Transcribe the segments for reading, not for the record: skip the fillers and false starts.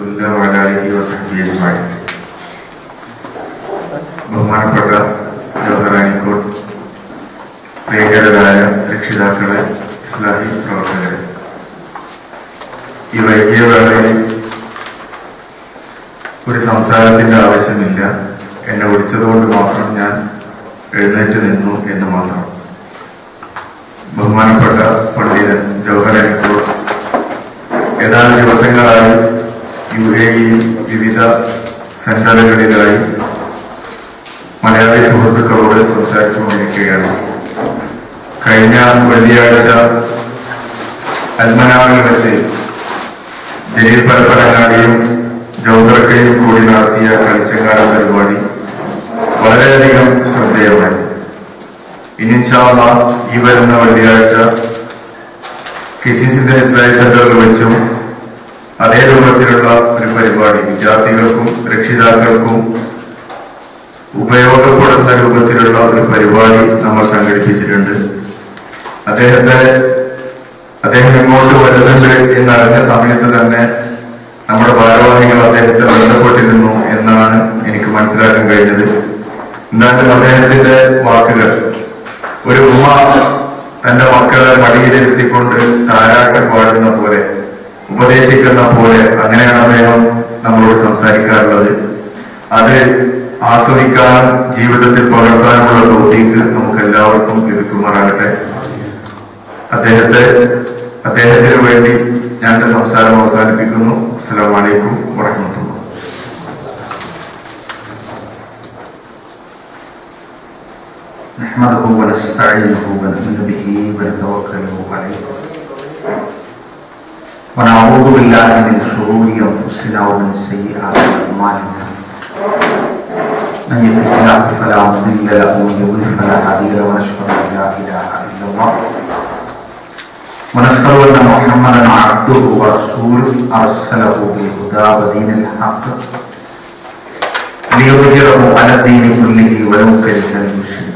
റസൂലില്ലാഹി വഅലാ ആലിഹി വസഹ്ബിഹി അജ്മഈൻ. ബഹുമാനപ്പെട്ട ജവഹറാനിക്കോട് പ്രിയങ്കരായ രക്ഷിതാക്കളെ, ഇസ്ലാഹി പ്രവർത്തകരെ, ഈ വൈകിയ വേളയിൽ ഒരു സംസാരത്തിന്റെ ആവശ്യമില്ല. എന്നെ വിളിച്ചതുകൊണ്ട് മാത്രം ഞാൻ എഴുന്നേറ്റ് നിന്നു എന്ന് മാത്രം. ബഹുമാനപ്പെട്ട പണ്ഡിതൻ ജവഹറാനിക്കോട് ഏതാനും ദിവസങ്ങളായി UAE വിവിധ സെന്ററുകളിലായി മലയാളി സുഹൃത്തുക്കളോട് സംസാരിച്ചുകൊണ്ടിരിക്കുകയാണ്. കഴിഞ്ഞ വെള്ളിയാഴ്ച അൽമനാറിൽ വെച്ച് ജലീൽ പരപ്പനങ്ങാടിയും ജൗഹറക്കയും കൂടി നടത്തിയ കളിച്ചങ്ങാട പരിപാടി വളരെയധികം ശ്രദ്ധേയമായി. ഇൻഷാ അല്ലാഹ് ഈ വരുന്ന വെള്ളിയാഴ്ച KCC ഇസ്ലാഹി സെന്ററിൽ വെച്ചും അതേ രൂപത്തിലുള്ള ഒരു പരിപാടി വിദ്യാർത്ഥികൾക്കും രക്ഷിതാക്കൾക്കും ഉപയോഗപ്പെടുന്ന രൂപത്തിലുള്ള ഒരു പരിപാടി നമ്മൾ സംഘടിപ്പിച്ചിട്ടുണ്ട്. അദ്ദേഹം ഇങ്ങോട്ട് വരുന്നുണ്ട് എന്നറിഞ്ഞ സമയത്ത് തന്നെ നമ്മുടെ ഭാരവാഹികൾ അദ്ദേഹത്തെ ബന്ധപ്പെട്ടിരുന്നു എന്നാണ് എനിക്ക് മനസ്സിലാക്കാൻ കഴിഞ്ഞത്. എന്തായാലും അദ്ദേഹത്തിന്റെ വാക്കുകൾ ഒരു ഉമ്മ തന്റെ മക്കളെ മടിയിലിരുത്തിക്കൊണ്ട് താരാട്ടം പാടുന്ന പോലെ, ഉപദേശിക്കുന്ന പോലെ, അങ്ങനെയാണ് അദ്ദേഹം നമ്മളോട് സംസാരിക്കാറുള്ളത്. അത് ആസ്വദിക്കാനും ജീവിതത്തിൽ പകർത്താനുമുള്ള തൗഫീഖ് നമുക്ക് എല്ലാവർക്കും ലഭിക്കുമാറാകട്ടെ. അദ്ദേഹത്തിന് വേണ്ടി ഞാൻ എന്റെ സംസാരം അവസാനിപ്പിക്കുന്നു. അസ്സലാമു അലൈക്കും വറഹ്മത്തുള്ളാഹി. نحمده ونستعينه ونؤمن به ونتوكل عليه ونعوذ بالله من شرور انفسنا ومن سيئات اعمالنا من يهده الله فلا مضل له ومن يضلل فلا هادي له ونشهد ان لا اله الا الله ونشهد ان محمدا عبده ورسوله ارسله بالهدى ودين الحق ليظهره على الدين كله ولو كره المشركون.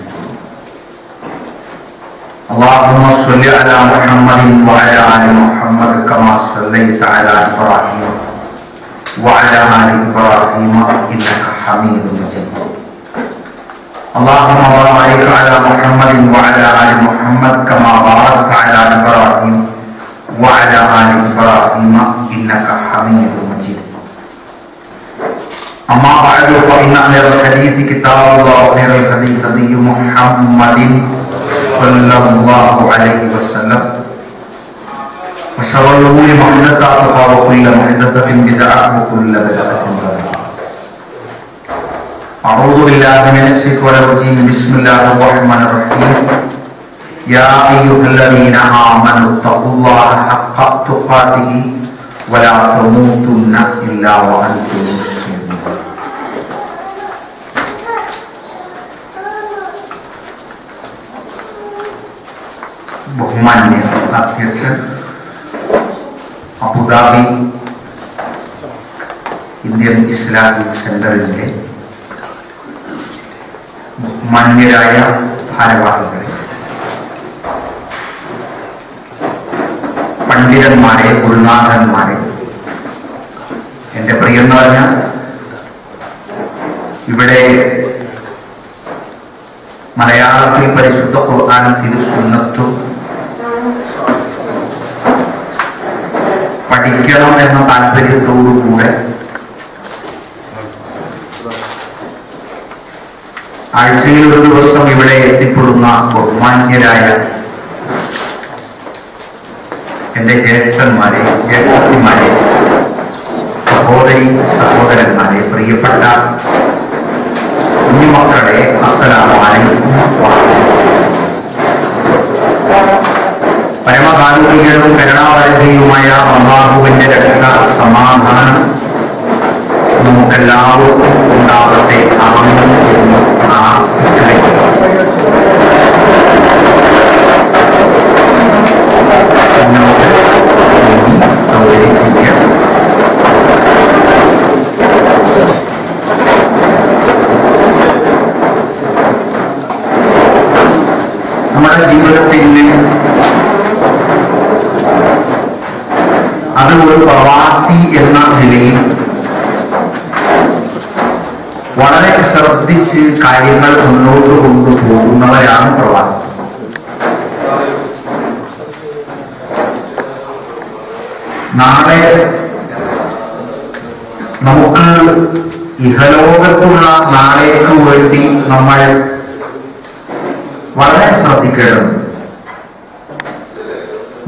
اللهم صل على محمد وعلى آل محمد كما صليت على إبراهيم وعلى آل إبراهيم إنك حميد مجيد. اللهم بارك على محمد وعلى آل محمد كما باركت على إبراهيم وعلى آل إبراهيم إنك حميد مجيد. أما بعد فإن خير الحديث كتاب الله وخير الهدي هدي محمد صلى الله عليه وسلم وشر الأمور محدثاتها وكل محدثة بدعة وكل بدعة ضلالة. أعوذ بالله من الشيطان الرجيم. بسم الله الرحمن الرحيم. يا أيها الذين آمنوا اتقوا الله حق تقاته ولا تموتن إلا وأنتم مسلمون. ബഹുമാന്യ അധ്യക്ഷൻ, അബുദാബി ഇന്ത്യൻ ഇസ്ലാമിക് സെന്ററിന്റെ ബഹുമാന്യരായ ഭാരവാഹികളെ, പണ്ഡിതന്മാരെ, ഗുരുനാഥന്മാരെ, എന്റെ പ്രിയം നിറഞ്ഞ ഇവിടെ മലയാളത്തിൽ പരിശുദ്ധ ഖുർആൻ തിരുസുന്നത്തും പഠിക്കണം എന്ന താല്പര്യത്തോടുകൂടെ ആഴ്ചയിൽ ഒരു ദിവസം ഇവിടെ എത്തിപ്പെടുന്ന ബഹുമാന്യരായ എന്റെ ജ്യേഷ്ഠന്മാരെ, ജ്യേഷ്ഠത്തിമാരെ, സഹോദരന്മാരെ, പ്രിയപ്പെട്ട കുഞ്ഞുമക്കളെ, അസ്സലാമു അലൈക്കും വറഹ്മത്തുള്ളാഹി. പരമകാരുണികനും കരുണാവരതയുമായ അല്ലാഹുവിന്റെ രക്ഷ, സമാധാനം നമുക്കെല്ലാവർക്കും ഉണ്ടാവട്ടെ. ആമീൻ എന്ന് പ്രാർത്ഥിക്കുന്നു. സൗകര്യം ചെയ്യാം. നമ്മുടെ ജീവിതത്തിന് അത് ഒരു പ്രവാസി എന്ന നിലയിൽ ശ്രദ്ധിച്ച് കാര്യങ്ങൾ മുന്നോട്ട് കൊണ്ടുപോകുന്നവരാണ് പ്രവാസികൾ. നാളെ നമുക്ക് ഇഹലോകത്തുള്ള നാളേക്ക് വേണ്ടി നമ്മൾ വളരെ ശ്രദ്ധിക്കേണ്ടതുണ്ട്.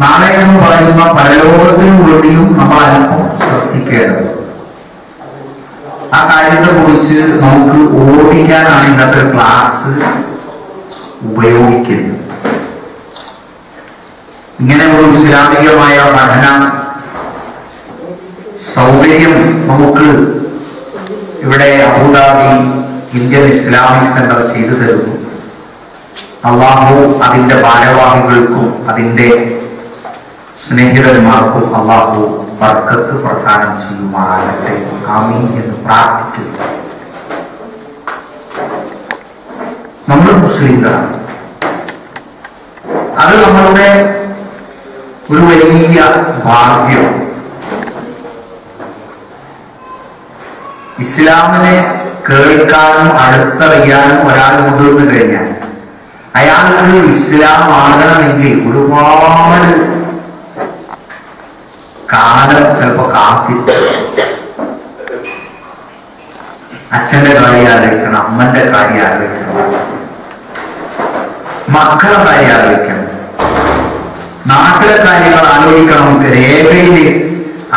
നാളെ എന്ന് പറയുന്ന പരലോകത്തിനു വേണ്ടിയും നമ്മൾ അല്പം ശ്രദ്ധിക്കേണ്ടത്. ആ കാര്യത്തെ കുറിച്ച് നമുക്ക് ഓർമ്മിക്കാനാണ് ഇന്നത്തെ ക്ലാസ് ഉപയോഗിക്കുന്നത്. ഇങ്ങനെ ഒരു ഇസ്ലാമികമായ പഠന സൗകര്യം നമുക്ക് ഇവിടെ അബുദാബി ഇന്ത്യൻ ഇസ്ലാമിക് സെന്റർ ചെയ്തു തരുന്നു. അള്ളാഹു അതിന്റെ ഭാരവാഹികൾക്കും അതിന്റെ സ്നേഹിതന്മാർക്കും അള്ളാഹു ബർക്കത്ത് പ്രദാനം ചെയ്യുമാറാകട്ടെ. ആമീൻ എന്ന് പ്രാർത്ഥിക്കുന്നു. നമ്മൾ മുസ്ലിങ്ങളാണ്. അത് നമ്മളുടെ ഒരു വലിയ ഭാഗ്യം. ഇസ്ലാമിനെ കേൾക്കാനും അടുത്തറിയാനും ഒരാൾ മുതിർന്നു കഴിഞ്ഞാൽ അയാൾക്ക് ഇസ്ലാം ആകണമെങ്കിൽ ഒരുപാട് കാലം ചിലപ്പോ കാത്തിരിക്കും. അച്ഛന്റെ കാര്യം ആലോചിക്കണം, അമ്മന്റെ കാര്യം ആലോചിക്കണം, മക്കളുടെ കാര്യം ആലോചിക്കണം, നാട്ടിലെ കാര്യങ്ങൾ ആലോചിക്കണം. രേഖയില്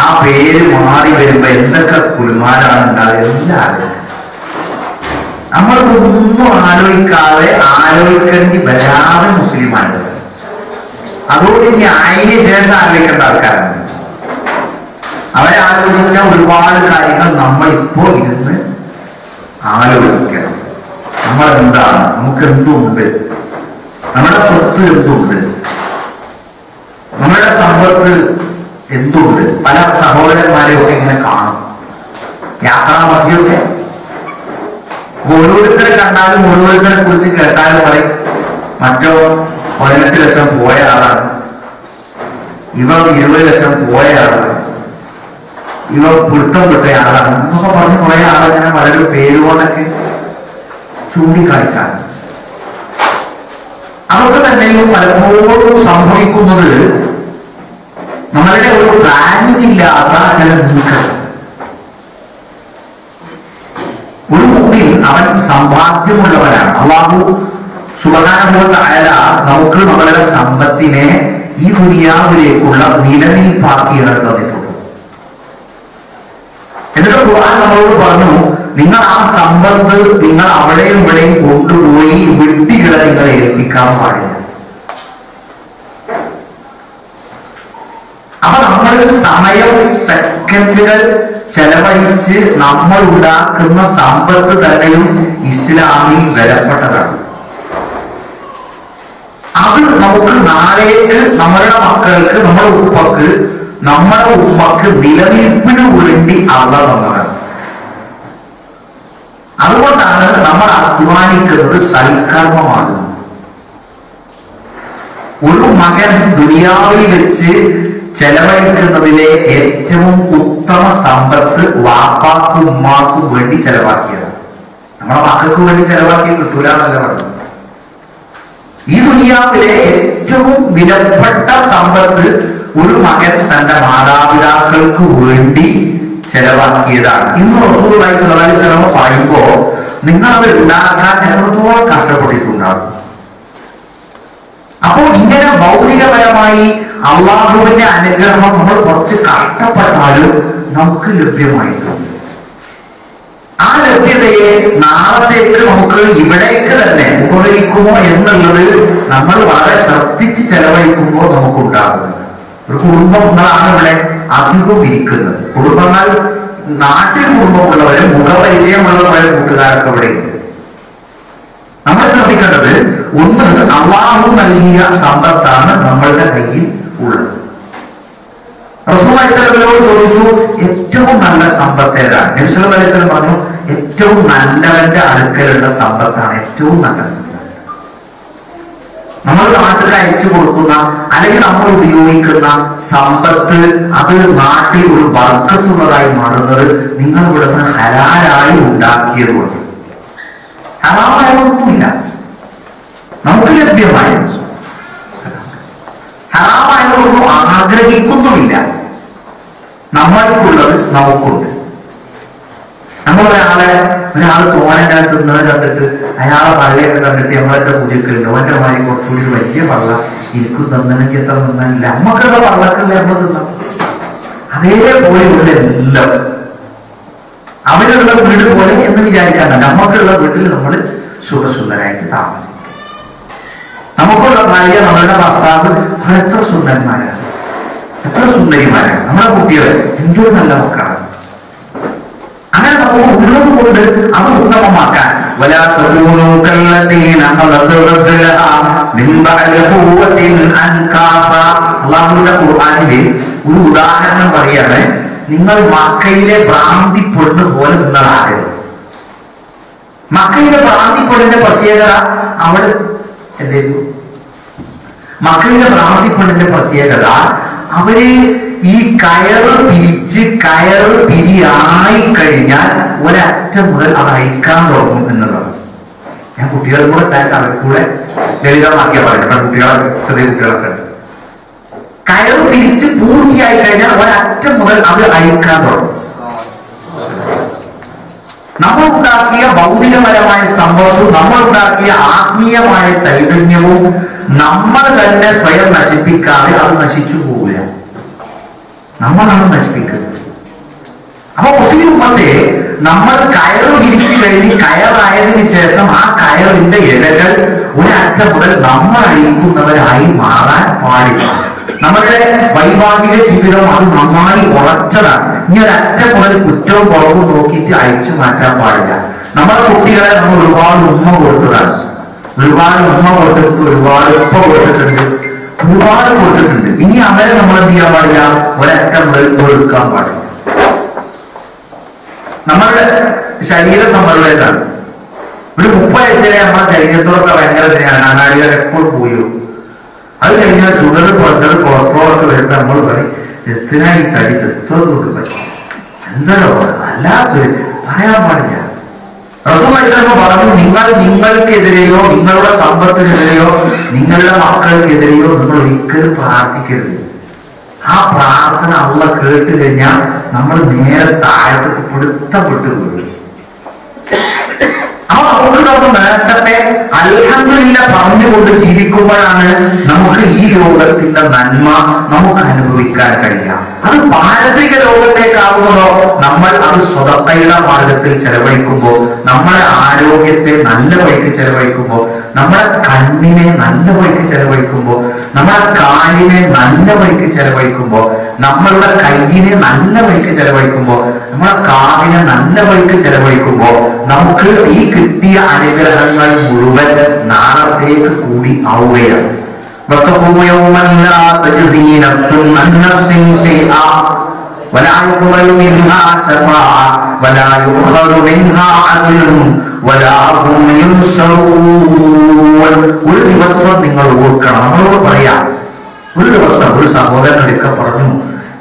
ആ പേര് മാറി വരുമ്പോ എന്തൊക്കെ കുൽമാരാണ് ഉണ്ടാകുക എല്ലാം നമ്മളിതൊന്നും ആലോചിക്കാതെ ആലോചിക്കേണ്ടി വരാതെ മുസ്ലിമാണ്. അതുകൊണ്ട് ഇനി അതിന് ശേഷം ആലോചിക്കേണ്ട ആൾക്കാരാണ്. അവരെ ആലോചിച്ച ഒരുപാട് കാര്യങ്ങൾ നമ്മൾ ഇപ്പോ ഇരുന്ന് ആലോചിക്കണം. നമ്മൾ എന്താണ്, നമുക്ക് എന്തുണ്ട്, നമ്മുടെ സ്വത്ത് എന്തുണ്ട്, നമ്മുടെ സമ്പത്ത് എന്തുണ്ട്. പല സഹോദരന്മാരെയൊക്കെ ഇങ്ങനെ കാണും യാത്രാമധ്യമൊക്കെ. ഓരോരുത്തരെ കണ്ടാലും ഓരോരുത്തരെ കുറിച്ച് കേട്ടാലും പറയും മറ്റോ 18 ലക്ഷം പോയ ആളാണ്, ഇവ 20 ലക്ഷം പോയ ആളാണ്, ഇവ പിടുത്തം വിട്ട ആളാണ് എന്നൊക്കെ പറഞ്ഞ് കുറെ ആലോചന വളരെ പേരുകൊണ്ടൊക്കെ ചൂണ്ടിക്കാണിക്കാൻ. അതൊക്കെ തന്നെയും പലപ്പോഴും സംഭവിക്കുന്നത് നമ്മളുടെ ഒരു പ്ലാനിംഗ് ഇല്ലാത്ത ചില നീക്കം. ഒരു മുമ്പിൽ അവൻ സമ്പാദ്യമുള്ളവനാണ്. അല്ലാഹു സുബ്ഹാനഹു വ തആല നമുക്ക് നമ്മളുടെ സമ്പത്തിനെ ഈ ദുനിയാവിലേക്കുള്ള നിലനിൽപ്പാക്കിയാണ് തന്നിട്ടുള്ളത്. എന്നിട്ട് ഖുർആൻ നമ്മളോട് പറഞ്ഞു, നിങ്ങൾ ആ സമ്പത്ത് നിങ്ങൾ അവിടെയും ഇവിടെയും കൊണ്ടുപോയി വിഡ്ഢികളെ നിങ്ങളെ ഏൽപ്പിക്കാൻ പാടില്ല. അപ്പൊ നമ്മൾ സമയം സെക്കൻഡുകൾ ചെലവഴിച്ച് നമ്മൾ ഉണ്ടാക്കുന്ന സമ്പത്ത് തന്നെയും ഇസ്ലാമിൽ വിലപ്പെട്ടതാണ്. അത് നമുക്ക് നാളേക്ക് നമ്മളുടെ മക്കൾക്ക്, നമ്മുടെ ഉപ്പക്ക്, നമ്മുടെ ഉമ്മക്ക് നിലനിൽപ്പിന് വേണ്ടി അള്ളാഹ് തന്നതാണ്. അതുകൊണ്ടാണ് നമ്മൾ അധ്വാനിക്കുന്നത് സൽക്കർമ്മമാകുന്നത്. ഒരു മകൻ ദുനിയാവിൽ വെച്ച് ചെലവഴിക്കുന്നതിലെ ഏറ്റവും ഉത്തമ സമ്പത്ത് വാപ്പാക്കും ഉമ്മാക്കും വേണ്ടി ചെലവാക്കിയതാണ്. നമ്മുടെ മക്കൾക്ക് വേണ്ടി ചെലവാക്കി കിട്ടൂല എന്നല്ല പറഞ്ഞു. ഈ ദുനിയാവിലെ ഏറ്റവും വിലപ്പെട്ട സമ്പത്ത് ഒരു മകൻ തന്റെ മാതാപിതാക്കൾക്ക് വേണ്ടി ചെലവാക്കിയതാണ്. ഇന്ന് റസൂലുള്ളാഹി സ്വല്ലല്ലാഹു അലൈഹി വസല്ലം പറയുമ്പോ നിങ്ങളത് ഉണ്ടാക്കാൻ എത്രത്തോളം കഷ്ടപ്പെട്ടിട്ടുണ്ടാകും. അപ്പോൾ ഇങ്ങനെ ഭൗതികപരമായി അള്ളാഹുവിന്റെ അനുഗ്രഹം നമ്മൾ കുറച്ച് കഷ്ടപ്പെട്ടാലും നമുക്ക് ലഭ്യമായിട്ടുണ്ട്. ആ ലഭ്യതയെ നാളത്തേക്ക് നമുക്ക് ഇവിടേക്ക് തന്നെ ഉപകരിക്കുമോ എന്നുള്ളത് നമ്മൾ വളരെ ശ്രദ്ധിച്ച് ചെലവഴിക്കുമ്പോൾ നമുക്കുണ്ടാകുന്നത്. ഒരു കുടുംബങ്ങളാണ് ഇവിടെ അധികം ഇരിക്കുന്നത്. കുടുംബങ്ങൾ നാട്ടിൽ കുടുംബമുള്ളവരും മുഖപരിചയമുള്ളവരെ കൂട്ടുകാരൊക്കെ ഇവിടെ ഉണ്ട്. നമ്മൾ ശ്രദ്ധിക്കേണ്ടത് ഒന്ന്, അള്ളാഹു നൽകിയ സമ്പത്താണ് നമ്മളുടെ കയ്യിൽ ഉള്ളത്. റസൂലുള്ളാഹി സ്വല്ലല്ലാഹു അലൈഹി വസല്ലം ചോദിച്ചു, ഏറ്റവും നല്ല സമ്പത്ത് ഏതാണ്? നബി സല്ലല്ലാഹു അലൈഹി വസല്ലം പറഞ്ഞു, ഏറ്റവും നല്ലവന്റെ അടുക്കലുള്ള സമ്പത്താണ് ഏറ്റവും നല്ല സമ്പത്ത്. നമ്മൾ നാട്ടിൽ അയച്ചു കൊടുക്കുന്ന അല്ലെങ്കിൽ നമ്മൾ ഉപയോഗിക്കുന്ന സമ്പത്ത് അത് നാട്ടിൽ ഒരു ബർക്കത്തുള്ളതായി മാറുന്നത് നിങ്ങൾ ഇവിടുന്ന് ഹലാലായി ഉണ്ടാക്കിയത് കൊണ്ട്. ഹറാമായൊന്നുമില്ല, നമുക്ക് ലഭ്യമായ ഹറാമായൊന്നും ആഗ്രഹിക്കുന്നുമില്ല. നമ്മൾക്കുള്ളത് നമുക്കുണ്ട്. നമ്മൾ ഒരാൾ തോനെങ്ങനെ തിന്നത് കണ്ടിട്ട് അയാളെ പള്ളിയൊക്കെ കണ്ടിട്ട് നമ്മളൊക്കെ പൂജക്കുണ്ട് അവന്റെ മാതിരി കുറച്ചുകൂടി വലിയ പള്ള എനിക്കും തന്നെനിക്ക് എത്ര തിന്നില്ല. നമ്മക്കുള്ള പള്ളക്കല്ലേ നമ്മൾ തിന്നാം. അതേപോലെ ഉള്ള എല്ലാം അവനുള്ള വീട് പോലെ എന്ന് വിചാരിക്കാണ്ട. നമുക്കുള്ള വീട്ടിൽ നമ്മൾ സുഖസുന്ദരായിട്ട് താമസിക്കും. നമുക്കുള്ള ഭാര്യ, നമ്മളുടെ ഭർത്താവ് എത്ര സുന്ദരന്മാരാണ്, എത്ര സുന്ദരിമാരാണ്. നമ്മുടെ കുട്ടികൾ എന്തൊരു നല്ല മക്കളാണ്. അങ്ങനെ നമുക്ക് ഉള്ളത് കൊണ്ട് അത് ഉത്തമമാക്കാൻ അള്ളാഹുവിന്റെ ഖുർആനിലെ ഒരു ഉദാഹരണം പറയാണ്. നിങ്ങൾ മക്കയിലെ ഭ്രാന്തിപ്പൊണ്ണ് പോലെ നിങ്ങളാകരുത്. മക്കയിലെ ഭ്രാന്തിപ്പൊണ്ണിന്റെ പ്രത്യേകത അവൾ എന്തായിരുന്നു? മക്കയിലെ ഭ്രാന്തിപ്പൊണ്ണിന്റെ പ്രത്യേകത അവര് ഈ കയറ് പിരിയായി കഴിഞ്ഞാൽ ഒരറ്റം മുതൽ അത് അഴിക്കാൻ തുടങ്ങും എന്നുള്ളതാണ്. ഞാൻ കുട്ടികളെ കൂടെ ഉണ്ടായിട്ട് അവർ കൂടെ ലളിതമാക്കിയ പറയുന്നത്. കുട്ടികളെ ചെറിയ കുട്ടികളൊക്കെ ഉണ്ട്. കയറ് പിരിച്ച് പൂർത്തിയായി കഴിഞ്ഞാൽ ഒരറ്റം മുതൽ അത് അഴിക്കാൻ തുടങ്ങും. നമ്മൾ ഉണ്ടാക്കിയ ഭൗതികപരമായ സമ്പത്തും നമ്മൾ ഉണ്ടാക്കിയ ആത്മീയമായ ചൈതന്യവും നമ്മൾ തന്നെ സ്വയം നശിപ്പിക്കാതെ അത് നശിച്ചു പോകില്ല. നമ്മളാണ് നശിപ്പിക്കുന്നത്. അപ്പൊ മുസ്ലിം ഉമ്മത്തെ നമ്മൾ കയറ് വിരിച്ചു കഴിഞ്ഞ് കയറായതിനു ശേഷം ആ കയറിന്റെ ഇഴകൾ ഒരറ്റം മുതൽ നമ്മൾ അഴിക്കുന്നവരായി മാറാൻ പാടില്ല. നമ്മുടെ വൈവാഹിക ജീവിതം അത് നന്നായി ഉറച്ചതാണ്. ഇനി ഒരറ്റം മുതൽ കുറ്റവും കുറവും നോക്കിയിട്ട് അഴിച്ചു മാറ്റാൻ പാടില്ല. നമ്മുടെ കുട്ടികളെ നമ്മൾ ഒരുപാട് ഉമ്മ കൊടുത്തതാണ്. ഒരുപാട് ഉമ്മ കൊടുത്തിട്ടുണ്ട്, ഒരുപാട് ഉപ്പ കൊടുത്തിട്ടുണ്ട്, ഒരുപാട് കൊടുത്തിട്ടുണ്ട്. ഇനി അവരെ നമ്മൾ എന്ത് ചെയ്യാൻ പാടില്ല? ഒരറ്റം മുതൽ കൊടുക്കാൻ പാടില്ല. നമ്മളുടെ ശരീരം നമ്മളുടേതാണ്. ഒരു 30 വയസ്സിലെ നമ്മുടെ ശരീരത്തോടൊക്കെ ഭയങ്കര ശരിയാണ്. അനാടികൾ എപ്പോൾ പോയോ അത് കഴിഞ്ഞാൽ ഷുഗർ, പ്രഷർ, കൊളസ്ട്രോൾ ഒക്കെ വരുമ്പോൾ നമ്മൾ പറയും എത്തിനാ ഈ തടി എത്തോന്നുകൊണ്ട് പറ്റും. എന്തോ വല്ലാത്തൊരു പറയാൻ പാടില്ല. റസൂലുള്ളാഹി പറഞ്ഞു, നിങ്ങൾക്കെതിരെയോ നിങ്ങളുടെ സമ്പത്തിനെതിരെയോ നിങ്ങളുടെ മക്കൾക്കെതിരെയോ നിങ്ങൾ ഒരിക്കലും പ്രാർത്ഥിക്കരുത്. ആ പ്രാർത്ഥന അള്ളാഹ് കേട്ട് കഴിഞ്ഞാൽ നമ്മൾ നേരെ താഴത്തേക്ക് പിടുത്തപ്പെട്ടു വീഴും. അപ്പൊ നമുക്ക് നമ്മുടെ നേട്ടത്തെ അൽഹംദുലില്ലാഹ് പറഞ്ഞുകൊണ്ട് ജീവിക്കുമ്പോഴാണ് നമുക്ക് ഈ ലോകത്തിന്റെ നന്മ നമുക്ക് അനുഭവിക്കാൻ കഴിയുക. അത് പാരത്രിക ലോകത്തേക്കാവുന്നതോ നമ്മൾ അത് സ്വതത്തയുടെ മാർഗത്തിൽ ചെലവഴിക്കുമ്പോൾ, നമ്മുടെ ആരോഗ്യത്തെ നല്ല വഴിക്ക് ചെലവഴിക്കുമ്പോൾ, നമ്മുടെ കണ്ണിനെ നല്ല വഴിക്ക് ചെലവഴിക്കുമ്പോൾ, നമ്മുടെ കാലിനെ നല്ല വഴിക്ക് ചെലവഴിക്കുമ്പോൾ, നമ്മളുടെ കയ്യിനെ നല്ല വഴിക്ക് ചെലവഴിക്കുമ്പോൾ, നമ്മുടെ കാതിനെ നല്ല വഴിക്ക് ചെലവഴിക്കുമ്പോൾ നമുക്ക് ഈ കിട്ടിയ അനുഗ്രഹങ്ങൾ മുഴുവൻ നാളത്തേക്ക് കൂടി ആവുകയാണ്. ولا يقبل منها شفاعة ولا يؤخذ منها عدل ولا هم ينصرون. ഒരു ദിവസം നിങ്ങൾ ഓർക്കണം. നമ്മളോട് പറയാം, ഒരു ദിവസം ഒരു സഹോദരൻ ഒരിക്കൽ പറഞ്ഞു,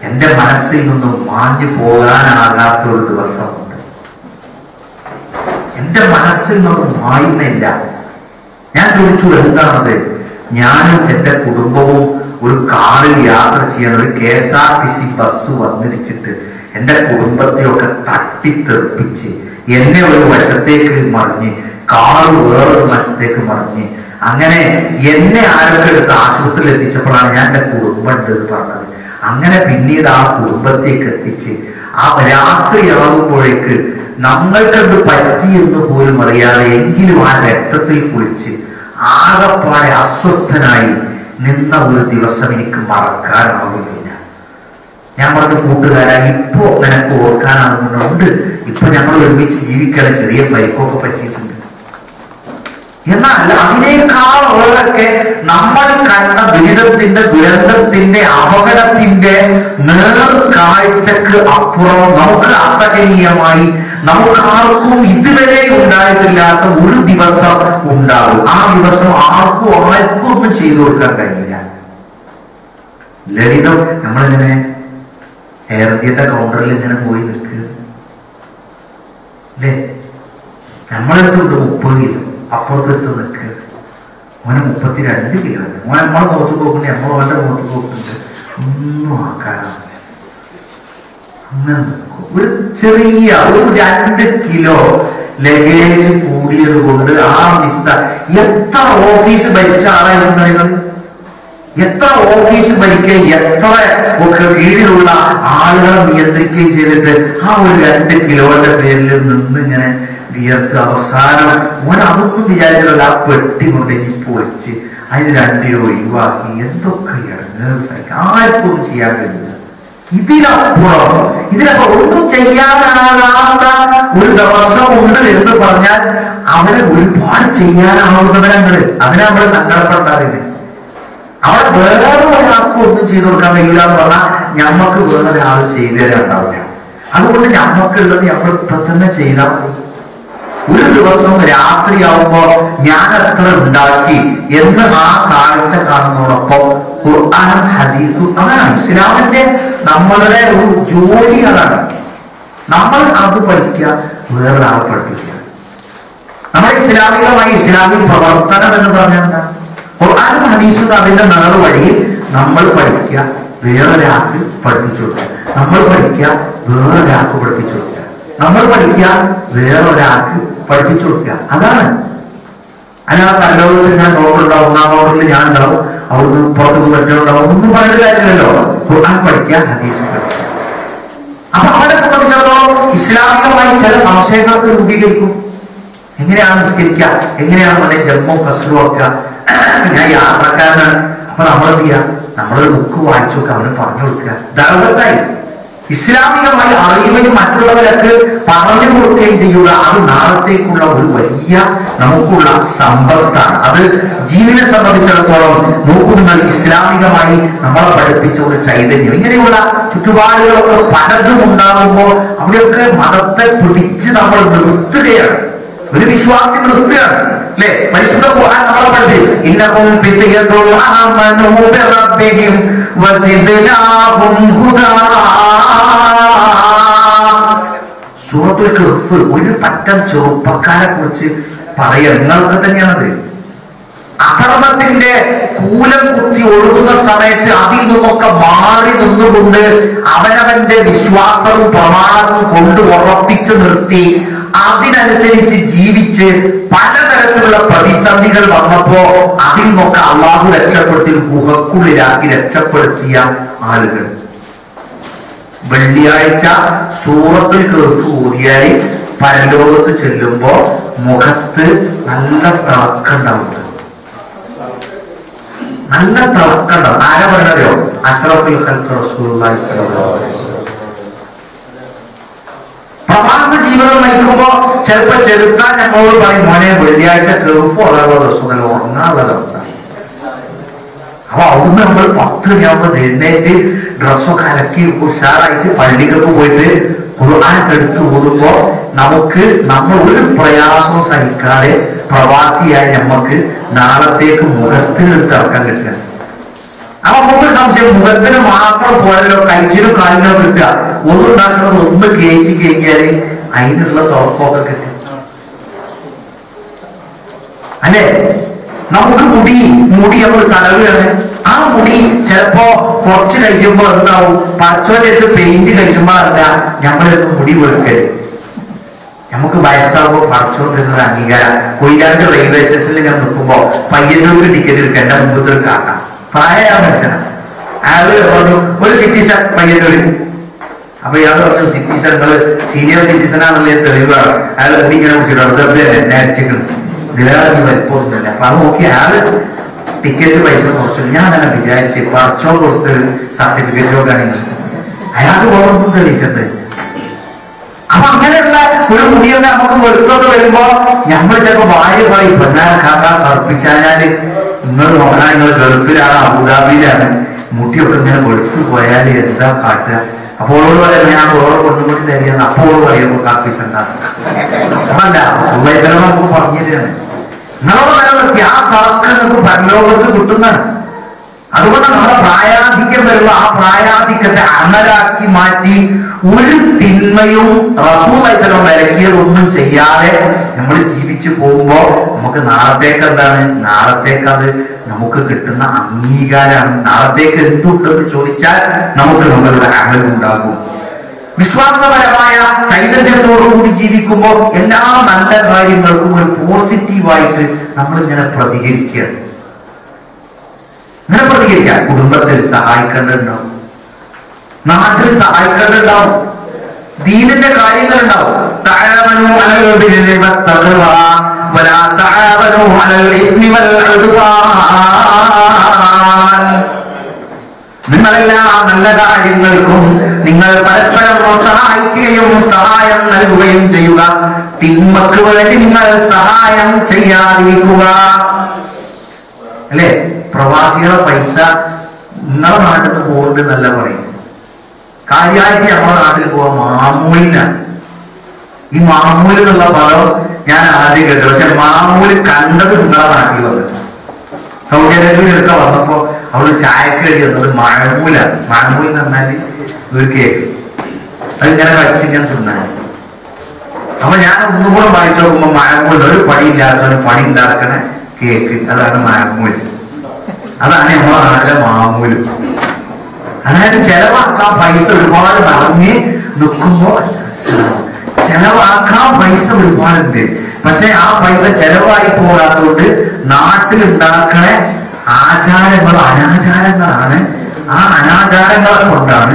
എന്റെ മനസ്സിൽ നിന്നും മാഞ്ഞു പോകാനാകാത്ത ഒരു ദിവസമുണ്ട്. എന്റെ മനസ്സിൽ നിന്നും മായുന്നില്ല. ഞാൻ ചോദിച്ചു, എന്താണത്? ഞാനും എന്റെ കുടുംബവും ഒരു കാറിൽ യാത്ര ചെയ്യാൻ ഒരു KSRTC ബസ് വന്നിരിച്ചിട്ട് എന്റെ കുടുംബത്തെയൊക്കെ തട്ടിത്തെറിപ്പിച്ച് എന്നെ ഒരു വശത്തേക്ക് മറിഞ്ഞ് കാറ് വേറൊരു വശത്തേക്ക് മറിഞ്ഞ് അങ്ങനെ എന്നെ ആരൊക്കെ എടുത്ത് ആശുപത്രിയിൽ എത്തിച്ചപ്പോഴാണ് ഞാൻ എന്റെ കുടുംബം ഉണ്ട് എന്ന് പറഞ്ഞത്. അങ്ങനെ പിന്നീട് ആ കുടുംബത്തേക്ക് എത്തിച്ച് ആ രാത്രിയാകുമ്പോഴേക്ക് നമ്മൾക്കത് പറ്റിയെന്ന് പോലും അറിയാതെ എങ്കിലും ആ രക്തത്തിൽ കുളിച്ച് ആകപ്പാടെ അസ്വസ്ഥനായി നിന്ന ഒരു ദിവസം എനിക്ക് മറക്കാനാവില്ല. ഞാൻ പറഞ്ഞ കൂട്ടുകാരാ, ഇപ്പോ നിനക്ക് ഓർക്കാനാകുന്നുണ്ട്. ഇപ്പൊ ഞങ്ങൾ ഒരുമിച്ച് ജീവിക്കാൻ ചെറിയ പരിക്കൊക്കെ പറ്റിയിട്ടുണ്ട്. എന്നാൽ അതിനേക്കാൾ ഓരൊക്കെ നമ്മൾ കണ്ട ദുരിതത്തിന്റെ, ദുരന്തത്തിന്റെ, അപകടത്തിന്റെ നേർക്കാഴ്ചക്ക് അപ്പുറം നമുക്ക് അസഹനീയമായി നമുക്കാർക്കും ഇതുവരെ ഉണ്ടായിട്ടില്ലാത്ത ഒരു ദിവസം ഉണ്ടാകും. ആ ദിവസം ആർക്കും ഒന്നും ചെയ്തു കൊടുക്കാൻ കഴിയില്ല. ലളിതം നമ്മളിങ്ങനെ എയർ ഇന്ത്യയുടെ കൗണ്ടറിൽ ഇങ്ങനെ പോയി നിൽക്കുക അല്ലേ? നമ്മളെടുത്തുണ്ട് 30 കിലോ, അപ്പുറത്തെടുത്ത് നിൽക്കുക മോനെ 32 കിലോ ഉണ്ട്. മോനെ നമ്മളെ മുഖത്ത് നോക്കുന്നുണ്ട്, നമ്മൾ അവൻ്റെ മുഖത്ത് നോക്കുന്നുണ്ട്, ഒന്നും ആക്കാനാണ്. അങ്ങനെ നിൽക്കും. ഒരു ചെറിയ ഒരു 2 കിലോ ലഗേജ് കൂടിയത് കൊണ്ട് ആ എത്ര ഓഫീസ് ഭരിച്ച ആളായിരുന്നു നിങ്ങൾ, എത്ര ഓഫീസ് ഭരിക്കുകയും എത്ര ഒക്കെ കീഴിലുള്ള ആളുകളെ നിയന്ത്രിക്കുകയും ചെയ്തിട്ട് ആ ഒരു 2 കിലോന്റെ പേരിൽ നിന്നിങ്ങനെ വിയർത്ത് അവസാനം ഓൻ അതൊന്നും വിചാരിച്ചിട്ടല്ല ആ പെട്ടി കൊണ്ട് ഇനി പൊളിച്ച് അതിന് 2 കിലോ ഒഴിവാക്കി എന്തൊക്കെ ഇറങ്ങുന്നത് സഹിക്കും. ആർക്കും ഒന്നും ചെയ്യാൻ കഴിയില്ല. ഇതിനപ്പുറം ഒന്നും ചെയ്യാനാകാത്ത ഒരു ദിവസമുണ്ട് എന്ന് പറഞ്ഞാൽ അവിടെ ഒരുപാട് ചെയ്യാനാവുന്നവരങ്ങള് അതിനെ നമ്മൾ സങ്കടപ്പെടാറില്ല. അവിടെ വേറെ ഒരാൾക്ക് ഒന്നും ചെയ്തു കൊടുക്കാൻ കഴിയില്ല എന്ന് പറഞ്ഞാൽ ഞമ്മക്ക് വേറൊരാൾ ചെയ്തു തരാണ്ടാവില്ല. അതുകൊണ്ട് ഞമ്മക്കുള്ളത് നമ്മൾ ഇപ്പൊ തന്നെ ചെയ്താൽ ഒരു ദിവസം രാത്രിയാവുമ്പോ ഞാൻ എത്ര ഉണ്ടാക്കി എന്ന് ആ കാഴ്ച കാണുന്നതോടൊപ്പം ഖുർആനും ഹദീസും അതാണ് ഇസ്ലാമിന്റെ നമ്മളുടെ ഒരു ജോലി. അതാണ് നമ്മൾ അത് പഠിക്കുക, വേറൊരാളെ പഠിപ്പിക്കുക. നമ്മുടെ ഇസ്ലാമികമായി ഇസ്ലാമിക പ്രവർത്തനം എന്ന് പറഞ്ഞാൽ എന്താ? ഖുർആനും ഹദീസും അതിന്റെ നേർവഴി നമ്മൾ പഠിക്കുക, വേറൊരാൾക്ക് പഠിപ്പിച്ചു കൊടുക്കുക. നമ്മൾ പഠിക്കുക, വേറൊരാൾക്ക് പഠിപ്പിച്ചു കൊടുക്കുക. നമ്മൾ പഠിക്കുക, വേറൊരാൾക്ക് പഠിപ്പിച്ചു കൊടുക്കുക. അതാണ്. അല്ലാതെ പരലോകത്തിൽ ഞാൻ നോക്കുന്നുണ്ടാവും, 1-ാം റൗണ്ടിൽ ഞാൻ ഉണ്ടാവും, അവിടുന്ന് പുറത്തുനിന്ന് മറ്റുണ്ടാവും, ഒന്നും പറഞ്ഞിട്ട് കാര്യമില്ലല്ലോ. ഖുർആൻ പഠിക്കുക, ഹദീസ് പഠിക്കുക. അപ്പൊ അവരെ സംബന്ധിച്ചിടത്തോളം ഇസ്ലാമികമായി ചില സംശയങ്ങളൊക്കെ രൂപീകരിക്കും. എങ്ങനെയാണ് നിസ്കരിക്കുക, എങ്ങനെയാണ് നമ്മുടെ ജമ്മു കസ്റും ഒക്കെ. ഞാൻ യാത്രക്കാരനാണ്, അപ്പൊ നമ്മൾ എന്ത് ചെയ്യുക, നമ്മളൊരു ബുക്ക് വായിച്ചു നോക്കുക, അവന് പറഞ്ഞു കൊടുക്കുക. ദഅവത്തായി ഇസ്ലാമികമായി അറിയുകയും മറ്റുള്ളവരൊക്കെ പറഞ്ഞു കൊടുക്കുകയും ചെയ്യുക. അത് നാളത്തേക്കുള്ള ഒരു വലിയ നമുക്കുള്ള സമ്പത്താണ്. അത് ജീവനെ സംബന്ധിച്ചിടത്തോളം നോക്കൂ നിങ്ങൾ, ഇസ്ലാമികമായി നമ്മളെ പഠിപ്പിച്ച ഒരു ചൈതന്യം. ഇങ്ങനെയുള്ള ചുറ്റുപാടുകളൊക്കെ പലതും ഉണ്ടാകുമ്പോൾ അവിടെയൊക്കെ മതത്തെ പിടിച്ച് നമ്മൾ നിർത്തുകയാണ്. ഒരു വിശ്വാസി നിർത്തുകയാണ്, അല്ലെ? പരിശുദ്ധ ഖുർആൻ നമ്മളെ പഠിപ്പിച്ചു, ഇന്നഹും ഫിത്യത്തുൻ ആമനൂ ബിറബ്ബിഹിം വസിദ്നാഹും ഹുദാ. സൂറത്തുൽ കഹ്ഫ് ഒരു പറ്റം ചെറുപ്പക്കാരെ കുറിച്ച് പറയാം. നിങ്ങളൊക്കെ തന്നെയാണത്. അധർമ്മത്തിന്റെ കൂലം കുത്തി ഒഴുകുന്ന സമയത്ത് അതിൽ നിന്നൊക്കെ മാറി നിന്നുകൊണ്ട് അവനവന്റെ വിശ്വാസവും പ്രമാണവും കൊണ്ട് ഉറപ്പിച്ചു നിർത്തി അതിനനുസരിച്ച് ജീവിച്ച് പലതരത്തിലുള്ള പ്രതിസന്ധികൾ വന്നപ്പോ അതിൽ നിന്നൊക്കെ അള്ളാഹു രക്ഷപ്പെടുത്തി ഗുഹക്കുള്ളിലാക്കി രക്ഷപ്പെടുത്തിയ ആളുകൾ. വെള്ളിയാഴ്ച സൂറത്തുൽ കഹ്ഫ് ഓതിയാൽ പരലോകത്ത് ചെല്ലുമ്പോ മുഖത്ത് നല്ല തിളക്കണ്ടാവും, നല്ല തിളക്കണ്ടാവും. ആരാ പറഞ്ഞോ? അഷ്റഫുൽ ഖൽഖ് റസൂലുള്ളാഹി സ്വല്ലല്ലാഹു അലൈഹി വസല്ലം. പ്രവാസ ജീവിതം നയിക്കുമ്പോ ചിലപ്പോ ചെലുത്താൻ നമ്മളോട് പറയും, മോനെ വെള്ളിയാഴ്ച കഹ്ഫ് ഓതാനുള്ള ദിവസം, ഉറങ്ങാനുള്ള ദിവസം. അപ്പൊ അവിടുന്ന് നമ്മൾ 10 മണിയാകുമ്പോൾ എഴുന്നേറ്റ് ഡ്രസ്സൊക്കെ അലക്കി ഉഷാറായിട്ട് പള്ളിക്കൊക്കെ പോയിട്ട് ഖുർആൻ എടുത്ത് ഓതുമ്പോ നമ്മൾ ഒരു പ്രയാസവും സഹിക്കാതെ പ്രവാസിയായ നമുക്ക് നാളത്തേക്ക് മുഖത്തിനെടുത്ത് ഇറക്കാൻ കിട്ടുക. അപ്പൊ നമുക്കൊരു സംശയം, മുഖത്തിന് മാത്രം പോയല്ലോ, കൈച്ചിലും കാലിനോ കിട്ടുക. ഒന്നുണ്ടാക്കുന്നത് ഒന്ന് കയറ്റി കഴിഞ്ഞാല് അതിനുള്ള തുറപ്പൊക്കെ കിട്ടും, അല്ലെ? നമുക്ക് മുടി നമ്മൾ തടവുകയാണ്. ആ മുടി ചിലപ്പോ കുറച്ച് കഴിക്കുമ്പോ എന്താവും, പച്ചോന്റെ അടുത്ത് പെയിന്റ് കഴിക്കുമ്പോഴല്ല നമ്മളെടുത്ത് മുടി വെറുക്കരുത്. നമുക്ക് വയസ്സാകുമ്പോ പറിച്ചോ തരുന്നൊരു അംഗീകാരം. കൊയിലാണ്ട് റെയിൽവേ സ്റ്റേഷനിൽ ഞാൻ നിൽക്കുമ്പോ പയ്യന്നൂർക്ക് ടിക്കറ്റ് എടുക്കുക, എന്റെ മുമ്പത്തെ ഒരു കാക്ക പ്രായമായ മനുഷ്യനാണ്. അയാള് പറഞ്ഞു, ഒരു സിറ്റിസൺ പയ്യന്നൂര്. അപ്പൊ ഇയാൾ പറഞ്ഞു, സിറ്റിസൺ നിങ്ങള് സീനിയർ സിറ്റിസണാണെന്നുള്ള തെളിവാണ്. അയാൾ മുടി ഇങ്ങനെ കുടിച്ചിട്ടുണ്ട്, വെറുതെ എന്നെ അരിച്ചിട്ടുണ്ട്, ഇതിലേറെ വലിപ്പമൊന്നുമില്ല. അപ്പൊ അത് നോക്കി അയാള് ടിക്കറ്റ് പൈസ കുറച്ചു. ഞാൻ അങ്ങനെ വിചാരിച്ച് പറിച്ചോ കൊടുത്തൊരു സർട്ടിഫിക്കറ്റോ കാണിച്ചു. അയാൾക്ക് വേറൊന്നും തെളിയിച്ചിട്ടുണ്ട്. അപ്പൊ അങ്ങനെയുള്ള ഒരു മുടിയൊക്കെ നമുക്ക് വെറുത്തോട്ട് വരുമ്പോ നമ്മൾ ചിലപ്പോ ഭാര്യ പറയും, പെണ്ണാൻ കാക്ക കറുപ്പിച്ചാല് നിങ്ങൾ നോക്കണം, നിങ്ങൾ ഗൾഫിലാണ്, അബുദാബിയിലാണ്, മുടിയൊക്കെ ഇങ്ങനെ വെളുത്തു പോയാൽ എന്താ കാട്ടുക. അപ്പോൾ ഓളോട് പറയാം, ഞാൻ ഓരോ കൊണ്ടുകൂടി തരികയെന്ന്. അപ്പോൾ പറയുമ്പോൾ കാപ്പിച്ചുണ്ടാകും. അതല്ല സുബൈസലം നമുക്ക് പറഞ്ഞു തരാണ്. നിങ്ങളോട് നിലനിർത്തി ആ തറക്ക് നിങ്ങൾക്ക് പരലോകത്ത് കിട്ടുന്നതാണ്. അതുകൊണ്ട് നമ്മുടെ പ്രായാധിക്യം വരുമ്പോൾ ആ പ്രായാധിക്യത്തെ അമലാക്കി മാറ്റി ഒരു തിന്മയും റസൂലുള്ളാഹി സ്വല്ലല്ലാഹു അലൈഹി വസല്ലം വിലക്കിയതൊന്നും ചെയ്യാതെ നമ്മൾ ജീവിച്ചു പോകുമ്പോ നമുക്ക് നാളത്തേക്ക് എന്താണ്? നാളത്തേക്ക് അത് നമുക്ക് കിട്ടുന്ന അംഗീകാരമാണ്. നാളത്തേക്ക് എന്തുണ്ടെന്ന് ചോദിച്ചാൽ നമുക്ക് നമ്മളുടെ അമലുണ്ടാകും. വിശ്വാസപരമായ ചൈതന്യത്തോടുകൂടി ജീവിക്കുമ്പോൾ എല്ലാ നല്ല കാര്യങ്ങൾക്കും ഒരു പോസിറ്റീവായിട്ട് നമ്മൾ ഇങ്ങനെ പ്രതികരിക്കുകയാണ്. ഇങ്ങനെ പ്രതികരിക്കാം. കുടുംബത്തിൽ സഹായിക്കേണ്ടതുണ്ടാവും, നാട്ടിൽ സഹായിക്കേണ്ടതുണ്ടാവും, ദീനിന്റെ കാര്യങ്ങളുണ്ടാവും. നിങ്ങളെല്ലാ നല്ല കാര്യങ്ങൾക്കും നിങ്ങൾ പരസ്പരം സഹായിക്കുകയും സഹായം നൽകുകയും ചെയ്യുക. തിന്മക്ക് വേണ്ടി നിങ്ങൾ സഹായം ചെയ്യാതിരിക്കുക. അല്ലെ? പ്രവാസികളെ പൈസ നിങ്ങളുടെ നാട്ടിൽ നിന്ന് പോകുന്നുണ്ട് എന്നല്ല പറയും. കാര്യമായിട്ട് നമ്മുടെ നാട്ടിൽ പോവാൻ മാമൂലിനാണ്. ഈ മാമൂല് എന്നുള്ള പദം ഞാൻ ആദ്യം കേട്ടു. പക്ഷെ മാമൂല് കണ്ടത് നിങ്ങളുടെ നാട്ടിൽ വന്നിട്ട് സൗദി അറേബ്യയിലൊക്കെ വന്നപ്പോ അവിടെ ചായക്ക് വേണ്ടി വന്നത് മഴമൂലാണ്. മഴമൂൽ എന്ന് പറഞ്ഞാല് ഒരു കേക്ക്, അതിങ്ങനെ വച്ചിങ്ങനെ തിന്നാൻ. അപ്പൊ ഞാൻ ഒന്നുകൂടെ വായിച്ചു നോക്കുമ്പോ മഴമൂൽ, ഒരു പണി ഇല്ലാത്തവന് പണി ഉണ്ടാക്കണ കേക്ക്, അതാണ് മഴമൂൽ. അതാണ് നമ്മളെ നാട്ടിലെ മാമൂല്. അതായത് ചെലവാക്കാൻ പൈസ ഒരുപാട് നിറഞ്ഞ് നിൽക്കുമ്പോ ചെലവാക്കാൻ പൈസ ഒരുപാടുണ്ട്. പക്ഷെ ആ പൈസ ചെലവായി പോകാത്തതുകൊണ്ട് നാട്ടിലുണ്ടാക്കണ ആചാരങ്ങൾ അനാചാരങ്ങളാണ്. ആ അനാചാരങ്ങളെ കൊണ്ടാണ്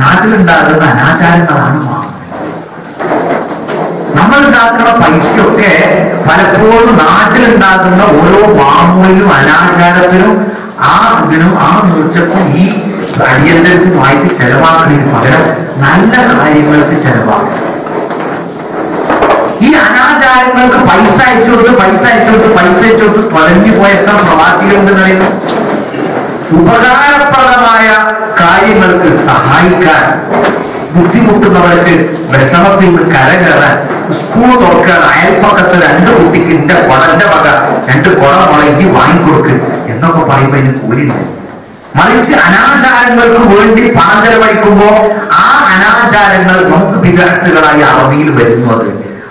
നാട്ടിലുണ്ടാകുന്ന അനാചാരങ്ങളാണ് മാമൂല്. നമ്മൾ ഉണ്ടാക്കുന്ന പൈസയൊക്കെ പലപ്പോഴും നാട്ടിലുണ്ടാകുന്ന ഓരോ മാമൂലിനും അനാചാരത്തിനും ആ ഇതിനും ആ നേർച്ചക്കും ഈ അടിയന്തരത്തിനുമായിട്ട് ചെലവാക്കുന്നതിന് പകരം നല്ല കാര്യങ്ങൾക്ക് ചെലവാക്കണം. ഈ അനാചാരങ്ങൾക്ക് പൈസ അയച്ചുകൊടുത്ത് തൊലഞ്ഞു പോയ എത്ര പ്രവാസികളുണ്ടെന്ന് അറിയുന്നു. ഉപകാരപ്രദമായ കാര്യങ്ങൾക്ക് സഹായിക്കാൻ, ബുദ്ധിമുട്ടുന്നവർക്ക് വിഷമത്തിൽ നിന്ന് കരകയറാൻ, സ്കൂൾ തുറക്കാൻ അയൽപ്പക്കത്ത് 2 കുട്ടിക്ക് എന്റെ കുടന്റെ വക 2 കുട മുളകി വാങ്ങിക്കൊടുക്ക് എന്നൊക്കെ പറയുമ്പോ അതിന് കൂലിണ്ട്. മറിച്ച് അനാചാരങ്ങൾക്ക് വേണ്ടി പണം ചെലവഴിക്കുമ്പോ ആ അനാചാരങ്ങൾ നമുക്ക് വിദഗ്ധകളായി അറബിയിൽ വരുന്നത്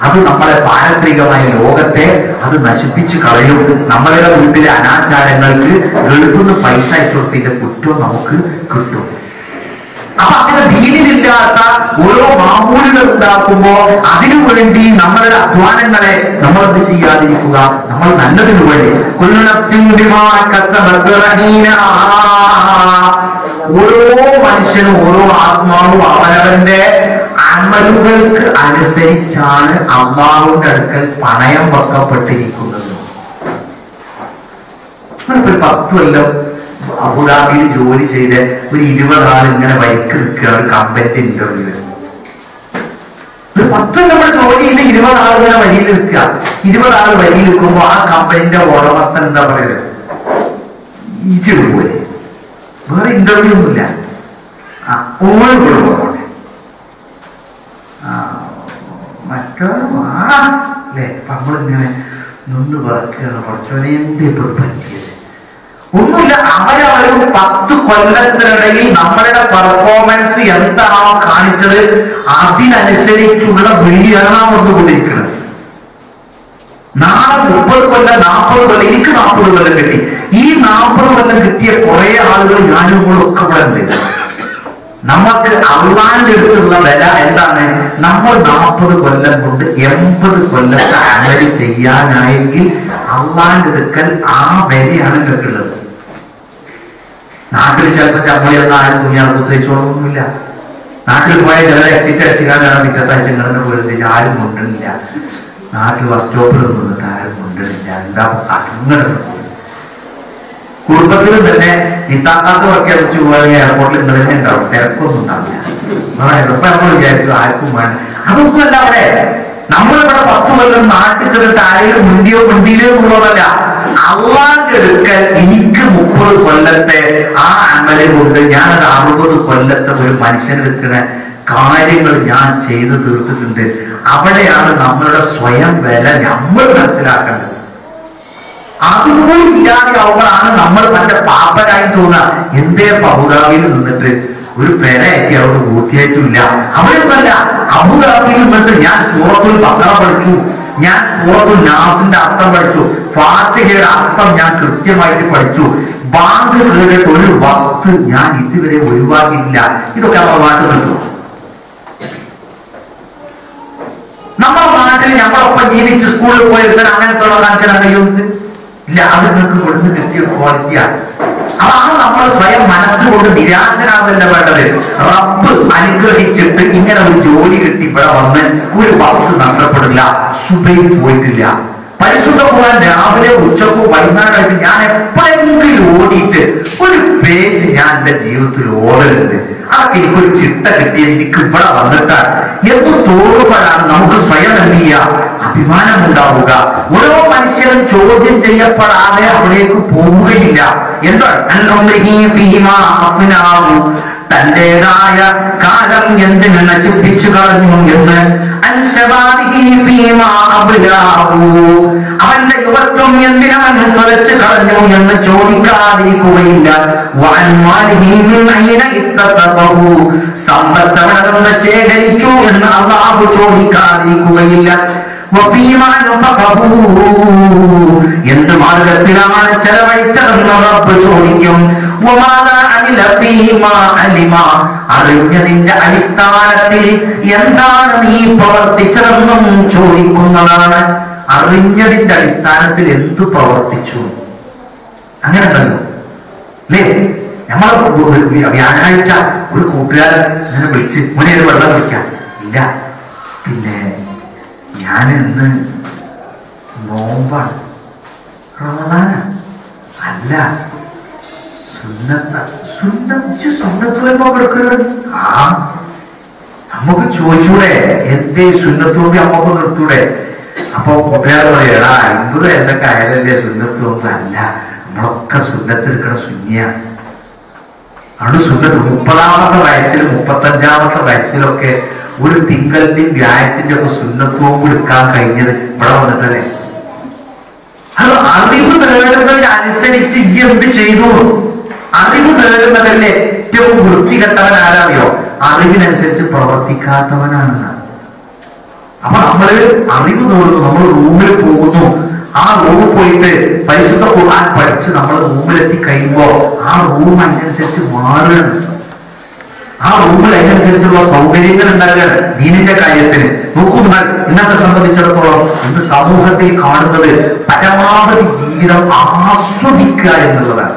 അത് നമ്മളെ പാരത്രികമായ ലോകത്തെ അത് നശിപ്പിച്ചു കളയും. നമ്മളുടെ വീട്ടിലെ അനാചാരങ്ങൾക്ക് ഗൾഫിൽ നിന്ന് പൈസ അയച്ചു കൊടുത്തതിന്റെ കുറ്റം നമുക്ക് കിട്ടും. അപ്പൊ അങ്ങനെ ദീനിലില്ലാത്ത ഓരോ മാമൂലുകൾ ഉണ്ടാക്കുമ്പോ അതിനു വേണ്ടി നമ്മളുടെ അധ്വാനങ്ങളെ നമ്മൾ എന്ത് ചെയ്യാതിരിക്കുക, നമ്മൾ നല്ലതിനു വേണ്ടി. ഓരോ മനുഷ്യനും ഓരോ ആത്മാവും അവനവന്റെ അമലുകൾക്ക് അനുസരിച്ചാണ് അള്ളാഹുവിന്റെ അടുക്കൽ പണയം വെക്കപ്പെട്ടിരിക്കുന്നത്. 10 കൊല്ലം അബുദാബിയിൽ ജോലി ചെയ്ത് ഒരു 20 ആൾ ഇങ്ങനെ വരിക്ക് നിൽക്കുകയാണ് ഒരു കമ്പനിയുടെ ഇന്റർവ്യൂവിൽ. ഒരു 10 കൊല്ലം കൂടെ ജോലി ചെയ്ത് 20 ആൾ ഇങ്ങനെ വരിയിൽ നിൽക്കുക. 20 ആൾ വരിയിൽ നിൽക്കുമ്പോ ആ കമ്പനിന്റെ ഉടമസ്ഥൻ എന്താ പറയുന്നത്? ഈച്ചോട് പോലെ വേറെ ഇന്റർവ്യൂ ഒന്നുമില്ല, ഓരോ പോകട്ടെ മറ്റേ നമ്മളിങ്ങനെ നിന്ന് പറക്കുകയാണ്. പഠിച്ചവനെ എന്ത് ഇപ്പൊ പറ്റിയത്? ഒന്നുമില്ല. അവരവരും 10 കൊല്ലത്തിനിടയിൽ നമ്മളുടെ പെർഫോമൻസ് എന്താണോ കാണിച്ചത് അതിനനുസരിച്ചുള്ള വിളിയാണ് വന്നുകൊണ്ടിരിക്കുന്നത്. നാളെ 30 കൊല്ലം 40 കൊല്ലം എനിക്ക് 40 കൊല്ലം കിട്ടി. ഈ 40 കൊല്ലം കിട്ടിയ കുറെ ആളുകൾ ഞാനും ഒക്കെ ഇവിടെ ഉണ്ട്. നമുക്ക് അള്ളാന്റെ അടുത്തുള്ള വില എന്താണ്? നമ്മൾ 40 കൊല്ലം കൊണ്ട് 80 കൊല്ലത്തെ അമല് ചെയ്യാനായെങ്കിൽ അള്ളാന്റെ അടുക്കൽ ആ വിലയാണ് കേൾക്കുന്നത്. നാട്ടിൽ ചിലപ്പോൾ ചമ്മളി എന്ന ആരും തുണിയാണ് കുത്തിവെച്ചോളൊന്നുമില്ല. നാട്ടിൽ പോയ ചിലർ എക്സിറ്റ് അടിച്ചാലാണ് മിറ്റത്തയച്ചങ്ങളുടെ പോലും ആരും കൊണ്ടുവരില്ല. നാട്ടിൽ ബസ് സ്റ്റോപ്പിൽ നിന്നിട്ട് ആരും കൊണ്ടുവരില്ല. എന്താ അങ്ങനെ കുടുംബത്തിൽ തന്നെ ഇത്താക്കാത്ത ഒക്കെ വെച്ച് പോയാൽ എയർപോർട്ടിൽ ഇന്ന് തന്നെ ഉണ്ടാവും, തിരക്കൊന്നും ഉണ്ടാവില്ല. ഇപ്പൊ നമ്മൾ വിചാരിക്കും ആർക്കും വേണ്ട. അതൊന്നുമല്ല അവിടെ. നമ്മളിവിടെ 10 കൊല്ലം നാട്ടിൽ ചെന്നിട്ട് ആരെങ്കിലും മുണ്ടിയിലോ എന്നുള്ളതല്ല. അള്ളാന്റെ അടുക്കൽ എനിക്ക് 30 കൊല്ലത്തെ ആ അമല് കൊണ്ട് ഞാനൊരു 60 കൊല്ലത്തെ ഒരു മനുഷ്യനെടുക്കണ കാര്യങ്ങൾ ഞാൻ ചെയ്തു തീർത്തിട്ടുണ്ട്. അവിടെയാണ് നമ്മളുടെ സ്വയം വില നമ്മൾ മനസ്സിലാക്കേണ്ടത്. അതുകൂടി ഇല്ലാതെയാവുമ്പോഴാണ് നമ്മൾ മറ്റേ പാപ്പരായി തോന്നുക. എന്തേ അബുദാബിയിൽ നിന്നിട്ട് ഒരു പെരയറ്റി അവിടെ പൂർത്തിയായിട്ടില്ല. അവിടെയൊന്നല്ല, അബുദാബിയിൽ നിന്നിട്ട് ഞാൻ സൂറത്തുൽ ബഖറ പഠിച്ചു, ഞാൻ സൂറത്തുൽ നാസിന്റെ അർത്ഥം പഠിച്ചു, ഫാത്തിഹയുടെ അർത്ഥം ഞാൻ കൃത്യമായിട്ട് പഠിച്ചു, ബാങ്ക് കേട്ടിട്ട് ഒരു വക്ത് ഞാൻ ഇതുവരെ ഒഴിവാക്കിയില്ല. ഇതൊക്കെ നമ്മുടെ നാട്ടിൽ നിൽക്കും. നമ്മുടെ നാട്ടിൽ നമ്മളൊപ്പം ജീവിച്ച് സ്കൂളിൽ പോയിരുത്താൻ അങ്ങനത്തെ കാണിച്ചാൽ കഴിയുന്നുണ്ട് ഇല്ല. അത് നിങ്ങൾക്ക് ഇവിടുന്ന് കിട്ടിയ ക്വാളിറ്റിയാണ്. അതാണ് നമ്മൾ സ്വയം മനസ്സുകൊണ്ട് നിരാശനാവല്ല വേണ്ടത്. റബ്ബ് അനുഗ്രഹിച്ചിട്ട് ഇങ്ങനെ ഒരു ജോലി കിട്ടി ഇവിടെ വന്ന് ഒരു വക്ത് നഷ്ടപ്പെടില്ല, സുബൈ പോയിട്ടില്ല. പരിശുദ്ധ ഖുർആൻ രാവിലെ ഉച്ചക്കോ വൈകുന്നേരമായിട്ട് ഞാൻ എപ്പോഴെങ്കിലും ഓടിയിട്ട് ഒരു പേജ് ഞാൻ എന്റെ ജീവിതത്തിൽ ഓടലുണ്ട്. അതൊക്കെ എനിക്കൊരു ചിട്ട കിട്ടിയത് എനിക്ക് ഇവിടെ വന്നിട്ടാണ് എന്ന് തോന്നുമ്പോഴാണ് നമുക്ക് സ്വയം എന്ത് ചെയ്യുക, അഭിമാനം ഉണ്ടാവുക. ഓരോ മനുഷ്യരും ചോദ്യം ചെയ്യപ്പെടാതെ അവിടേക്ക് പോവുകയില്ല. തന്റേതായ കാലം എന്തിന് നശിപ്പിച്ചു കളഞ്ഞു എന്ന്, അവന്റെ യുവത്വം എന്തിനവൻ തുലച്ചു കളഞ്ഞു എന്ന് ചോദിക്കാതിരിക്കുകയില്ല. സമ്പത്ത് അവിടെ നിന്ന് ശേഖരിച്ചു എന്ന് അല്ലാഹു ചോദിക്കാതിരിക്കുകയില്ല. എന്ത് മാർഗത്തിലാണ് ചെലവഴിച്ചതെന്ന് റബ്ബ് ചോദിക്കും. അറിഞ്ഞതിന്റെ അടിസ്ഥാനത്തിൽ എന്താണ് നീ പ്രവർത്തിച്ചതെന്നും ചോദിക്കുന്നതാണ്. അറിഞ്ഞതിന്റെ അടിസ്ഥാനത്തിൽ എന്തു പ്രവർത്തിച്ചു അങ്ങനെ ഉണ്ടല്ലോ അല്ലേ? നമ്മളെ വ്യാഴാഴ്ച ഒരു കൂട്ടുകാരൻ അങ്ങനെ വിളിച്ച് മുന്നേ ഒരു വെള്ളം കുടിക്കാൻ ഇല്ല, പിന്നെ ഞാൻ ഇന്ന് നോമ്പാണ്, റമദാന അല്ല, സുന്നത്ത് എടുക്കുന്നത്. ആ നമുക്ക് ചോദിച്ചൂടെ എന്തേ സുന്നത്തോമ്പി അമ്മക്ക് നിർത്തൂടെ? അപ്പൊ കൂട്ടുകാർ പറയും, എടാ 50 വയസ്സൊക്കെ ആയാലല്ലേ സുന്നത്തോമ്പ്? അല്ല, നമ്മളൊക്കെ സുന്നത്തെടുക്കണ സുന്നിയാണ്. അവിടെ സുന്നത്ത് 30-ാമത്തെ വയസ്സിലും 35-ാമത്തെ വയസ്സിലൊക്കെ ഒരു തിങ്കളിന്റെയും വ്യാഴത്തിന്റെ ഒക്കെ സുന്നത്തോമ്പ് എടുക്കാൻ കഴിഞ്ഞത് ഇവിടെ വന്നിട്ടല്ലേ? അത് അറിവ് നേടുന്നതിനനുസരിച്ച് ഈ എന്ത് ചെയ്തു? അറിവ് നേടുന്നതല്ലേ ഏറ്റവും വൃത്തികെട്ടവൻ ആരാറിയോ? അറിവിനനുസരിച്ച് പ്രവർത്തിക്കാത്തവനാണ്. അപ്പൊ നമ്മള് അറിവ് നേടുന്നു, നമ്മൾ റൂമിൽ പോകുന്നു, ആ റൂമിൽ പോയിട്ട് പരിശുദ്ധ ഖുർആൻ പഠിച്ച് നമ്മൾ റൂമിലെത്തി കഴിയുമ്പോ ആ റൂം അതിനനുസരിച്ച് മാറുകയാണ്. ആ റൂമിൽ അതിനനുസരിച്ചുള്ള സൗകര്യങ്ങൾ ഉണ്ടാകുകയാണ് ദീനിന്റെ കാര്യത്തിന്. നോക്കൂ, നിങ്ങൾ ഇന്നത്തെ സംബന്ധിച്ചിടത്തോളം ഇന്ന് സമൂഹത്തിൽ കാണുന്നത് പരമാവധി ജീവിതം ആസ്വദിക്കുക എന്നുള്ളതാണ്.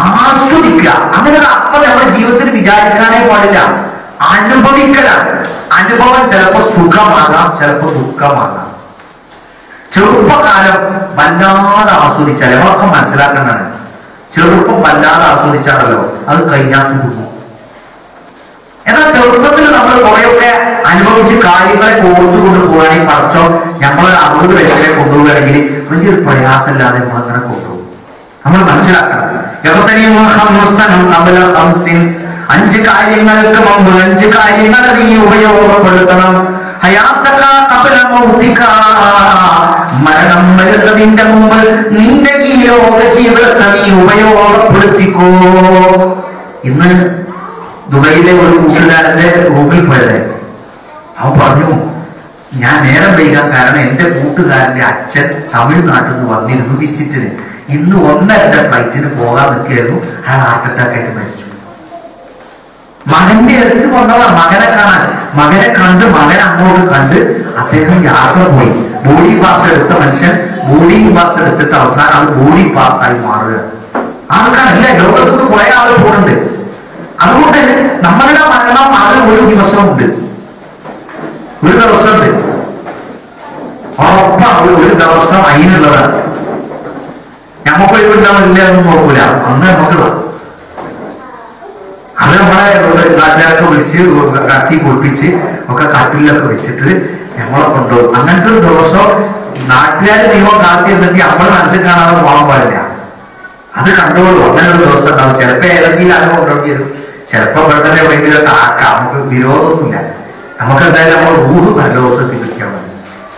ആസ്വദിക്കുക, അങ്ങനെ അർത്ഥം നമ്മുടെ ജീവിതത്തിൽ വിചാരിക്കാനേ പാടില്ല. അനുഭവിക്കലാണ്. അനുഭവം ചിലപ്പോ സുഖമാകാം, ചിലപ്പോ ദുഃഖമാകാം. ചെറുപ്പകാലം വല്ലാതെ ആസ്വദിച്ചാൽ നമ്മളൊക്കെ മനസ്സിലാക്കേണ്ടതാണ്. ചെറുപ്പം വല്ലാതെ ആസ്വദിച്ചാണല്ലോ അത് കഴിഞ്ഞാൽ കുടുങ്ങും. എന്നാൽ ചെറുപ്പത്തിൽ നമ്മൾ കുറെയൊക്കെ അനുഭവിച്ച് കാര്യങ്ങളെ കോർത്തുകൊണ്ട് പോവുകയാണെങ്കിൽ പറച്ചോ നമ്മളൊരു 60 വയസ്സിനെ കൊണ്ടുപോവുകയാണെങ്കിൽ വലിയൊരു പ്രയാസമില്ലാതെ നമ്മളങ്ങനെ കൊണ്ടുപോകും. നമ്മൾ മനസ്സിലാക്കണം. 5 കാര്യങ്ങൾക്ക് മുമ്പ് 5 കാര്യങ്ങൾ നീ ഉപയോഗപ്പെടുത്തണം. മരണം വരുന്നതിന്റെ മുമ്പ് നിന്റെ ഈ ലോക ജീവിതത്തെ നീ ഉപയോഗപ്പെടുത്തിക്കോ. ഇന്ന് ദുബൈയിലെ ഒരു കൂട്ടുകാരന്റെ റൂമിൽ പോയത് അവൻ പറഞ്ഞു, ഞാൻ നേരം വൈകാൻ കാരണം എന്റെ കൂട്ടുകാരന്റെ അച്ഛൻ തമിഴ്നാട്ടിൽ നിന്ന് വന്നിരുന്നു വിസിറ്റിന്. ഇന്ന് 1:30 ഫ്ലൈറ്റിന് പോകാൻ നിൽക്കുകയായിരുന്നു. അയാൾ ഹാർട്ട് അറ്റാക്ക് ആയിട്ട് മരിച്ചു. മകന്റെ അടുത്ത് വന്നതാ മകനെ കാണാൻ. മകനെ കണ്ട് മകൻ അങ്ങോട്ട് കണ്ട് അദ്ദേഹം യാത്ര പോയി. ബോർഡിംഗ് പാസ് എടുത്ത മനുഷ്യൻ ബോർഡിംഗ് പാസ് എടുത്തിട്ട് അവസാനം അത് ബോർഡിംഗ് പാസ്സായി മാറുക. ആൾക്കാരല്ല, ലോകത്തൊക്കെ കുറെ ആൾ പോകുന്നുണ്ട്. അതുകൊണ്ട് നമ്മളുടെ മരണം അത് ഒരു ദിവസമുണ്ട്, ഒരു ദിവസമുണ്ട്, ഉറപ്പാണ് ഒരു ദിവസം അതിനുള്ളതാണ്. നമുക്ക് ഒഴിവുണ്ടാവില്ല എന്ന് നോക്കൂല, അന്ന് നമുക്ക് അത് നമ്മളെ നാട്ടുകാരൊക്കെ വിളിച്ച് കത്തി പൊളിപ്പിച്ച് ഒക്കെ കട്ടിലൊക്കെ വെച്ചിട്ട് നമ്മളെ കൊണ്ടുപോകും. അങ്ങനത്തെ ഒരു ദിവസം നാട്ടുകാർ നിയമം കാത്തി എന്നിട്ട് നമ്മൾ മനസ്സിൽ കാണാതെ പോകാൻ പാടില്ല. അത് കണ്ടോളൂ. അങ്ങനെ ഒരു ദിവസം ഉണ്ടാവും. ചിലപ്പോ ഏതെങ്കിലും ആരും കൊണ്ടുപോയി വരും, ചിലപ്പോൾ ഇവിടെ തന്നെ എവിടെയെങ്കിലും ആക്കാം, നമുക്ക് വിരോധമൊന്നുമില്ല. നമുക്ക് എന്തായാലും നമ്മൾ റൂഹ് പരലോകത്ത് പിടിക്കാൻ മതി.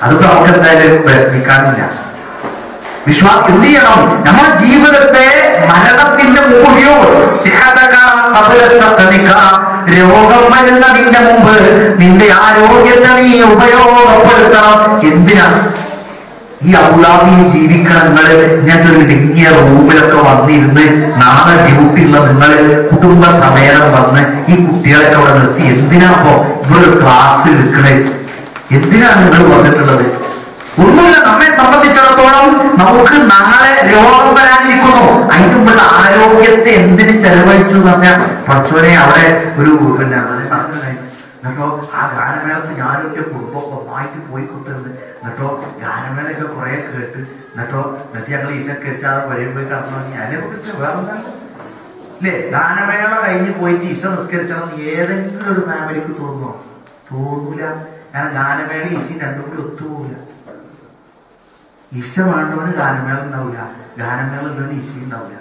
അതിപ്പോ നമുക്ക് എന്തായാലും വിഷമിക്കാനില്ല. വിശ്വാസം എന്ത് ചെയ്യണം? നമ്മുടെ ജീവിതത്തെ മരണത്തിന്റെ മുമ്പോ രോഗം വരുന്നതിന്റെ മുമ്പ് നിന്റെ ആരോഗ്യത്തെ നീ ഉപയോഗപ്പെടുത്തണം. എന്തിനാണ്? ഈ അബുദാബിയിൽ ജീവിക്കണം നിങ്ങള്. ഇങ്ങനത്തെ ഒരു ഇടുങ്ങിയ റൂമിലൊക്കെ വന്നിരുന്ന് നാളെ ഡ്യൂട്ടി ഉള്ള നിങ്ങള് കുടുംബസമേതം വന്ന് ഈ കുട്ടികളൊക്കെ അവിടെ നിർത്തി എന്തിനാപ്പോ ഇവിടെ ഒരു ക്ലാസ് എടുക്കണേ? എന്തിനാണ് നിങ്ങൾ വന്നിട്ടുള്ളത്? ഒന്നുമില്ല. നമ്മെ സംബന്ധിച്ചിടത്തോളം നമുക്ക് നാളെ രോഗം വരാനിരിക്കുന്നു. അതിന് മുമ്പുള്ള ആരോഗ്യത്തെ എന്തിന് ചെലവഴിച്ചു എന്ന് പറഞ്ഞാൽ പഠിച്ചോനെ അവിടെ ഒരു സമയം. എന്നിട്ടോ ആ ഗാനമേളക്ക് ഞാനും എൻ്റെ കുടുംബമൊക്കെ ഒന്നായിട്ട് പോയി കുത്തുന്നത്. എന്നിട്ടോ ഗാനമേളയൊക്കെ കുറെ കേട്ട് എന്നിട്ട് ഞങ്ങൾ ഈശൊക്കെ വെച്ചാൽ വരെയും പോയി കടന്നു തുടങ്ങി. അതിനെ കുറിച്ച് വേറെ എന്താണ് അല്ലേ? ഗാനമേള കഴിഞ്ഞ് പോയിട്ട് ഈശ നിസ്കരിച്ചതെന്ന് ഏതെങ്കിലും ഒരു ഫാമിലിക്ക് തോന്നുമോ? തോന്നൂല. കാരണം ഗാനമേള ഈശയും രണ്ടും കൂടി ഒത്തുപോകില്ല. ഈശ വേണ്ടവന് ഗാനമേള ഉണ്ടാവില്ല, ഗാനമേള ഉള്ളവന് ഈശ ഉണ്ടാവില്ല.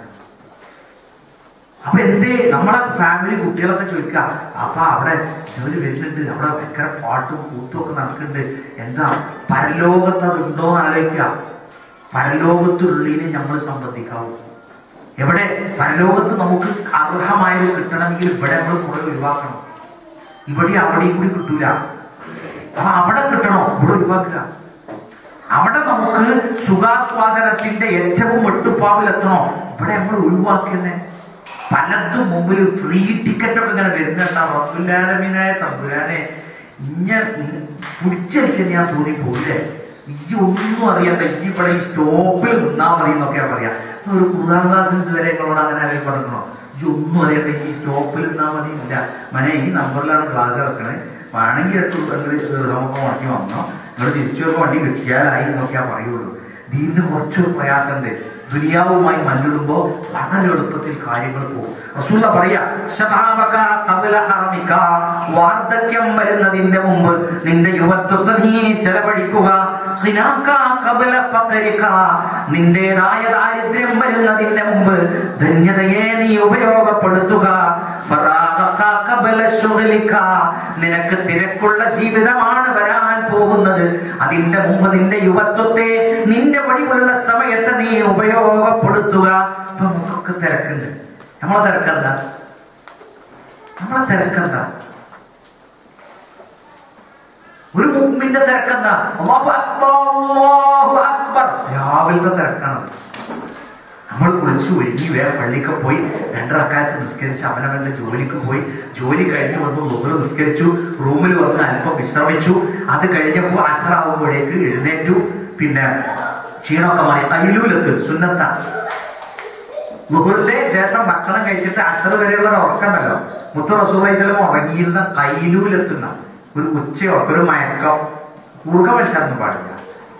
അപ്പൊ എന്തേ നമ്മളെ ഫാമിലി കുട്ടികളൊക്കെ ചോദിക്കുക, അപ്പൊ അവിടെ ഇവര് വരുന്നുണ്ട്, അവിടെ ഭയങ്കര പാട്ടും കൂത്തും ഒക്കെ നടക്കുന്നുണ്ട്, എന്താ പരലോകത്ത് അതുണ്ടോ എന്ന് ആലോചിക്കുക. പരലോകത്തുള്ളിനെ നമ്മൾ സംബന്ധിക്കാവൂ. എവിടെ പരലോകത്ത് നമുക്ക് അർഹമായത് കിട്ടണമെങ്കിൽ ഇവിടെ നമ്മൾ കുറെ ഒഴിവാക്കണം. ഇവിടെ അവിടെയും കൂടി കിട്ടൂല. അപ്പൊ അവിടെ കിട്ടണോ? ഇവിടെ ഒഴിവാക്കുക. അവിടെ നമുക്ക് സുഖാസ്വാദനത്തിന്റെ ഏറ്റവും എട്ടുപ്പാവിലെത്തണോ? ഇവിടെ നമ്മൾ ഒഴിവാക്കുന്നേ. പലതും മുമ്പിൽ ഫ്രീ ടിക്കറ്റ് ഒക്കെ ഇങ്ങനെ വരുന്നുണ്ടാവും. റബ്ബുൽ തമ്പുരാനെ പിടിച്ചടിച്ച് ഞാൻ തോന്നിപ്പോയില്ലേ? ഈ ഒന്നും അറിയണ്ട, ഈ ഇവിടെ ഈ സ്റ്റോപ്പിൽ നിന്നാ മതി എന്നൊക്കെയാ പറയാ. ഒരു ഖുർആൻ ക്ലാസ്സിൽ ഇതുവരെ നിങ്ങളോട് അങ്ങനെ ആരെയും പറഞ്ഞോ? ഈ ഒന്നും അറിയണ്ട, ഈ സ്റ്റോപ്പിൽ നിന്നാ മതി. ഇല്ല മനെ, ഈ നമ്പറിലാണ് ക്ലാസ് വെക്കണേ, വേണമെങ്കിൽ 8 നമുക്ക് മുടക്കി വന്നോ, നിങ്ങൾ തിരിച്ചു വരുമ്പോൾ വണ്ടി കിട്ടിയാലായി എന്നൊക്കെയാ പറയുള്ളൂ. ദീനിന് കുറച്ചൊരു പ്രയാസമുണ്ട്. ദുനിയാവുമായി മല്ലിടുമ്പോ വളരെ എളുപ്പത്തിൽ കാര്യങ്ങൾ പോകും. റസൂല പറയാ, വാർദ്ധക്യം വരുന്നതിന്റെ മുമ്പ് നിന്റെ യുവത്വത്തെ നീ ചെലവഴിക്കുക. നിന്റേതായ ദാരിദ്ര്യം വരുന്നതിന്റെ മുമ്പ് ധന്യതയെ നീ ഉപയോഗപ്പെടുത്തുക. നിനക്ക് തിരക്കുള്ള ജീവിതമാണ് വരാൻ പോകുന്നത്. അതിന്റെ മുമ്പ് നിന്റെ യുവത്വത്തെ നിന്റെ വഴിവുള്ള സമയത്ത് നീ ഉപയോഗപ്പെടുത്തുക. ഇപ്പൊ നമുക്കൊക്കെ തിരക്കുണ്ട്. നമ്മളെ തിരക്കെന്താ? ഒരു മുഅ്മിന്റെ തിരക്കെന്താ? അല്ലാഹു അക്ബർ, അല്ലാഹു അക്ബർ. രാവിലത്തെ തിരക്കാണ്. നമ്മൾ കുളിച്ചു ഒരുങ്ങി വേറെ പള്ളിക്ക് പോയി 2 റക്അത്ത് നിസ്കരിച്ച് അവനവന്റെ ജോലിക്ക് പോയി. ജോലി കഴിഞ്ഞ് വന്നു ളുഹ്ർ നിസ്കരിച്ചു, റൂമിൽ വന്ന് അല്പം വിശ്രമിച്ചു. അത് കഴിഞ്ഞപ്പോൾ അസ്റാവുമ്പോഴേക്ക് എഴുന്നേറ്റു. പിന്നെ ക്ഷീണമൊക്കെ മാറി ഖൈലൂലത്ത് സുന്നത്ത. ളുഹ്റിന്റെ ശേഷം ഭക്ഷണം കഴിച്ചിട്ട് അസ്ർ വരെയുള്ള ഒരു ഉറക്കമുണ്ടല്ലോ, മുത്ത് റസൂലുള്ളാഹി സ്വല്ലല്ലാഹു അലൈഹി വസല്ലം ഉറങ്ങിയിരുന്ന ഖൈലൂലത്തുന്ന ഒരു ഉച്ചയൊക്കെ ഒരു മയക്കം. ഊർക്ക മത്സരം പാടില്ല,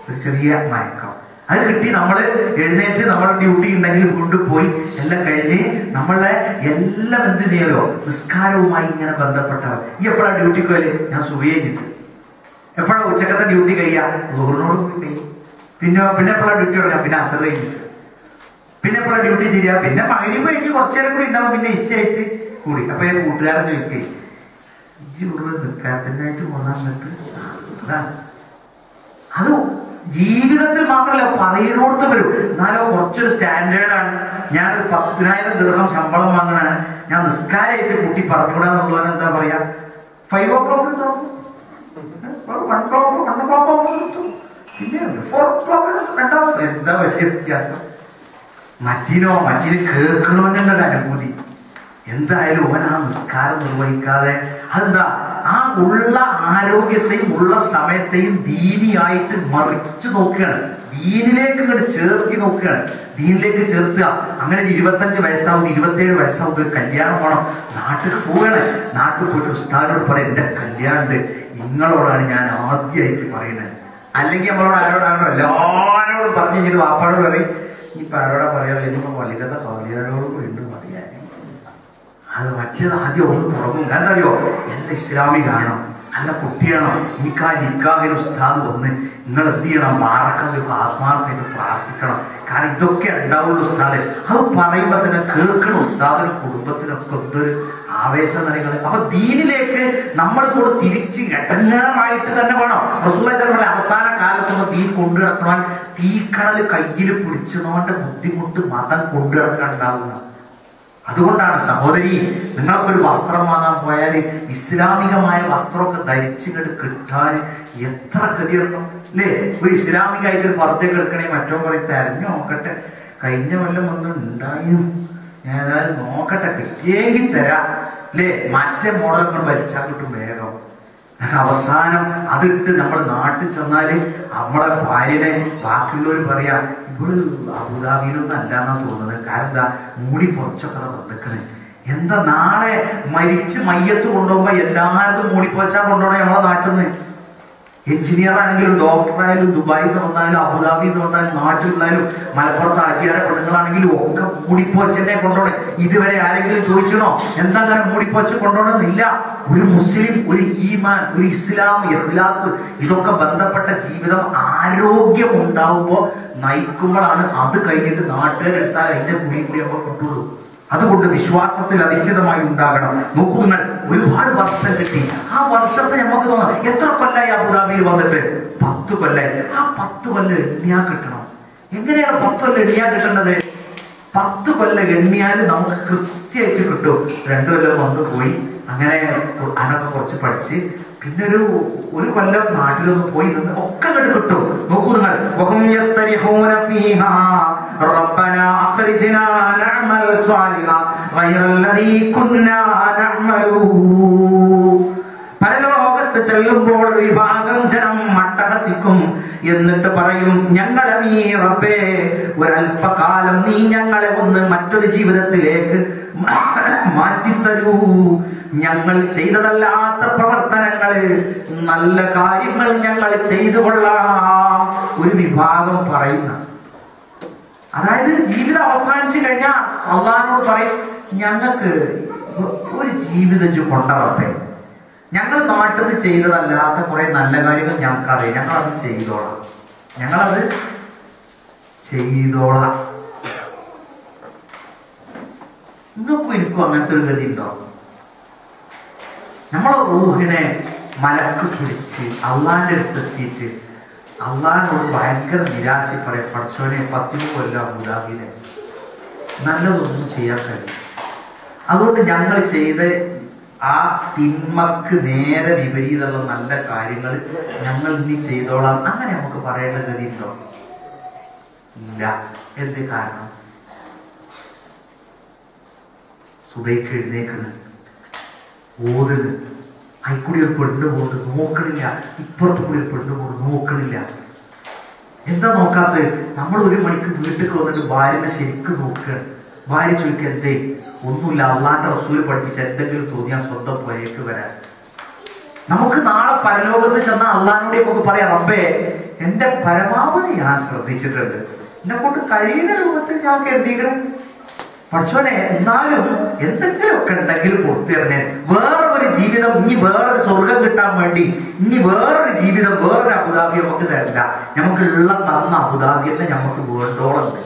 ഒരു ചെറിയ മയക്കം. അത് കിട്ടി. നമ്മൾ എഴുന്നേറ്റ് നമ്മൾ ഡ്യൂട്ടി ഉണ്ടെങ്കിൽ കൊണ്ടുപോയി എല്ലാം കഴിഞ്ഞ് നമ്മളെ എല്ലാം എന്ത് ചെയ്യലോ നിസ്കാരവുമായി ഇങ്ങനെ ബന്ധപ്പെട്ടവർ. ഈ എപ്പോഴാണ് ഡ്യൂട്ടിക്ക് പോയാല്? ഞാൻ സുബഹി കഴിഞ്ഞിട്ട്. എപ്പോഴാണ് ഉച്ചക്കത്തെ ഡ്യൂട്ടി കഴിയാ? ളുഹ്റിനോട് പോയി കഴിയും. പിന്നെ എപ്പോഴാണ് ഡ്യൂട്ടി തുടങ്ങാം? പിന്നെ അസർ കഴിഞ്ഞിട്ട്. പിന്നെ എപ്പോഴാണ് ഡ്യൂട്ടി തിരിയാ? പിന്നെ മഗ്‌രിബ് കഴിഞ്ഞ് കുറച്ചു നേരം കൂടി ഉണ്ടാവും, പിന്നെ ഇശയായിട്ട് കൂടി. അപ്പൊ ഞാൻ കൂട്ടുകാരൻ ചോദിക്കേ, നിൽക്കാത്തന്നായിട്ട് പോകാൻ പറ്റും. അതാണ് അത്. ജീവിതത്തിൽ മാത്രമല്ല പറയുന്നിടത്ത് വരും. എന്നാലോ കുറച്ചൊരു സ്റ്റാൻഡേർഡാണ്. ഞാനൊരു 10,000 ദിർഹം ശമ്പളം വാങ്ങണാണ്, ഞാൻ നിസ്കാരമായിട്ട് കൂട്ടി പറഞ്ഞുകൂടാന്നുള്ളവൻ എന്താ പറയാ? 5 o'clock തുറക്കും, 1 o'clock പിന്നെ 4 o'clock രണ്ടാമത്. എന്താ വലിയ വ്യത്യാസം? മറ്റിന് കേൾക്കണമെന്ന് തന്നെ ഒരു അനുഭൂതി. എന്തായാലും അവൻ ആ നിസ്കാരം നിർവഹിക്കാതെ അതെന്താ ആ ഉള്ള ആരോഗ്യത്തെയും ഉള്ള സമയത്തെയും ദീനിയായിട്ട് മറിച്ചു നോക്കുകയാണ്. ദീനിലേക്ക് ഇങ്ങോട്ട് ചേർത്തി നോക്കുകയാണ്. ദീനിലേക്ക് ചേർത്തുക. അങ്ങനെ 25 വയസ്സാവുന്ന 27 വയസ്സാവുന്ന ഒരു കല്യാണം വേണം. നാട്ടിൽ പോവുകയാണ്. നാട്ടിൽ പോയിട്ട് ഉസ്താദിനോട് പറയും, എന്റെ കല്യാണമുണ്ട്, നിങ്ങളോടാണ് ഞാൻ ആദ്യമായിട്ട് പറയുന്നത്. അല്ലെങ്കിൽ നമ്മളോട് ആരോടാണോ എല്ലാവരോടും പറഞ്ഞു കഴിഞ്ഞിട്ട് വാപ്പാടോട് പറയും, ഇനിയിപ്പോ ആരോടാ പറയാ? ഇനിയിപ്പോ വല്ലിക്കത്തെ സൗദിയാരോട് വീണ്ടും പറയാൻ. അത് മറ്റേത് ആദ്യം ഒന്ന് തുടങ്ങും. എന്താ അറിയോ? എന്റെ ഇസ്ലാമികാണോ, നല്ല കുട്ടിയാണോ, നിക്കാഹിന് ഉസ്താദ് വന്ന് നിങ്ങൾ എന്ത് ചെയ്യണം? ബാറക്കതൊക്കെ ആത്മാർത്ഥമായിട്ട് പ്രാർത്ഥിക്കണം. കാരണം ഇതൊക്കെ ഉണ്ടാവുള്ളൂ ഉസ്താദ്. അത് പറയുമ്പോ തന്നെ കേൾക്കണം. ഉസ്താദിനും കുടുംബത്തിനൊക്കെ എന്തൊരു ആവേശം നിറങ്ങൾ. അപ്പൊ ദീനിലേക്ക് നമ്മൾ കൂടെ തിരിച്ച് എട്ടങ്ങാറായിട്ട് തന്നെ വേണം. റസൂലുള്ളാഹി സ്വല്ലല്ലാഹു അലൈഹി വസല്ലം അവസാന കാലത്തുള്ള ദീൻ കൊണ്ടു നടക്കണവൻ തീക്കടൽ കയ്യിൽ പിടിച്ചവന്റെ ബുദ്ധിമുട്ട് മതം കൊണ്ടു നടക്കാൻ ഉണ്ടാവുക. അതുകൊണ്ടാണ് സഹോദരി, നിങ്ങൾക്കൊരു വസ്ത്രം വാങ്ങാൻ പോയാൽ ഇസ്ലാമികമായ വസ്ത്രമൊക്കെ ധരിച്ചിട്ട് കിട്ടാൻ എത്ര ഗതിയെടുക്കണം അല്ലേ? ഒരു ഇസ്ലാമികമായിട്ടൊരു പുറത്തേക്ക് എടുക്കണേ മറ്റോ പറയും തെരഞ്ഞു നോക്കട്ടെ, കഴിഞ്ഞ കൊല്ലം ഒന്നും ഉണ്ടായും, ഞാൻ ഏതായാലും നോക്കട്ടെ, കിട്ടിയെങ്കിൽ തരാം അല്ലേ? മറ്റേ മോഡലൊക്കെ വലിച്ചാൽ കിട്ടും വേഗം. അവസാനം അതിട്ട് നമ്മൾ നാട്ടിൽ ചെന്നാല് നമ്മളെ ഭാര്യനെ ബാക്കിയുള്ളവർ പറയാ ഇവള് അബുദാബിയിലൊന്നും അല്ലാന്നാ തോന്നുന്നത്. കാരണം എന്താ, മൂടി പൊറച്ചൊക്കെ വന്നിക്കണേ. എന്താ നാളെ മരിച്ച് മയ്യത്ത് കൊണ്ടുപോകുമ്പോ എല്ലായിടത്തും മൂടിപ്പൊച്ചാ കൊണ്ടുപോകണേ നമ്മളെ നാട്ടിൽ നിന്ന്. എഞ്ചിനീയർ ആണെങ്കിലും ഡോക്ടറായാലും ദുബായിൽ നിന്ന് വന്നാലും അബുദാബിയിൽ നിന്ന് വന്നാലും നാട്ടിലുള്ളായാലും മലപ്പുറത്ത് ആചാര പെണ്ണുങ്ങളാണെങ്കിലും ഒക്കെ മൂടിപ്പോച്ചെന്നെ കൊണ്ടുപോകണേ. ഇതുവരെ ആരെങ്കിലും ചോദിച്ചണോ എന്താ അങ്ങനെ മൂടിപ്പോച്ച് കൊണ്ടുപോകണമെന്നില്ല. ഒരു മുസ്ലിം, ഒരു ഈമാൻ, ഒരു ഇസ്ലാം, ഇഖ്ലാസ് ഇതൊക്കെ ബന്ധപ്പെട്ട ജീവിതം ആരോഗ്യം ഉണ്ടാവുമ്പോ നയിക്കുമ്പോഴാണ്. അത് കഴിഞ്ഞിട്ട് നാട്ടുകാരെടുത്താൽ അതിന്റെ കൂടി നമ്മൾ കൊണ്ടുള്ളൂ. അതുകൊണ്ട് വിശ്വാസത്തിൽ അധിഷ്ഠിതമായി ഉണ്ടാകണം. നോക്കൂ നിങ്ങൾ, ഒരുപാട് വർഷം കിട്ടി. ആ വർഷത്തെ നമുക്ക് തോന്നാം എത്ര കൊല്ലായി അബുദാബിയിൽ വന്നിട്ട്? 10 കൊല്ലായി. ആ 10 കൊല്ലം എണ്ണിയാ കിട്ടണം. എങ്ങനെയാണ് 10 കൊല്ലം എണ്ണിയാ കിട്ടേണ്ടത്? 10 കൊല്ലം എണ്ണിയാൽ നമുക്ക് കൃത്യമായിട്ട് കിട്ടും. 2 കൊല്ലം വന്നു പോയി, അങ്ങനെ അനൊക്കെ കുറച്ച് പഠിച്ച് പിന്നെ ഒരു കൊല്ലം നാട്ടിലൊന്ന് പോയി നിന്ന് ഒക്കെ കണ്ട് കിട്ടും. നോക്കൂ നിങ്ങൾ, പരലോകത്ത് ചെല്ലുമ്പോൾ വിഭാഗം ജനം അട്ടഹസിക്കും. എന്നിട്ട് പറയും, ഞങ്ങളെ നീ റബ്ബേ ഒരല്പകാലം നീ ഞങ്ങളെ ഒന്ന് മറ്റൊരു ജീവിതത്തിലേക്ക് മാറ്റിത്തരൂ. ഞങ്ങൾ ചെയ്തതല്ലാത്ത പ്രവർത്തനങ്ങള്, നല്ല കാര്യങ്ങൾ ഞങ്ങൾ ചെയ്തു കൊള്ളാം. ഒരു വിഭാഗം പറയുന്ന, അതായത് ജീവിതം അവസാനിച്ചു കഴിഞ്ഞാൽ അള്ളാഹിനോട് പറയും, ഞങ്ങൾക്ക് ഒരു ജീവിതം കൊണ്ടറപ്പേ, ഞങ്ങൾ നാട്ടിൽ നിന്ന് ചെയ്തതല്ലാത്ത കുറെ നല്ല കാര്യങ്ങൾ ഞങ്ങൾക്കറിയാം, ഞങ്ങളത് ചെയ്തോളാം, ഞങ്ങളത് ചെയ്തോളാം. നിങ്ങൾക്കും എനിക്കും അങ്ങനത്തെ ഒരു ഗതി ഉണ്ടോ? നമ്മളെ റൂഹിനെ മലക്ക് പിടിച്ച് അള്ളാന്റെ അടുത്തെത്തിയിട്ട് അള്ളാഹിനോട് ഭയങ്കര നിരാശ പറയാം, പഠിച്ചോനെ 10 കൊല്ലം അബുദാബിയിലെ നല്ലതൊന്നും ചെയ്യാൻ കഴിയും. അതുകൊണ്ട് ഞങ്ങൾ ചെയ്ത ആ തിന്മക്ക് നേരെ വിപരീതമുള്ള നല്ല കാര്യങ്ങൾ ഞങ്ങൾ ഇനി ചെയ്തോളാം. അങ്ങനെ നമുക്ക് പറയേണ്ട ഗതി ഉണ്ടോ? ഇല്ല. എന്ത് കാരണം? സുബൈക്ക് എഴുന്നേക്കണ്, ഓതുന്നു, അയിക്കൂടി ഒരു പെണ്ണ് കൊണ്ട് നോക്കണില്ല, ഇപ്പുറത്ത് കൂടി ഒരു പെണ്ണ് കൊണ്ട് നോക്കണില്ല. എന്താ നോക്കാത്തത്? നമ്മൾ 1 മണിക്ക് വീട്ടിൽ വന്നിട്ട് ഭാര്യനെ ശരിക്കും നോക്കുകയാണ്. ഭാര്യ ചോദിക്കുക, എന്തേ? ഒന്നുമില്ല, അള്ളാന്റെ റസൂല് പഠിപ്പിച്ച എന്തെങ്കിലും തോന്നിയാൽ സ്വന്തം പുരയ്ക്ക് വരാൻ. നമുക്ക് നാളെ പരലോകത്ത് ചെന്നാൽ അള്ളാഹിനോട് നമുക്ക് പറയാം, റബ്ബേ എന്റെ പരമാവധി ഞാൻ ശ്രദ്ധിച്ചിട്ടുണ്ട്, എന്നെ കൊണ്ട് കഴിയുന്ന രൂപത്തിൽ ഞാൻ കരുതിക്കണം, പഠിച്ചോനെ എന്നാലും എന്തെങ്കിലുമൊക്കെ ഉണ്ടെങ്കിൽ പുറത്തിറങ്ങേ. വേറെ ഒരു ജീവിതം, ഇനി വേറൊരു സ്വർഗം കിട്ടാൻ വേണ്ടി ഇനി വേറൊരു ജീവിതം, വേറൊരു അബുദാബി നമുക്ക് തരില്ല. നമുക്കുള്ള തന്ന അബുദാബിയെന്നെ നമുക്ക് വേണ്ടോളുണ്ട്,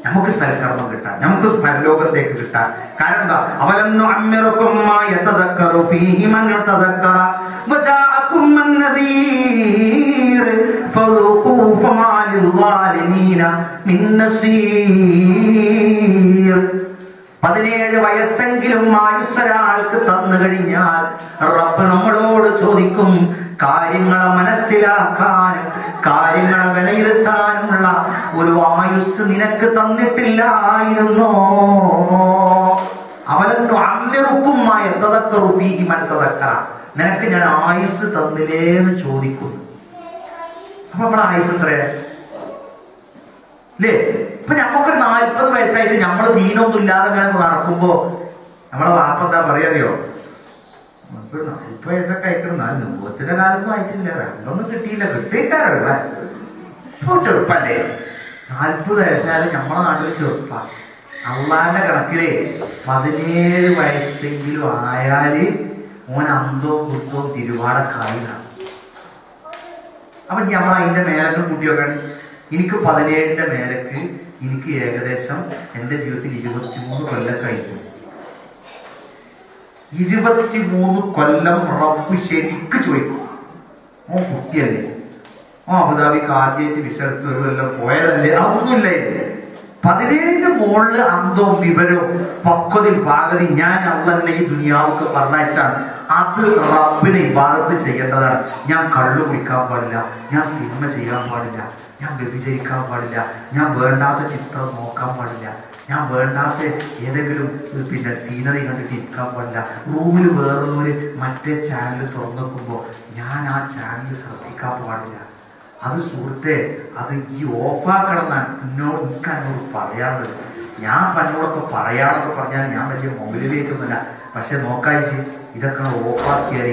നമുക്ക് സൽക്കർമ്മം കിട്ടാൻ, നമുക്ക് പരലോകത്തേക്ക് കിട്ടാൻ. കാരണം എന്താ? അവലന്നു അമ്മിറുക്കും മാ യതദക്കറു ഫീഹി മൻ തദക്കറ വജാഅകും മൻ നദീർ ഫദൂഖൂ ഫമാ ലിൽവാലിമീന മിൻ നസീർ. 17 വയസ്സെങ്കിലും ആയുസ്സൊരാൾക്ക് തന്നു കഴിഞ്ഞാൽ റബ്ബ് നമ്മളോട് ചോദിക്കും, കാര്യങ്ങളെ മനസ്സിലാക്കാനും കാര്യങ്ങളെ വിലയിരുത്താനുമുള്ള ഒരു ആയുസ് നിനക്ക് തന്നിട്ടില്ലായിരുന്നോ? അവലന്നു അമ്മിറുക്കുമായ നിനക്ക് ഞാൻ ആയുസ് തന്നില്ലേന്ന് ചോദിക്കുന്നു. അപ്പൊ നമ്മളെ ആയുസ് എത്രയാ അല്ലേ? ഇപ്പൊ ഞമ്മക്കൊരു 40 വയസ്സായിട്ട് നമ്മള് ദീനൊന്നും ഇല്ലാതെ ഇങ്ങനെ നടക്കുമ്പോ നമ്മളെ വാപ്പ എന്താ പറയാറിയോ? 40 വയസ്സൊക്കെ അയക്കണം, നുമ്പത്തിന്റെ കാലത്തും ആയിട്ടില്ല, രണ്ടൊന്നും കിട്ടിയില്ല, കിട്ടിക്കാരല്ല ഇപ്പൊ ചെറുപ്പല്ലേ. 40 വയസ്സായാലും നമ്മളെ നാട്ടിൽ ചെറുപ്പ. അള്ളാന്റെ കണക്കിലെ 17 വയസ്സെങ്കിലും ആയാല് ഓൻ അന്തവും കുത്തവും തിരുവാടക്കായിലാണ്. അപ്പൊ നമ്മൾ അതിന്റെ മേലൊക്കെ കൂട്ടിയൊക്കെ എനിക്ക് 17ന്റെ മേലക്ക് എനിക്ക് ഏകദേശം എന്റെ ജീവിതത്തിൽ 23 കൊല്ലം കഴിഞ്ഞു. 23 കൊല്ലം റബ്ബ് ശരിക്ക് ചോദിക്കും, ഓ കുട്ടിയല്ലേ, ഓ അബുദാബിക്ക് ആദ്യമായിട്ട് വിസെടുത്ത് ഒരു കൊല്ലം പോയതല്ലേ, അതൊന്നുമില്ലായിരുന്നു. 17 മുകളിൽ അന്തവും വിവരവും പക്വതയും പാകതയും ഞാൻ അള്ളന്നെ ഈ ദുനിയാവുക്ക് പറഞ്ഞാച്ചാണ്. അത് റബ്ബിനെ ഇബാദത്ത് ചെയ്യേണ്ടതാണ്. ഞാൻ കള്ളു കുടിക്കാൻ പാടില്ല, ഞാൻ തിന്മ ചെയ്യാൻ പാടില്ല, ഞാൻ വ്യഭിചരിക്കാൻ പാടില്ല, ഞാൻ വേണ്ടാത്ത ചിത്രം നോക്കാൻ പാടില്ല, ഞാൻ വേണ്ടാത്ത ഏതെങ്കിലും സീനറി കണ്ടിട്ട് ഇരിക്കാൻ പാടില്ല, റൂമിൽ വേറൊരു മറ്റേ ചാനൽ തുറന്നു നോക്കുമ്പോൾ ഞാൻ ആ ചാനൽ ശ്രദ്ധിക്കാൻ പാടില്ല. അത് സുഹൃത്തെ, അത് ഈ ഓഫാക്കണം എനിക്ക് എന്നോട് പറയാനുള്ളത്. ഞാൻ പന്നോടൊക്കെ പറയാനൊക്കെ പറഞ്ഞാൽ ഞാൻ വലിയ മൊബൈലിലേക്കൊന്നുമല്ല. പക്ഷെ നോക്കാഴ്ച ഇതൊക്കെ ഓഫാക്കിയാൽ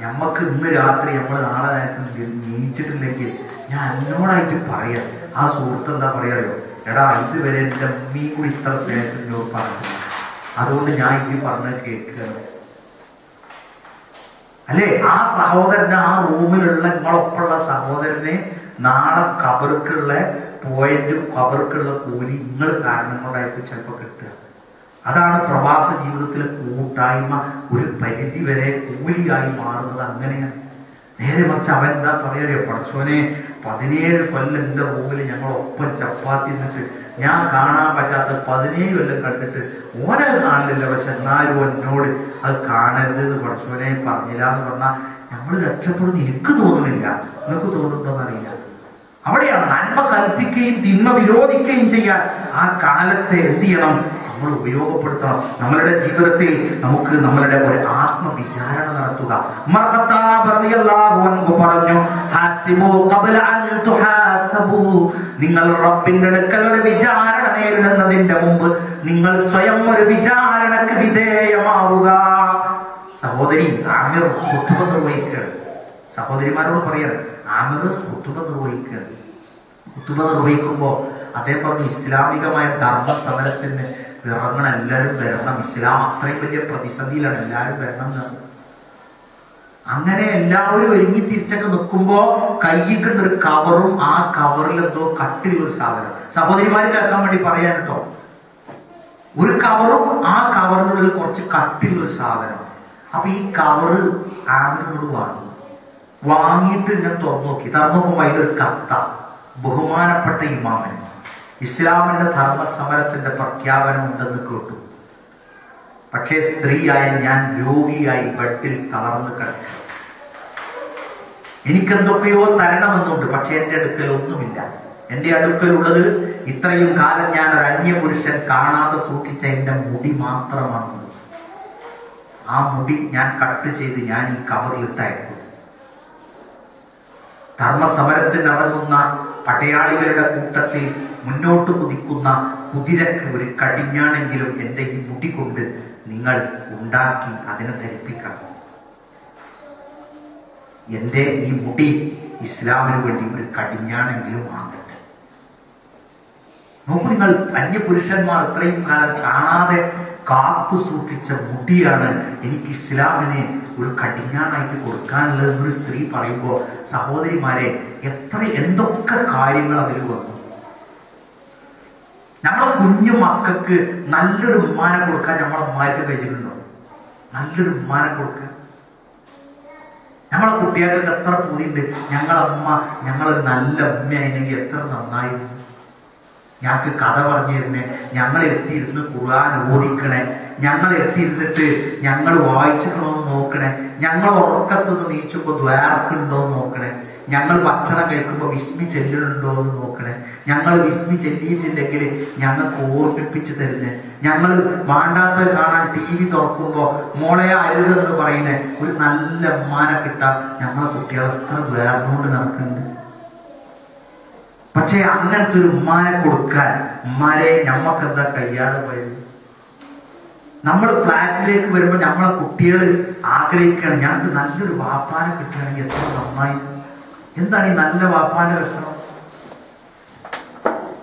ഞമ്മക്ക് ഇന്ന് രാത്രി നമ്മൾ നാളെ നേരത്തെ നീച്ചിട്ടില്ലെങ്കിൽ ഞാൻ എന്നോടായിട്ട് പറയാം. ആ സുഹൃത്ത് എന്താ പറയാറിയോ, എടാ ഇതുവരെ എൻ്റെ അമ്മയും കൂടി ഇത്ര സ്നേഹത്തിൽ എന്നോട് പറഞ്ഞു, അതുകൊണ്ട് ഞാൻ ഈ പറഞ്ഞത് കേൾക്കുകയാണ്. അല്ലേ, ആ സഹോദരനെ, ആ റൂമിലുള്ള നിങ്ങളൊപ്പമുള്ള സഹോദരനെ നാളെ കബർക്കുള്ള പോയിന്റും കബർക്കുള്ള കൂലി നിങ്ങൾ കാരണം കൊണ്ടായിരിക്കും ചിലപ്പോൾ കിട്ടുക. അതാണ് പ്രവാസ ജീവിതത്തിലെ കൂട്ടായ്മ ഒരു പരിധി വരെ കൂലിയായി മാറുന്നത്. അങ്ങനെയാണ്. നേരെ മറിച്ച് അവൻ എന്താ പറയാറിയോ, പഠിച്ചോനെ 17 കൊല്ലം എൻ്റെ റൂമിൽ ഞങ്ങളൊപ്പം ചപ്പാത്തി നിന്നിട്ട് ഞാൻ കാണാൻ പറ്റാത്ത 17 കൊല്ലം കണ്ടിട്ട് ഓനെ കാണില്ല, പക്ഷെ എന്നാലും എന്നോട് അത് കാണരുത് എന്ന് പഠിച്ചോനെ പറഞ്ഞില്ല എന്ന് പറഞ്ഞാൽ നമ്മൾ രക്ഷപ്പെടുന്നു എനിക്ക് തോന്നുന്നില്ല. നിങ്ങൾക്ക് തോന്നുന്നുണ്ടോന്ന് അറിയില്ല. അവിടെയാണ് നന്മ കൽപ്പിക്കുകയും തിന്മ വിരോധിക്കുകയും ചെയ്യാൻ ആ കാലത്തെ എന്ത് ചെയ്യണം, നമ്മൾ ഉപയോഗപ്പെടുത്തണം. നമ്മളുടെ ജീവിതത്തിൽ നമുക്ക് നമ്മളുടെ ഒരു ആത്മവിചാരണ നടത്തുക. പറഞ്ഞു, നിങ്ങൾ റബ്ബിന്റെ അടുക്കൽ ഒരു വിചാരണ നേരിടുന്നതിന്റെ മുമ്പ് നിങ്ങൾ സ്വയം ഒരു വിചാരണക്ക് വിധേയമാവുക. സഹോദരി ആമിർ ഖുതുബ നിർവഹിക്കുകയാണ്. സഹോദരിമാരോട് പറയാണ്, ആമിർ ഖുതുബ നിർവഹിക്കുകയാണ്. ഖുതുബ നിർവഹിക്കുമ്പോൾ അദ്ദേഹം പറഞ്ഞു, ഇസ്ലാമികമായ ധർമ്മ സമരത്തിന് ഇറങ്ങണം, എല്ലാവരും വരണം, ഇസ്ലാം അത്രയും വലിയ പ്രതിസന്ധിയിലാണ്, എല്ലാവരും വരണം എന്ന്. അങ്ങനെ എല്ലാവരും ഒരുങ്ങി തിരിച്ചൊക്കെ നിൽക്കുമ്പോ കയ്യിക്കണ്ട ഒരു കവറും ആ കവറിൽ എന്തോ കട്ടിലുള്ളൊരു സാധനം. സഹോദരിമാര് കേൾക്കാൻ വേണ്ടി പറയാൻ കേട്ടോ, ഒരു കവറും ആ കവറിനുള്ളിൽ കുറച്ച് കട്ടിലുള്ളൊരു സാധനം. അപ്പൊ ഈ കവറ് ആമിനോട് വാങ്ങിയിട്ട് ഞാൻ തുറന്നു നോക്കുമ്പോ അതിലൊരു കത്ത, ബഹുമാനപ്പെട്ട ഇമാമൻ ഇസ്ലാമിന്റെ ധർമ്മ സമരത്തിന്റെ പ്രഖ്യാപനം ഉണ്ടെന്ന് കേട്ടു. പക്ഷേ സ്ത്രീയായ ഞാൻ രോഗിയായി ബെഡിൽ തളർന്നു കിടക്കുക. എനിക്കെന്തൊക്കെയോ തരണമെന്നുണ്ട്, പക്ഷെ എന്റെ അടുക്കൽ ഒന്നുമില്ല. എന്റെ അടുക്കലുള്ളത് ഇത്രയും കാലം ഞാൻ ഒരു അന്യപുരുഷൻ കാണാതെ സൂക്ഷിച്ച എന്റെ മുടി മാത്രമാണ്. ആ മുടി ഞാൻ കട്ട് ചെയ്ത് ഞാൻ ഈ കവറിലിട്ടയക്കും. ധർമ്മസമരത്തിനിറങ്ങുന്ന പടയാളികളുടെ കൂട്ടത്തിൽ മുന്നോട്ട് കുതിക്കുന്ന കുതിരക്ക് ഒരു കടിഞ്ഞാണെങ്കിലും എൻ്റെ ഈ മുടി കൊണ്ട് നിങ്ങൾ ഉണ്ടാക്കി അതിനെ ധരിപ്പിക്കണം. എൻ്റെ ഈ മുടി ഇസ്ലാമിന് വേണ്ടി ഒരു കടിഞ്ഞാണെങ്കിലും ആകട്ടെ. നോക്കൂ നിങ്ങൾ, അന്യപുരുഷന്മാർ ഇത്രയും കാലം കാണാതെ കാത്തു സൂക്ഷിച്ച മുടിയാണ് എനിക്ക് ഇസ്ലാമിനെ ഒരു കടിഞ്ഞാണായിട്ട് കൊടുക്കാനുള്ളത്. ഒരു സ്ത്രീ പറയുമ്പോൾ സഹോദരിമാരെ എന്തൊക്കെ കാര്യങ്ങൾ അതിൽ വന്നു. നമ്മളെ കുഞ്ഞു മക്കൾക്ക് നല്ലൊരു ഉമ്മാനെ കൊടുക്കാൻ നമ്മളെ ഉമ്മാർക്ക് കഴിഞ്ഞിട്ടുണ്ടോ? നല്ലൊരു ഉമ്മാനെ കൊടുക്കാൻ നമ്മളെ കുട്ടികൾക്ക് എത്ര പൂതിയുണ്ട്. ഞങ്ങളൊരു നല്ല ഉമ്മയായിരുന്നെങ്കിൽ എത്ര നന്നായിരുന്നു. ഞങ്ങൾക്ക് കഥ പറഞ്ഞിരുന്നേ, ഞങ്ങൾ എത്തിയിരുന്ന് ഖുർആൻ ഓദിക്കണേ, ഞങ്ങൾ എത്തിയിരുന്നിട്ട് ഞങ്ങൾ വായിച്ചിക്കണോന്ന് നോക്കണേ, ഞങ്ങൾ ഉറക്കത്തൊന്ന് നീച്ചുമ്പോൾ ദ്വാരക്കുണ്ടോന്ന് നോക്കണേ, ഞങ്ങൾ ഭക്ഷണം കഴിക്കുമ്പോൾ വിസ്മി ചെല്ലുന്നുണ്ടോ എന്ന് നോക്കണേ, ഞങ്ങൾ വിസ്മി ചെല്ലിയിട്ടില്ലെങ്കിൽ ഞങ്ങൾക്ക് ഓർമ്മിപ്പിച്ചു തരുന്നേ, ഞങ്ങൾ വേണ്ടാത്ത കാണാൻ TV തുറക്കുമ്പോൾ മോളെ അരുതെന്ന് പറയുന്നേ ഒരു നല്ല ഉമ്മാനെ കിട്ടാൻ ഞങ്ങളെ കുട്ടികൾ എത്ര ദ്വാരന്നുകൊണ്ട് നടക്കുന്നുണ്ട്. പക്ഷെ അങ്ങനത്തെ ഒരു ഉമ്മാനെ കൊടുക്കാൻ ഉമ്മാരെ ഞമ്മക്ക് എന്താ കഴിയാതെ പോയത്? നമ്മൾ ഫ്ലാറ്റിലേക്ക് വരുമ്പോൾ നമ്മളെ കുട്ടികൾ ആഗ്രഹിക്കുകയാണ്, ഞങ്ങൾക്ക് നല്ലൊരു വാപ്പാനെ കിട്ടുകയാണെങ്കിൽ എത്ര നന്നായി. എന്താണ് ഈ നല്ല വാപ്പാന്റെ ലക്ഷണം?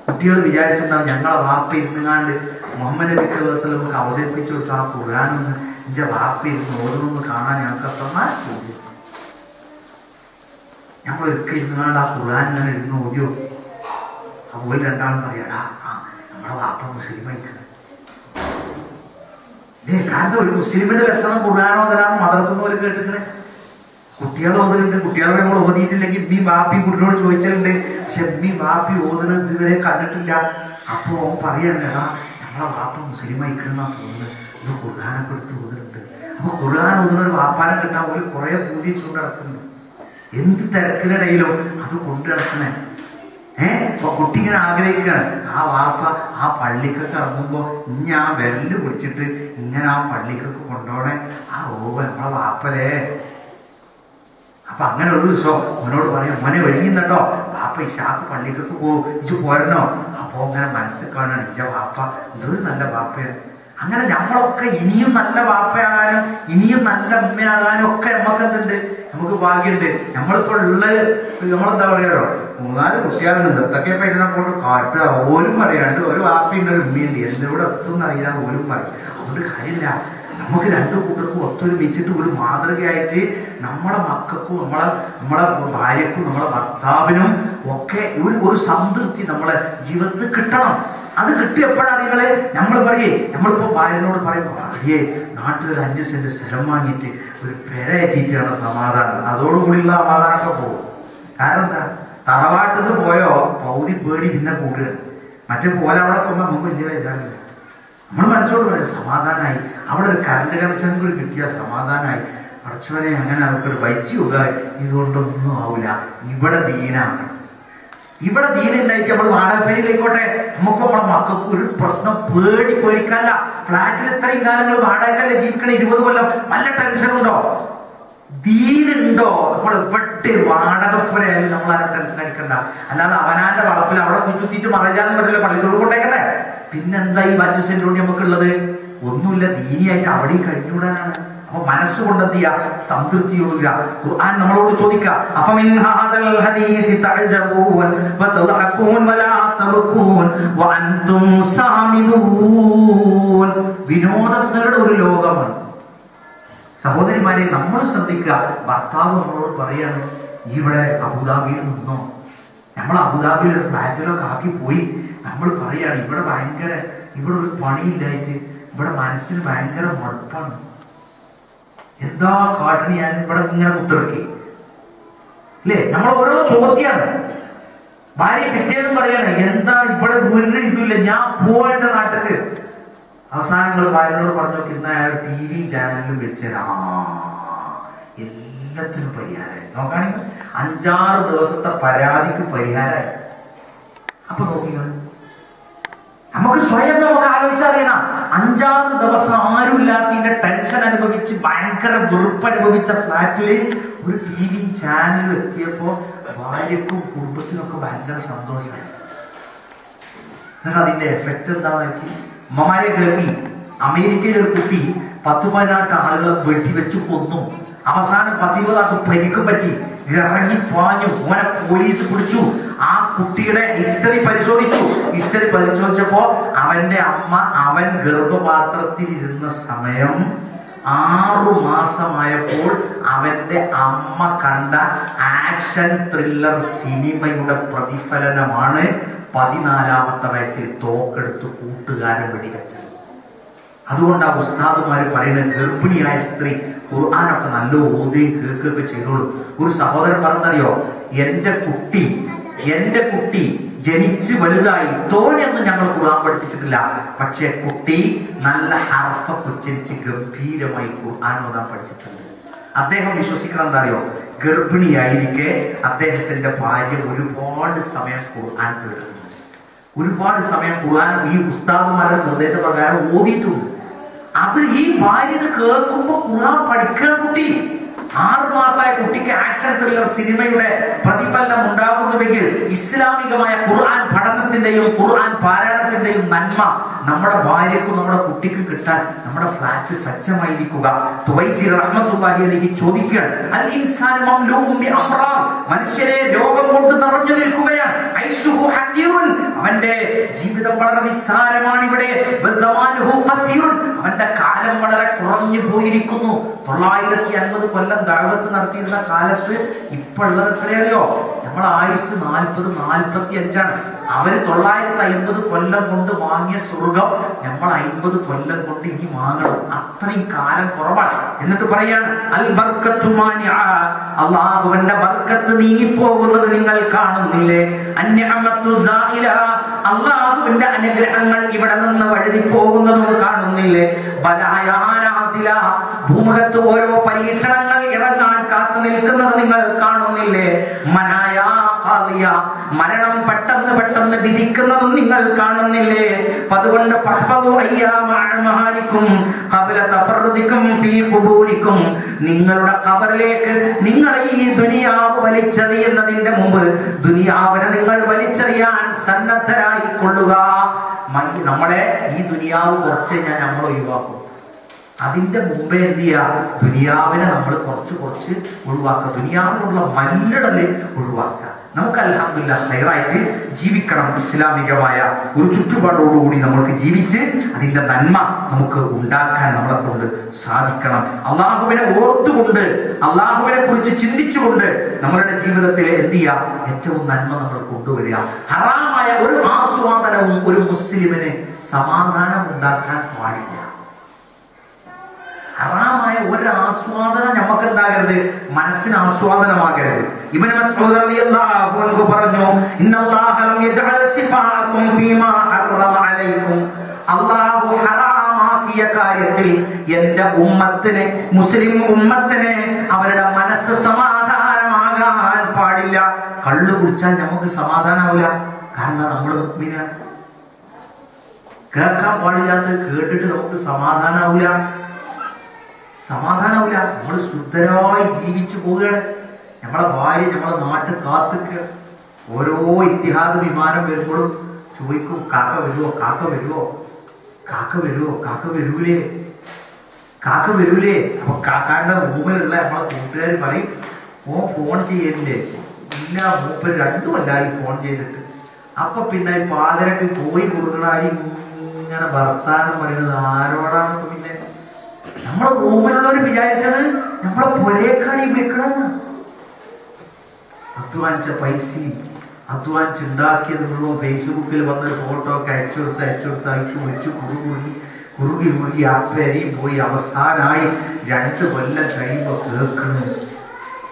കുട്ടികൾ വിചാരിച്ചിട്ടുണ്ടാവും ഞങ്ങളെ വാപ്പ ഇരുന്നുകാണ്ട് മുഹമ്മദ് നബി സല്ലല്ലാഹു അലൈഹി വസല്ലം അവതരിപ്പിച്ചു കൊടുത്ത ആ ഖുർആനൊന്ന് എന്റെ വാപ്പ ഇരുന്ന് ഓരോന്ന് കാണാൻ ഞങ്ങൾക്ക് അത്രമാ തോന്നി. ഞങ്ങളൊക്കെ ഇരുന്നുകാണ്ട് ആ ഖുർആൻ ഇങ്ങനെ ഇരുന്ന് ഓടിയോ. അതുപോലെ രണ്ടാളും പറയാടാ, നമ്മളെ വാപ്പ മുസ്ലിമായിക്കണം. കാരണം ഒരു മുസ്ലിമിന്റെ ലക്ഷണം ഖുർആൻ ഓതലാന്ന് മദ്രസ പോലെ കേട്ടിക്കണേ. കുട്ടികൾ ഓതലുണ്ട്, കുട്ടികളെ നമ്മൾ ഓതിയിട്ടില്ലെങ്കിൽ ഉമ്മി ബാപ്പി കുട്ടിയോട് ചോദിച്ചിട്ടുണ്ട്, പക്ഷെ ഉമ്മി ബാപ്പി ഓതുന്നത് ഇതുവരെ കണ്ടിട്ടില്ല. അപ്പൊ അവൻ പറയണ്ടടാ നമ്മളെ വാപ്പ മുസ്ലിം ആയിക്കണെന്നാ തോന്നുന്നത്, ഇത് ഖുർആനൊക്കെ എടുത്ത് ഓതുന്നുണ്ട്. അപ്പൊ ഖുർആൻ ഓതുന്ന ഒരു വാപ്പാനെ കിട്ടാൻ പോലും കുറെ പൂതി ചൂണ്ട് നടക്കുന്നുണ്ട്. എന്ത് തിരക്കിനിടയിലും അത് കൊണ്ടു നടക്കണേ. അപ്പൊ കുട്ടി ഇങ്ങനെ ആഗ്രഹിക്കുകയാണ് ആ വാപ്പ ആ പള്ളിക്കൊക്കെ ഇറങ്ങുമ്പോ ഇനി ആ വിരല് പിടിച്ചിട്ട് ഇങ്ങനെ ആ പള്ളിക്കൊക്കെ കൊണ്ടുപോണേ. ആ നമ്മളെ വാപ്പലേ. അപ്പൊ അങ്ങനെ ഒരു ദിവസം അവനോട് പറയാം, മോനെ ഒരുങ്ങിന്നട്ടോ വാപ്പ ഇശാക്ക് പള്ളിക്കൊക്കെ പോകും, ഇച്ചു പോരണോ? അപ്പൊ അങ്ങനെ മനസ്സിൽ കാണാണ് ഇച്ച വാപ്പ എന്തൊരു നല്ല വാപ്പയാണ്. അങ്ങനെ നമ്മളൊക്കെ ഇനിയും നല്ല വാപ്പയാകാനും ഇനിയും നല്ല ഉമ്മയാകാനും ഒക്കെ നമുക്ക് എന്തുണ്ട്, നമുക്ക് ഭാഗ്യമുണ്ട്. നമ്മളിപ്പോ ഉള്ള നമ്മളെന്താ പറയാറോ 3-4 കുട്ടികളുണ്ട്, എന്തൊക്കെ പറ്റുന്ന കൊണ്ട് കാട്ടുക ഓലും പറയാണ്ട് ഒരു വാപ്പയുണ്ട് ഒരു ഉമ്മയുണ്ട്, എന്തിവിടെ എത്തുമെന്ന് അറിയാതെ ഓലും പറയും. അതുകൊണ്ട് കാര്യമില്ല, നമുക്ക് 2 കൂട്ടർക്കും ഒത്തൊരുമിച്ചിട്ട് ഒരു മാതൃകയായിട്ട് നമ്മളെ മക്കൾക്കും നമ്മളെ ഭാര്യക്കും നമ്മളെ ഭർത്താവിനും ഒക്കെ ഒരു സംതൃപ്തി നമ്മളെ ജീവിതത്തിൽ കിട്ടണം. അത് കിട്ടിയപ്പോഴാണ് നമ്മൾ പറയേ, നമ്മളിപ്പോ ഭാര്യനോട് പറയുമ്പോ ഭാര്യയെ നാട്ടിലൊരു 5 സെന്റ് സ്ഥലം വാങ്ങിയിട്ട് ഒരു പെരയാക്കിയിട്ടാണ് സമാധാനം. അതോടുകൂടിയുള്ള സമാധാനമൊക്കെ പോകും. കാരണം എന്താ, തറവാട്ടിൽ നിന്ന് പോയോ പൗതി പേടി പിന്നെ കൂടുകയാണ്. മറ്റേ പോലെ അവിടെ പോകുമ്പോൾ നമുക്ക് വലിയ വേദനയില്ല. നമ്മൾ മനസ്സോട് പറയാം സമാധാനമായി, അവിടെ ഒരു കറണ്ട് കണക്ഷൻ കൂടി കിട്ടിയാൽ സമാധാനമായി. പഠിച്ചവനെ അങ്ങനെ അവർക്കൊരു വൈദ്യുക ഇതുകൊണ്ടൊന്നും ആവില്ല. ഇവിടെ ദീനാകണം, ഇവിടെ ദീനുണ്ടായിട്ട് നമ്മൾ വാടകപ്പേരിയിലേക്കോട്ടെ, നമുക്ക് നമ്മളെ മക്കൾക്ക് ഒരു പ്രശ്നം പേടിക്കാല്ല. ഫ്ലാറ്റിൽ ഇത്രയും കാലങ്ങൾ വാടകക്കല്ലേ ജീവിക്കണേ, 20 കൊല്ലം, വല്ല ടെൻഷനുണ്ടോ? ദീനുണ്ടോ? നമ്മൾ പെട്ട് വാടക പോലെയായാലും നമ്മൾ ആരും ടെൻഷൻ അടിക്കണ്ട. അല്ലാതെ അവനാന്റെ വളപ്പിൽ അവിടെ കുച്ചുത്തിട്ട് മറജാനും പറ്റില്ല, പള്ളിത്തോട് കൊണ്ടേക്കട്ടെ. പിന്നെന്താ ഈ 5 സെന്റ് കൊണ്ട് നമുക്കുള്ളത്? ഒന്നുമില്ല, ദീനിയായിട്ട് അവിടെയും കഴിഞ്ഞുകൂടാനാണ്. അപ്പൊ മനസ്സുകൊണ്ട് എന്ത് ചെയ്യാ, സംതൃപ്തിയോടുക. ഖുർആൻ നമ്മളോട് ചോദിക്കുക, അഫമിൻ ഹാദൽ ഹദീസി തഅജബൂൻ വതദ്ഹഖൂൻ വലാ തബ്കൂൻ വഅൻതും സാമിദൂൻ. വിനോദങ്ങളുടെ ഒരു ലോകമാണ്. സഹോദരിമാരെ, നമ്മൾ ശ്രദ്ധിക്കുക. ഭർത്താവ് നമ്മളോട് പറയാണ്, ഇവിടെ അബുദാബിയിൽ നിന്നോ, നമ്മൾ അബുദാബിയിൽ ഒരു ഫ്ലാറ്റിലൊക്കെ ആക്കി പോയി. നമ്മൾ പറയാണ് ഇവിടെ ഒരു പണിയില്ലായിട്ട് ഇവിടെ മനസ്സിന് ഭയങ്കര മടുപ്പാണ്. എന്താ കാട്ടിന് ഞാൻ ഇവിടെ ഇങ്ങനെ കുത്തിറക്കി അല്ലേ? നമ്മൾ ഓരോ ചോദ്യമാണ്. ഭാര്യ പിറ്റേന്നും പറയാണ്, എന്താണ് ഇവിടെ ഒരു ഇതില്ല, ഞാൻ പോവേണ്ട നാട്ടില്. അവസാനങ്ങൾ ഭാര്യനോട് പറഞ്ഞു നോക്കി, ഇന്ന് അയാൾ TV ചാനലിലും വെച്ചാൽ എല്ലാത്തിനും പരിഹാരമായി. നോക്കുകയാണെങ്കിൽ 5-6 ദിവസത്തെ പരാതിക്ക് പരിഹാരമായി. അപ്പൊ നോക്കിയാണ്, നമുക്ക് സ്വയം നമുക്ക് ആലോചിച്ചറിയണം. 5-6 ദിവസം ആരുമില്ലാത്തതിന്റെ ടെൻഷൻ അനുഭവിച്ച് ഭയങ്കര വെറുപ്പ് അനുഭവിച്ച ഫ്ലാറ്റില് ഒരു TV ചാനൽ എത്തിയപ്പോ ഭാര്യക്കും കുടുംബത്തിനൊക്കെ ഭയങ്കര സന്തോഷമായി. എന്നിട്ട് അതിന്റെ എഫക്റ്റ് എന്താണെന്ന് അമ്മമാരെ കേൾക്കി. അമേരിക്കയിൽ ഒരു കുട്ടി 10-18 ആളുകളെ വെടിവെച്ച് കൊന്നു. അവസാനം 10-20 പരിക്കും പറ്റി. ഇറങ്ങി പാഞ്ഞു. ഓനെ പോലീസ് പിടിച്ചു. ആ കുട്ടിയുടെ ഹിസ്റ്ററി പരിശോധിച്ചപ്പോ അവന്റെ അമ്മ അവൻ ഗർഭപാത്രത്തിൽ ഇരുന്ന സമയം 6 മാസമായപ്പോൾ അവന്റെ അമ്മ കണ്ട ആക്ഷൻ ത്രില്ലർ സിനിമയുടെ പ്രതിഫലനമാണ് 14-ാമത്തെ വയസ്സിൽ തോക്കെടുത്ത് കൂട്ടുകാരൻ വെടിവെച്ചത്. അതുകൊണ്ട് ആ ഉസ്താദുമാര് പറയുന്നത്, ഗർഭിണിയായ സ്ത്രീ ഖുർആനൊക്കെ നല്ല ഓതുകയും കേൾക്കുകയൊക്കെ ചെയ്തോളൂ. ഒരു സഹോദരൻ പറഞ്ഞറിയോ, എന്റെ കുട്ടി ജനിച്ച് വലുതായി തോനെയൊന്നും ഞങ്ങൾ ഖുർആൻ പഠിപ്പിച്ചിട്ടില്ല, പക്ഷെ കുട്ടി നല്ല ഹർഫൊക്കെ ഉച്ചരിച്ച് ഗംഭീരമായി ഖുർആൻ ഓതാൻ പഠിച്ചിട്ടുണ്ട്. അദ്ദേഹം വിശ്വസിക്കണം എന്താ അറിയോ, ഗർഭിണിയായിരിക്കെ അദ്ദേഹത്തിന്റെ ഭാര്യ ഒരുപാട് സമയം ഖുർആൻ കേൾക്കുന്നു. ഒരുപാട് സമയം ഖുർആൻ ഈ ഉസ്താദുമാരുടെ നിർദ്ദേശപ്രകാരം ഓതിയിട്ടുണ്ട്. അത് ഈ ഭാര്യ ഇത് കേൾക്കുമ്പോ ഖുർആൻ പഠിക്കണം. കുട്ടി 6 മാസമായ കുട്ടിക്ക് ആക്ഷൻ ത്രില്ലർ സിനിമയുടെ പ്രതിഫലനം ഉണ്ടാകുന്നുവെങ്കിൽ ഇസ്ലാമികമായ ഖുർആൻ പഠനത്തിന്റെയും ഖുർആൻ പാരായണത്തിന്റെയും നന്മ നമ്മുടെ ഭാര്യക്കും നമ്മുടെ കുട്ടിക്ക് കിട്ടാൻ നമ്മുടെ ഫ്ലാറ്റ് സജ്ജമായിരിക്കുക. തുവൈജി റഹ്മത്തുള്ളാഹി അലൈഹി ചോദിക്കുകയാണ്, അൽ ഇൻസാനു മംലൂഉൻ ബി അംറാദ്, മനുഷ്യരെ രോഗം കൊണ്ട് നിറഞ്ഞു നിൽക്കുകയാണ്. ഐശുഹു ഹഖീറുൻ, അവന്റെ ജീവിതം വളരെ നിസ്സാരമാണ്. ഇവിടെ വസമാനുഹു ഖസീറുൻ, അവന്റെ കാലം വളരെ കുറഞ്ഞു പോയിരിക്കുന്നു. 950 കൊല്ലം ദഅവത്ത് നടത്തിയിരുന്ന കാലത്ത് ഇപ്പൊ ഉള്ളത് എത്രയോ? നമ്മളെ ആയുസ് 40-45. അവര് 950 കൊല്ലം കൊണ്ട് വാങ്ങിയ സ്വർഗം നമ്മൾ 50 കൊല്ലം കൊണ്ട് ഇനി വാങ്ങണം. അത്രയും കാലം കുറവാണ്. എന്നിട്ട് പറയാണ് അൽ ബർക്കത്തു മാനിഅ, അല്ലാഹുവിന്റെ ബർക്കത്ത് നീങ്ങിപ്പോകുന്നത് നിങ്ങൾ കാണുന്നില്ലേ? അൻനിഅമത്തു സായില, അല്ലാഹുവിന്റെ അനുഗ്രഹങ്ങൾ ഇവിടെ നിന്ന് വഴുതി പോകുന്നതും കാണുന്നില്ലേ? ബലായാ നാസില, ഭൂമുഖത്ത് ഓരോ പരീക്ഷണങ്ങൾ ഇറങ്ങാൻ കാത്തു നിൽക്കുന്നത് നിങ്ങൾ കാണുന്നില്ലേ? മനായാ ഖാദിയ, മരണം പെട്ടെന്ന് പെട്ടെന്ന് വിധിക്കുന്നതും നിങ്ങൾ കാണുന്നില്ലേ? അതുകൊണ്ട് ഫഹ്ഫദു അയ്യാമ അഅ്മാലിക്കും ഖബല തഫർറുദിക്കും ഫീ ഖുബൂരിക്കും, നിങ്ങളുടെ ഖബറിലേക്ക് നിങ്ങളെ ഈ ദുനിയാവ് വലിച്ചെറിയുന്നതിന്റെ മുമ്പ് ദുനിയാവിനെ നിങ്ങൾ വലിച്ചെറിയാൻ സന്നദ്ധരായി കൊള്ളുക. നമ്മളെ ഈ ദുനിയാവ് കുറച്ച് കഴിഞ്ഞാൽ നമ്മൾ ഒഴിവാക്കും. അതിന്റെ മുമ്പേ എന്ത് ചെയ്യുക? ദുനിയാവിനെ നമ്മൾ കുറച്ച് ഒഴിവാക്കുക. ദുനിയാവിനുള്ള മല്ലിടല് ഒഴിവാക്കുക. നമുക്ക് അൽഹംദുലില്ലാഹ് ഹൈറായിട്ട് ജീവിക്കണം. ഇസ്ലാമികമായ ഒരു ചുറ്റുപാടോടുകൂടി നമുക്ക് ജീവിച്ച് അതിന്റെ നന്മ നമുക്ക് ഉണ്ടാക്കാൻ നമ്മളെ കൊണ്ട് സാധിക്കണം. അള്ളാഹുവിനെ ഓർത്തുകൊണ്ട്, അള്ളാഹുവിനെ കുറിച്ച് ചിന്തിച്ചുകൊണ്ട് നമ്മളുടെ ജീവിതത്തിൽ എന്ത് ചെയ്യുക? ഏറ്റവും നന്മ നമ്മൾ കൊണ്ടുവരിക. ഹറാമായ ഒരു ആസ്വാദനവും ഒരു മുസ്ലിമിന് സമാധാനം ഉണ്ടാക്കാൻ പാടില്ല. ഹറാമായ ഒരു ആസ്വാദനം നമുക്ക് എന്താകരുത്? മനസ്സിന് ആസ്വാദനമാകരുത്. ഇബ്നു മസ്ഊദ് റളിയല്ലാഹു അൻഹു പറഞ്ഞു, ഇന്നല്ലാഹ ലം യജഅൽ ശിഫാഅക്കും ഫീമാ ഹറമ അലൈക്കും, അല്ലാഹു ഹറാമാക്കിയ കാര്യത്തിൽ എൻ്റെ ഉമ്മത്തിനെ, മുസ്ലിം ഉമ്മത്തിനെ അവരുടെ മനസ്സ് സമാധാനമാകാൻ പാടില്ല. കള്ളു കുടിച്ചാൽ നമുക്ക് സമാധാനാവില്ല. കാരണം നമ്മൾ മുഅ്മിനാണ്. കേൾക്കാൻ പാടില്ലാത്ത കേട്ടിട്ട് നമുക്ക് സമാധാനാവില്ല. നമ്മൾ ശുദ്ധരായി ജീവിച്ചു പോവുകയാണ്. നമ്മളെ ഭാര്യ നമ്മളെ നാട്ടിൽ കാത്തുക്കുക. ഓരോ ഇത്തിഹാദ് വിമാനം വരുമ്പോഴും ചോദിക്കും, കാക്ക വരുവോ, കാക്ക വരുവോ, കാക്ക വരുവോ, കാക്ക വരൂലേ, കാക്ക വരൂലേ. അപ്പൊ കാക്കാന്റെ റൂമിലുള്ള നമ്മളെ കൂട്ടുകാർ പറയും, ഓ ഫോൺ ചെയ്യലില്ലേ? ഇല്ല, മൂപ്പര് 2 കൊല്ലായി ഫോൺ ചെയ്തിട്ട്. അപ്പൊ പിന്നെ പാതിരക്ക് പോയി കൊടുക്കണാരി ഇങ്ങനെ വർത്താനം പറയുന്നത് ആരോടാണ്? പിന്നെ നമ്മളെ റൂമിലുള്ളവർ വിചാരിച്ചത് നമ്മളെ പൊരേക്കാണി വിളിക്കണമെന്ന്. അധ്വാനിച്ച പൈസയും അധ്വാനിച്ചുണ്ടാക്കിയത് മുഴുവൻ ഫേസ്ബുക്കിൽ വന്നൊരു ഫോട്ടോ ഒക്കെ അയച്ചു വിളിച്ചു കുറുകി അപ്പരിയും പോയി അവസാനായി 2 കൊല്ലം കഴിയുമ്പോൾ കേൾക്കുന്നു,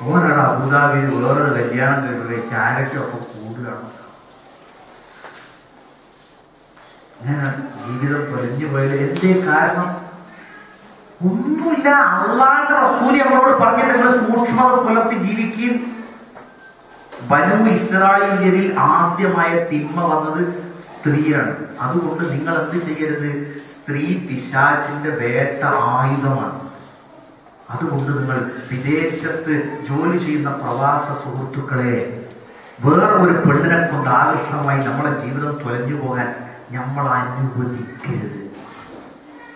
ഓനടാ അബുദാബിയിൽ വേറൊരു കല്യാണം കേട്ടില്ലേ, ചാരറ്റൊക്കെ കൂടുകയാണ്. അങ്ങനെ ജീവിതം തൊലഞ്ഞു പോയത് എന്തേ കാരണം? ഒന്നുമില്ല. അള്ളാഹുവിന്റെ റസൂൽ നമ്മളോട് പറഞ്ഞിട്ട് നിങ്ങൾ സൂക്ഷ്മത പുലർത്തി ജീവിക്കുകയും. ബനൂ ഇസ്രായേലിൽ ആദ്യമായ തിന്മ വന്നത് സ്ത്രീയാണ്. അതുകൊണ്ട് നിങ്ങൾ എന്ത് ചെയ്യരുത്? സ്ത്രീ പിശാചിന്റെ വേട്ട ആയുധമാണ്. അതുകൊണ്ട് നിങ്ങൾ വിദേശത്ത് ജോലി ചെയ്യുന്ന പ്രവാസ സുഹൃത്തുക്കളെ, വേറെ ഒരു പെണ്ണിനെ കൊണ്ട് ആകർഷണമായി നമ്മളെ ജീവിതം തൊലഞ്ഞു പോകാൻ നമ്മൾ അനുവദിക്കരുത്.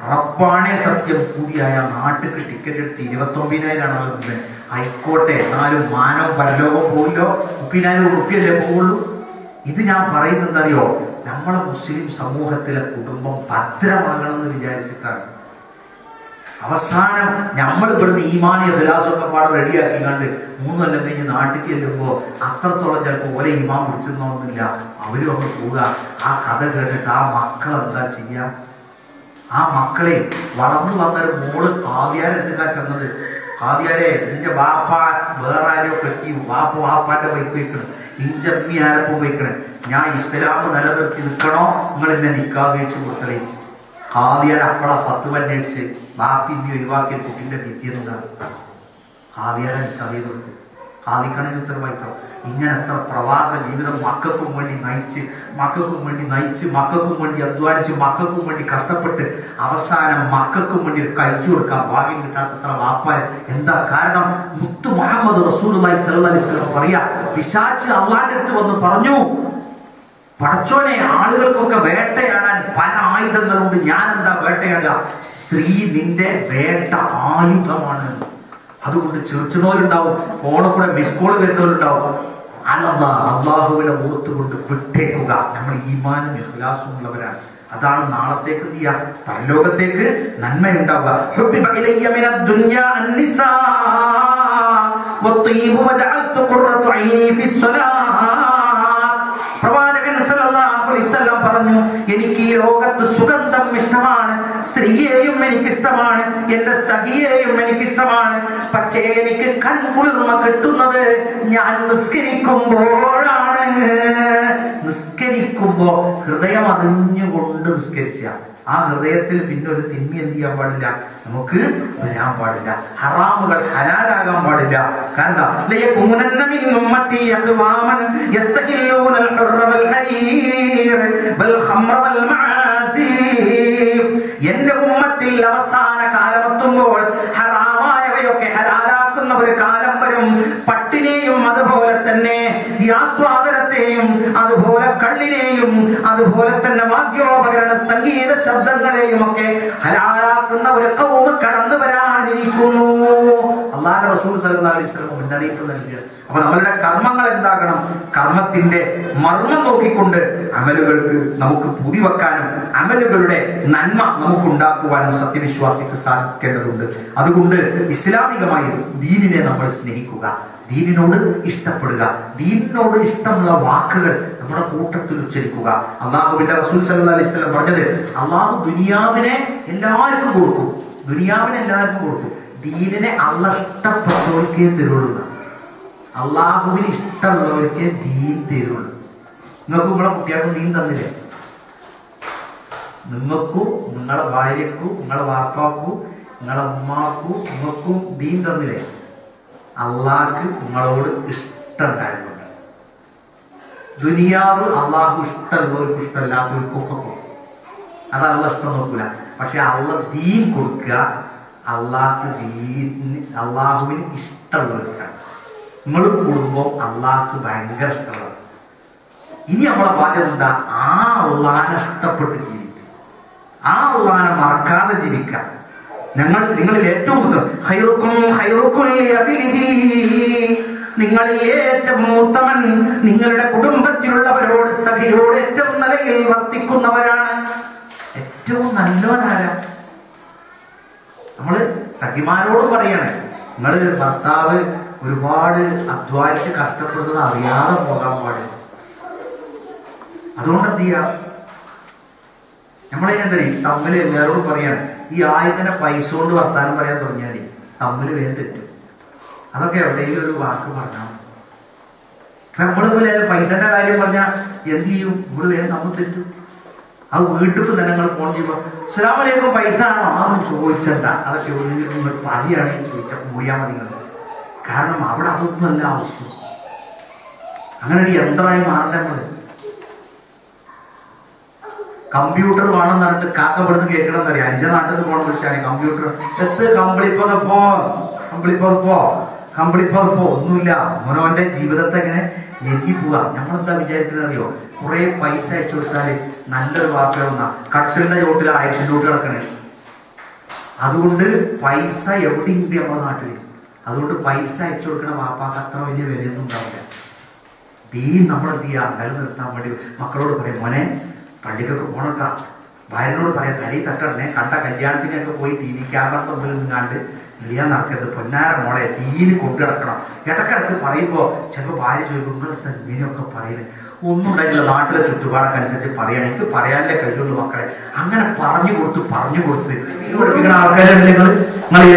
റബ്ബാണെ സത്യം, പുതിയായ നാട്ടിക്ക് ടിക്കറ്റ് എടുത്ത് 29,000 ആയിക്കോട്ടെ, എന്നാലും മാനവും പരലോകവും പോകില്ലോ. 30,000 റുപ്യല്ലേ പോവുള്ളൂ. ഇത് ഞാൻ പറയുന്നത് എന്തറിയോ? നമ്മളെ മുസ്ലിം സമൂഹത്തിലെ കുടുംബം ഭദ്രമാകണം എന്ന് വിചാരിച്ചിട്ടാണ്. അവസാനം നമ്മൾ ഇവിടുന്ന് ഈമാനി ഖിലാസൊക്കെ പാടെ റെഡിയാക്കി കണ്ട് 3 കൊല്ലം കഴിഞ്ഞ് നാട്ടിലേക്ക് ചെല്ലുമ്പോൾ അത്രത്തോളം ചിലപ്പോൾ ഓരോ ഇമാം പിടിച്ചെന്നൊന്നുമില്ല. അവരും അങ്ങ് പോവുക. ആ കഥ കേട്ടിട്ട് ആ മക്കളെന്താ ചെയ്യാം? ആ മക്കളെ വളർന്നു വന്നൊരു മോള് കാതിയാരെടുത്തിട്ടാ ചെന്നത്. കാതിയാരെ, ഇഞ്ച വാപ്പ വേറെ ആരോ കെട്ടി, വാപ്പാന്റെ വൈപ്പ് വയ്ക്കണം, ഇഞ്ചമ്മി ആരപ്പം വയ്ക്കണം, ഞാൻ ഇസ്ലാം നിലനിർത്തി നിൽക്കണോ, നിങ്ങൾ എന്നെ നിക്കാഹ് വെച്ച് കൊടുത്തളേ. കാതിയാർ അപ്പളാ ഫത്വ അന്വേഷിച്ച് വാപ്പിന്നെ ഒഴിവാക്കിയ കുട്ടിന്റെ വിദ്യന്താ കാതിയാരെ നിക്കാഹ് കൊടുത്ത്. കാതിക്കണതിന് ഉത്തരവാദിത്തം. ഇങ്ങനെ എത്ര പ്രവാസ ജീവിതം മക്കൾക്കും വേണ്ടി നയിച്ച് മക്കൾക്കും വേണ്ടി അധ്വാനിച്ച് മക്കൾക്കും വേണ്ടി കഷ്ടപ്പെട്ട് അവസാനം മക്കൾക്കും വേണ്ടി കഴിച്ചു കൊടുക്കാൻ ഭാഗ്യം കിട്ടാത്തത്ര വാപ്പാൻ. എന്താ കാരണം? മുത്തു മുഹമ്മദ് റസൂലുള്ളാഹി സ്വല്ലല്ലാഹു അലൈഹി വസല്ലം പറയാ, പിശാച് അള്ളാന്റെ അടുത്ത് വന്ന് പറഞ്ഞു, പടച്ചോനെ, ആളുകൾക്കൊക്കെ വേട്ടയാടാൻ പല ആയുധങ്ങളുണ്ട്, ഞാൻ എന്താ വേട്ടയാടുക? സ്ത്രീ നിന്റെ വേട്ട ആയുധമാണ്. അതുകൊണ്ട് ചെറുച്ചുനോരുണ്ടാവും, ഫോണിൽ കൂടെ മിസ് കോൾ വരുന്നവരുണ്ടാവും. അള്ളാഹുവിനെ ഓർത്തുകൊണ്ട് വിട്ടേക്കുക. നമ്മൾ ഈമാനും ഇഖ്ലാസും ഉള്ളവരാണ്. അതാണ് നാളത്തേക്ക് എന്ത് ചെയ്യുക? പരലോകത്തേക്ക് നന്മയുണ്ടാവുക. വത്തീബു വജഅൽതു ഖുർറതു ഐനി ഫിസ്സലാത്ത്. പ്രവാചകൻ സല്ലല്ലാഹു അലൈഹി വസല്ലം പറഞ്ഞു, എനിക്ക് ഈ ലോകത്ത് സുഗന്ധം ഇഷ്ടമാണ്, സ്ത്രീയെയും എനിക്കിഷ്ടമാണ്, എന്റെ സഖിയെയും എനിക്കിഷ്ടമാണ്. പക്ഷേ എനിക്ക് കൺകുളിർമ കിട്ടുന്നത് ഞാൻ നിസ്കരിക്കുമ്പോഴാണ്. നിസ്കരിക്കുമ്പോ ഹൃദയം അറിഞ്ഞുകൊണ്ട് നിസ്കരിച്ച ആ ഹൃദയത്തിൽ പിന്നെ ഒരു തിന്മ എന്ത് ചെയ്യാൻ പാടില്ല, നമുക്ക് വരാൻ പാടില്ല. ഹറാമുകൾ ഹലാലാകാൻ പാടില്ല. കാരണം എന്റെ ഉമ്മത്തിൽ അവസാന കാലമെത്തുമ്പോൾ ഹറാമായവയൊക്കെ ഹലാലാക്കുന്ന ഒരു കാലം വരും. പട്ടിനെയും അതുപോലെ തന്നെ ഈ ആസ്വാദനത്തെയും അതുപോലെ കള്ളിനെയും അതുപോലെ തന്നെ വാദ്യോപകരണ സംഗീത ശബ്ദങ്ങളെയും ഒക്കെ ഹലാലാക്കുന്ന ഒരു ഖൗമ് കടന്നു വരാനിരിക്കുന്നു. അല്ലാഹുവിന്റെ റസൂൽ സല്ലല്ലാഹു അലൈഹി വസല്ലം മുന്നറിയിപ്പ് നൽകിയാണ്. അപ്പൊ നമ്മളുടെ കർമ്മങ്ങൾ എന്താകണം? കർമ്മത്തിന്റെ മർമ്മം നോക്കിക്കൊണ്ട് അമലുകൾക്ക് നമുക്ക് പുതിവെക്കാനും അമലുകളുടെ നന്മ നമുക്ക് ഉണ്ടാക്കുവാനും സത്യവിശ്വാസിക്ക് സാധിക്കേണ്ടതുണ്ട്. അതുകൊണ്ട് ഇസ്ലാമികമായി ദീനിനെ നമ്മൾ സ്നേഹിക്കുക, ദീനിനോട് ഇഷ്ടപ്പെടുക, ദീനിനോട് ഇഷ്ടമുള്ള വാക്കുകൾ നമ്മുടെ കൂട്ടത്തിൽ ഉച്ചരിക്കുക. അള്ളാഹുവിന്റെ റസൂൽ സല്ലല്ലാഹു അലൈഹി വസല്ലം പറഞ്ഞത്, അള്ളാഹു ദുനിയാവിനെ എല്ലാവർക്കും കൊടുക്കും, ദുനിയാവിനെ എല്ലാവർക്കും കൊടുക്കും, ദീനിനെ അള്ളാഹ് ഇഷ്ടപ്പെട്ടവർക്കേ തരുള്ളൂ. അള്ളാഹുവിന് ഇഷ്ടമുള്ളവർക്കേ ദീൻ തരുള്ളൂ. നിങ്ങൾക്ക് നിങ്ങളെ കുട്ടികൾക്കും ദീൻ തന്നില്ലേ? നിങ്ങൾക്കും നിങ്ങളെ ഭാര്യക്കും നിങ്ങളെ വാപ്പാക്കും നിങ്ങളെ ഉമ്മാക്കും നിങ്ങൾക്കും ദീൻ തന്നില്ലേ? അള്ളാഹ്ക്ക് നിങ്ങളോട് ഇഷ്ടമുണ്ടായതുകൊണ്ട്. ദുനിയാവ് അള്ളാഹു ഇഷ്ടമുള്ളവർക്കും ഇഷ്ടമില്ലാത്തവർക്കൊക്കെ കൊടുക്കും. അത് അള്ളാഹ് ഇഷ്ടം നോക്കൂല. പക്ഷെ അള്ളാഹ് ദീൻ കൊടുക്കുക അള്ളാഹുവിന് ഇഷ്ടമുള്ളവർക്കാണ്. നിങ്ങൾ കൂടുമ്പോൾ അള്ളാഹ്ക്ക് ഭയങ്കര ഇഷ്ടമുള്ളത്. ഇനി നമ്മളെ ബാധ്യത എന്താ? ആ അള്ളാഹിനെ ഇഷ്ടപ്പെട്ട് ജീവിക്കുക, ആ അള്ളാഹിനെ മറക്കാതെ ജീവിക്കാം. നിങ്ങളിൽ ഏറ്റവും നിങ്ങളിൽ ഏറ്റവും ഉത്തമൻ നിങ്ങളുടെ കുടുംബത്തിലുള്ളവരോട് സഖിയോട് ഏറ്റവും നിലയിൽ വർത്തിക്കുന്നവരാണ്. ഏറ്റവും നല്ലവനാരാ? നമ്മള് സഖിമാരോട് പറയണേ, നിങ്ങള് ഭർത്താവ് ഒരുപാട് അധ്വാനിച്ച് കഷ്ടപ്പെടുന്നത് അറിയാതെ പോകാൻ പാടില്ല. അതുകൊണ്ട് എന്ത് ചെയ്യാം? നമ്മളതിനെന്താ തമ്മില് വേറോട് പറയാണ്, ഈ ആയുധനെ പൈസ കൊണ്ട് വർത്താനം പറയാൻ തുടങ്ങിയാൽ തമ്മിൽ വേഗം തെറ്റും. അതൊക്കെ എവിടെയെങ്കിലും ഒരു വാക്ക് പറഞ്ഞാൽ നമ്മളിപ്പോൾ പൈസന്റെ കാര്യം പറഞ്ഞാൽ എന്ത് ചെയ്യും? ഇവിടെ വേഗം നമ്മൾ തെറ്റും. അത് വീട്ടിൽ തന്നെ നിങ്ങൾ ഫോൺ ചെയ്യുമ്പോൾ അസ്സലാമു അലൈക്കും പൈസ ആണോ അതൊന്നും ചോദിച്ചണ്ട, അതൊക്കെ നിങ്ങൾ പറയുകയാണെങ്കിൽ ചോദിച്ചാൽ പോയാൽ മതി. കാരണം അവിടെ അതൊന്നും അല്ല ആവശ്യം. അങ്ങനെ ഒരു യന്ത്രമായി മാറണ്ടേ നമ്മൾ. കമ്പ്യൂട്ടർ വേണമെന്ന് പറഞ്ഞിട്ട് കാക്ക ഇവിടുന്ന് കേൾക്കണമെന്ന് അറിയാം. അഞ്ച നാട്ടിൽ പോകണം വിളിച്ചാണ് കമ്പ്യൂട്ടർ കമ്പിളിപ്പോ ഒന്നുമില്ല. മോനോന്റെ ജീവിതത്തെ എങ്ങനെ ഞെരുങ്ങി പോവാ. നമ്മളെന്താ വിചാരിക്കുന്നത് അറിയോ? കുറെ പൈസ അയച്ചു കൊടുത്താല് നല്ലൊരു വാക്കുകളൊന്ന കട്ടിലിന്റെ ചോട്ടിൽ 1000 രൂപ കിടക്കണേ. അതുകൊണ്ട് പൈസ എവിടെയുണ്ട് നമ്മുടെ നാട്ടില്. അതുകൊണ്ട് പൈസ അയച്ചു കൊടുക്കണ വാപ്പാക്ക് അത്ര വലിയ വിലയൊന്നും ഉണ്ടാവില്ല. ദീൻ നമ്മളെന്ത് ചെയ്യാ നിലനിർത്താൻ വേണ്ടി മക്കളോട് പറയാം, മോനെ പള്ളിക്കൊക്കെ പോണട്ടാ. ഭാര്യനോട് പറയാം, തലയിൽ തട്ടണേ. കണ്ട കല്യാണത്തിനൊക്കെ പോയി TV ക്യാമറ മുമ്പിൽ നിന്നാണ്ട് നെളിയാൻ നടക്കരുത്. പൊന്നാര മോളെ തീന് കൊണ്ടു കിടക്കണം. ഇടക്കിടക്ക് പറയുമ്പോ ചിലപ്പോൾ ഭാര്യ ചോദിക്കും, നിങ്ങളെന്താ ഇങ്ങനെയൊക്കെ പറയുന്നത്? ഒന്നും ഉണ്ടായിട്ടില്ല, നാട്ടിലെ ചുറ്റുപാടൊക്കെ അനുസരിച്ച് പറയണം. എനിക്ക് പറയാനല്ലേ കഴിയുള്ളൂ മക്കളെ. അങ്ങനെ പറഞ്ഞു കൊടുത്ത് പഠിപ്പിക്കുന്ന ആൾക്കാരുണ്ട്. നിങ്ങൾ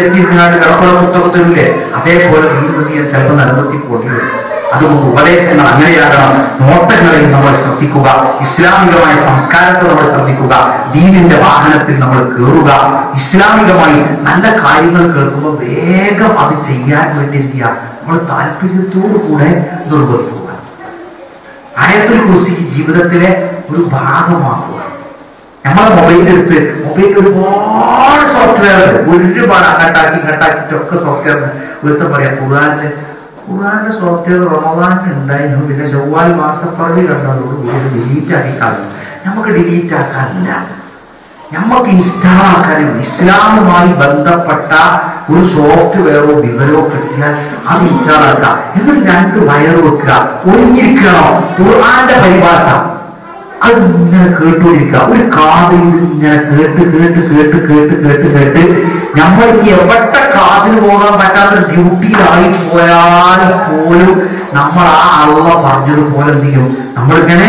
എത്തിയിരുന്നാണ്ട് കിടക്കുള്ള പുസ്തകത്തിലൂടെ അതേപോലെ നീന്തി ചിലപ്പോൾ നിലനിർത്തി പോകേണ്ടി വരും. അതുകൊണ്ട് ഉപദേശങ്ങൾ അങ്ങനെയാകണം. നോട്ടങ്ങളിൽ നമ്മൾ ശ്രദ്ധിക്കുക, ഇസ്ലാമികമായ സംസ്കാരത്തെ നമ്മൾ ശ്രദ്ധിക്കുക, ദീനിന്റെ വാഹനത്തിൽ നമ്മൾ കയറുക. ഇസ്ലാമികമായി നല്ല കാര്യങ്ങൾ കേൾക്കുമ്പോൾ വേഗം അത് ചെയ്യാൻ വേണ്ടി എന്ത് ചെയ്യുക? നമ്മൾ താല്പര്യത്തോടു കൂടെ നിർവഹിക്കുക. ആയത്തുൽ കുർസി ജീവിതത്തിലെ ഒരു ഭാഗമാക്കുക. നമ്മളെ മൊബൈലിൽ ഒരുപാട് സോഫ്റ്റ്വെയർ, ഒരുപാട് അങ്ങട്ടാക്കിയിട്ടൊക്കെ സോഫ്റ്റ്വെയർ. ഒരുത്തം പറയാം ഖുർആന്റെ സോഫ്റ്റ്വെയർ റമദാനിന് ഉണ്ടായിരുന്നു, പിന്നെ ചൊവ്വാൽ മാസപ്പറവി കണ്ടതോടുകൂടി ഡിലീറ്റ് ആക്കി കളഞ്ഞു. നമുക്ക് ഡിലീറ്റ് ആക്കാനില്ല, നമുക്ക് ഇൻസ്റ്റാൾ ആക്കാനും. ഇസ്ലാമുമായി ബന്ധപ്പെട്ട ഒരു സോഫ്റ്റ്വെയറോ വിവരമോ കിട്ടിയാൽ അത് ഇൻസ്റ്റാൾ ആക്കുക. എന്നിട്ട് 2 വയർ വെക്കുക. ഒഴിഞ്ഞിരിക്കണോ? ഖുർആന്റെ പരിഭാഷ അതിങ്ങനെ കേട്ടുകൊണ്ടിരിക്കുക. ഒരു കാത് ഇതിങ്ങനെ കേട്ട് കേട്ട് കേട്ട് കേട്ട് കേട്ട് കേട്ട് നമ്മൾക്ക് എവിടെ ക്ലാസ്സിന് പോകാൻ പറ്റാത്ത ഡ്യൂട്ടിയിലായി പോയാൽ പോലും നമ്മൾ ആ അള്ളാഹ് പറഞ്ഞതുപോലെ എന്ത് ചെയ്യും, നമ്മളിങ്ങനെ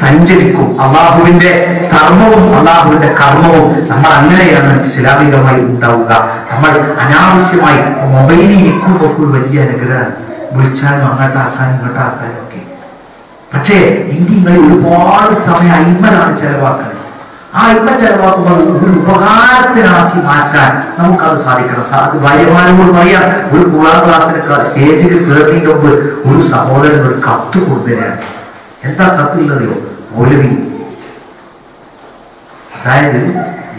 സഞ്ചരിക്കും. അള്ളാഹുവിന്റെ ധർമ്മവും അള്ളാഹുവിന്റെ കർമ്മവും നമ്മൾ അങ്ങനെയാണ് ഇസ്ലാമികമായി ഉണ്ടാവുക. നമ്മൾ അനാവശ്യമായി മൊബൈലിൽ ഇരിക്കുമ്പോൾ ഒരു വലിയ അനുഗ്രഹമാണ്, വിളിച്ചാലും അങ്ങോട്ടാക്കാനും ഇങ്ങോട്ടാക്കാനും ഒക്കെ. പക്ഷേ ഇന്ത്യകളിൽ ഒരുപാട് സമയം അയിമലാണ് ചെലവാക്കുന്നത്. ആ അയിമ ചെലവാക്കുമ്പോൾ ഒരു ഉപകാരത്തിനാക്കി മാറ്റാൻ നമുക്കത് സാധിക്കണം. ഭാര്യമാരോട് പറയാം, ഒരു ഖുർആൻ ക്ലാസ്സിന് സ്റ്റേജിൽ കയറുന്നതിന് മുമ്പ് ഒരു സഹോദരൻ ഒരു കത്ത് കൊടുത്തതാണ്. എന്താ കത്തുള്ളതോ? മൗലവി, അതായത്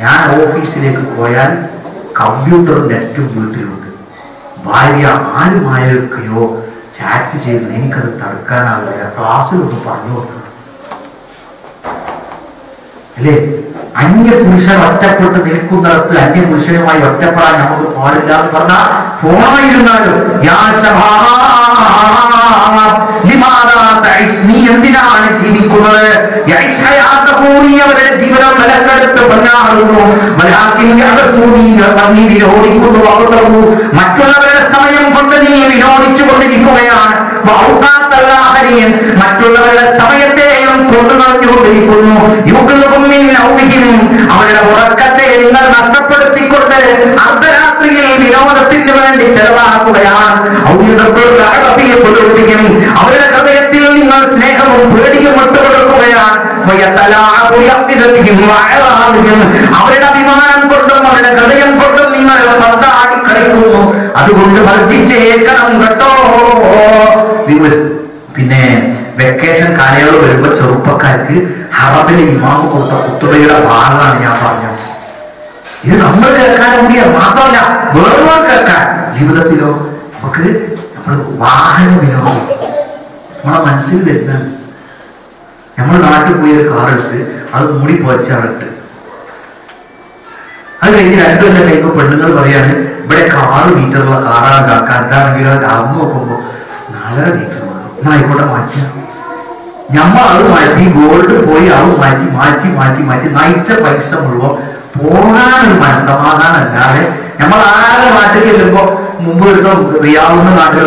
ഞാൻ ഓഫീസിലേക്ക് പോയാൽ കമ്പ്യൂട്ടറും നെറ്റും വീട്ടിലുണ്ട്, ഭാര്യ ആരുമായൊക്കെയോ ചാറ്റ് ചെയ്യുന്നു, എനിക്കത് തടുക്കാനാവില്ല, ക്ലാസ്സിലൊന്ന് പറഞ്ഞു അല്ലേ? അന്യപുരുഷൻ ഒറ്റപ്പെട്ട് നിൽക്കുന്നിടത്ത് അന്യപുരുഷനുമായി ഒറ്റപ്പെടാൻ നമുക്ക് പാടില്ല എന്ന് പറഞ്ഞാൽ ഫോണായിരുന്നാലും നീ എന്തിനാണ് ജീവിക്കുന്നത്? അവരുടെ ജീവനം നിലക്കെടുത്ത് പൊന്നാടുന്നു, വിരോധിക്കുന്നു. മറ്റുള്ളവരുടെ സമയം കൊണ്ട് നീ വിനോദിച്ചു കൊണ്ടിരിക്കുകയാണ്. മറ്റുള്ളവരുടെ സമയത്തെയും കൊണ്ടു നടന്നുകൊണ്ടിരിക്കുന്നു. അവരുടെ ഉറക്കത്തെ നിങ്ങൾ നഷ്ടപ്പെടുത്തിക്കൊണ്ട് അർദ്ധരാത്രിയിൽ വിനോദത്തിന് വേണ്ടി ചെലവാക്കുകയാണ്. അവരുടെ ഹൃദയത്തിൽ നിങ്ങൾ സ്നേഹവും പേടിയും ഇട്ടുകൊടുക്കുകയാണ്. അവരുടെ അഭിമാനം കൊണ്ടും അവരുടെ ഹൃദയം കൊണ്ടും നിങ്ങൾ പന്താടി കളിക്കുന്നു. അതുകൊണ്ട് വർജിച്ചേക്കണം കേട്ടോ. പിന്നെ വെക്കേഷൻ കാലയളവ് വരുമ്പോ ചെറുപ്പക്കാർക്ക് ഹറമിലെ ഇമാമ് കൊടുത്ത കുത്തുബയുടെ ഭാഗമാണ് ഞാൻ പറഞ്ഞത്. ഇത് നമ്മൾ കേൾക്കാൻ കൂടിയ മാത്രമല്ല, വേറെ കേൾക്കാൻ. ജീവിതത്തിലോ നമുക്ക് നമ്മൾ വാഹന വിനോദം നമ്മളെ മനസ്സിൽ വരുന്നതാണ്. നമ്മൾ നാട്ടിൽ പോയി ഒരു കാർ എടുത്ത് അത് മൂടി പോച്ചാണിട്ട്, അത് കഴിഞ്ഞ് 2 കൊല്ലം കഴിയുമ്പോൾ പെണ്ണുങ്ങൾ പറയാണ് ഇവിടെ 6 മീറ്ററുള്ള കാറാണ് കാക്കാൻ. എന്താണെങ്കിലും അത് അളന്ന് നോക്കുമ്പോൾ 4.5 മീറ്റർ ഉള്ളൂ. എന്നായിക്കോട്ടെ മാറ്റാം. നമ്മൾ അത് മാറ്റി ഗോൾഡ് പോയി അത് മാറ്റി മാറ്റി മാറ്റി മാറ്റി നയിച്ച പൈസ മുഴുവൻ പോകാനൊരു മനസ്സമാധാനം അല്ലാതെ നമ്മൾ ആരെ നാട്ടിൽ ചെല്ലുമ്പോ മുമ്പ് എടുത്ത റിയാദെന്ന് നാട്ടിൽ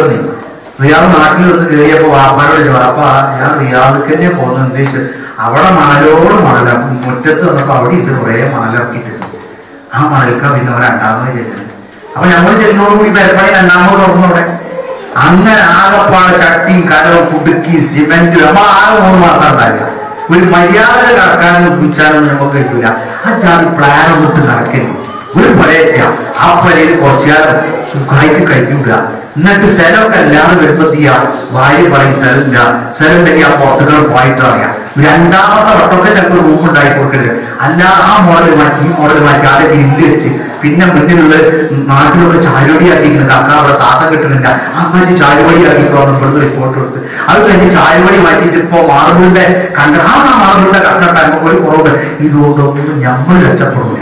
വന്ന് കയറിയപ്പോ വാപ്പാനോട് വാപ്പാ ഞാൻ റിയാദിക്ക് തന്നെ പോകുന്നു. എന്താ അവിടെ മണലോട് മണല മുറ്റത്ത് വന്നപ്പോ അവിടെ ഉണ്ട് കുറെ മണലിറക്കിയിട്ടുണ്ട്. ആ മണൽക്ക പിന്നെ അവർ 2ാമത് ചെല്ലുന്നത്. അപ്പൊ നമ്മൾ ചെല്ലിനോടുകൂടി പെരപ്പണി 2ാമത് തുറന്നു. അവിടെ അങ്ങനെ ആകപ്പാട് ചട്ടിയും കലവും കുടുക്കി സിമെന്റും നമ്മൾ 3 മാസം ഉണ്ടായില്ല. ഒരു മര്യാദ കടക്കാനും കുച്ചാനൊന്നും നമുക്ക് കഴിക്കില്ല. ആ ജാതി പ്ലാനൊന്നും ഇട്ട് നടക്കില്ല. ഒരു പഴയ ആ പഴയിൽ കുറച്ചുകാലം സുഖമായിട്ട് കഴിക്കുക. എന്നിട്ട് സ്ഥലമൊക്കെ അല്ലാതെ വരുമ്പോ ഭാര്യ പറയും സ്ഥലമില്ല, സ്ഥലം ഉണ്ടെങ്കിൽ ആ പുറത്തുകൾ പോയിട്ട് അറിയാം. 2ാമത്തെ വട്ടമൊക്കെ ചിലപ്പോൾ റൂം ഉണ്ടാക്കി കൊടുക്കരുത്. അല്ല ആ മോഡൽ മാറ്റി ഈ മോഡൽ മാറ്റി ആദ്യം ഗ്രില്ല് വെച്ച് പിന്നെ മുന്നിലുള്ള നാട്ടിലൊക്കെ ചാരുവടിയാക്കിയിരിക്കുന്നത് കാക്ക അവിടെ ശ്വാസം കിട്ടുന്നില്ല, അമ്മച്ചി ചാരുവടിയാക്കിക്കോന്ന് ഇവിടുന്ന് റിപ്പോർട്ട് കൊടുത്ത് അത് കഴിഞ്ഞ് ചാരുവടി മാറ്റിയിട്ട് ഇപ്പൊ മാർബിളിന്റെ മാർബിളിന്റെ കഷ്ടക്കാൻ ഒരു കുറവ്. ഇതുകൊണ്ടൊന്നും നമ്മൾ രക്ഷപ്പെടില്ല.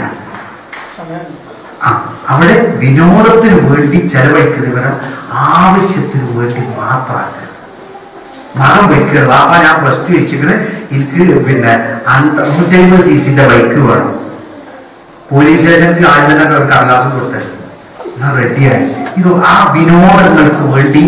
അവിടെ വിനോദത്തിന് വേണ്ടി ചെലവഴിക്കുന്നവരെ ആവശ്യത്തിന് വേണ്ടി മാത്രമാണ്. മണം വെക്കുക. വാപ്പ ഞാൻ +2 വെച്ചിട്ട് എനിക്ക് പിന്നെ 150 cc ബൈക്ക് വേണം. പോലീസ് സ്റ്റേഷനിൽ ആദ്യം തന്നെ ഒരു കടലാസ് കൊടുത്തത് ഞാൻ റെഡിയായി. ഇത് ആ വിനോദങ്ങൾക്ക് വേണ്ടി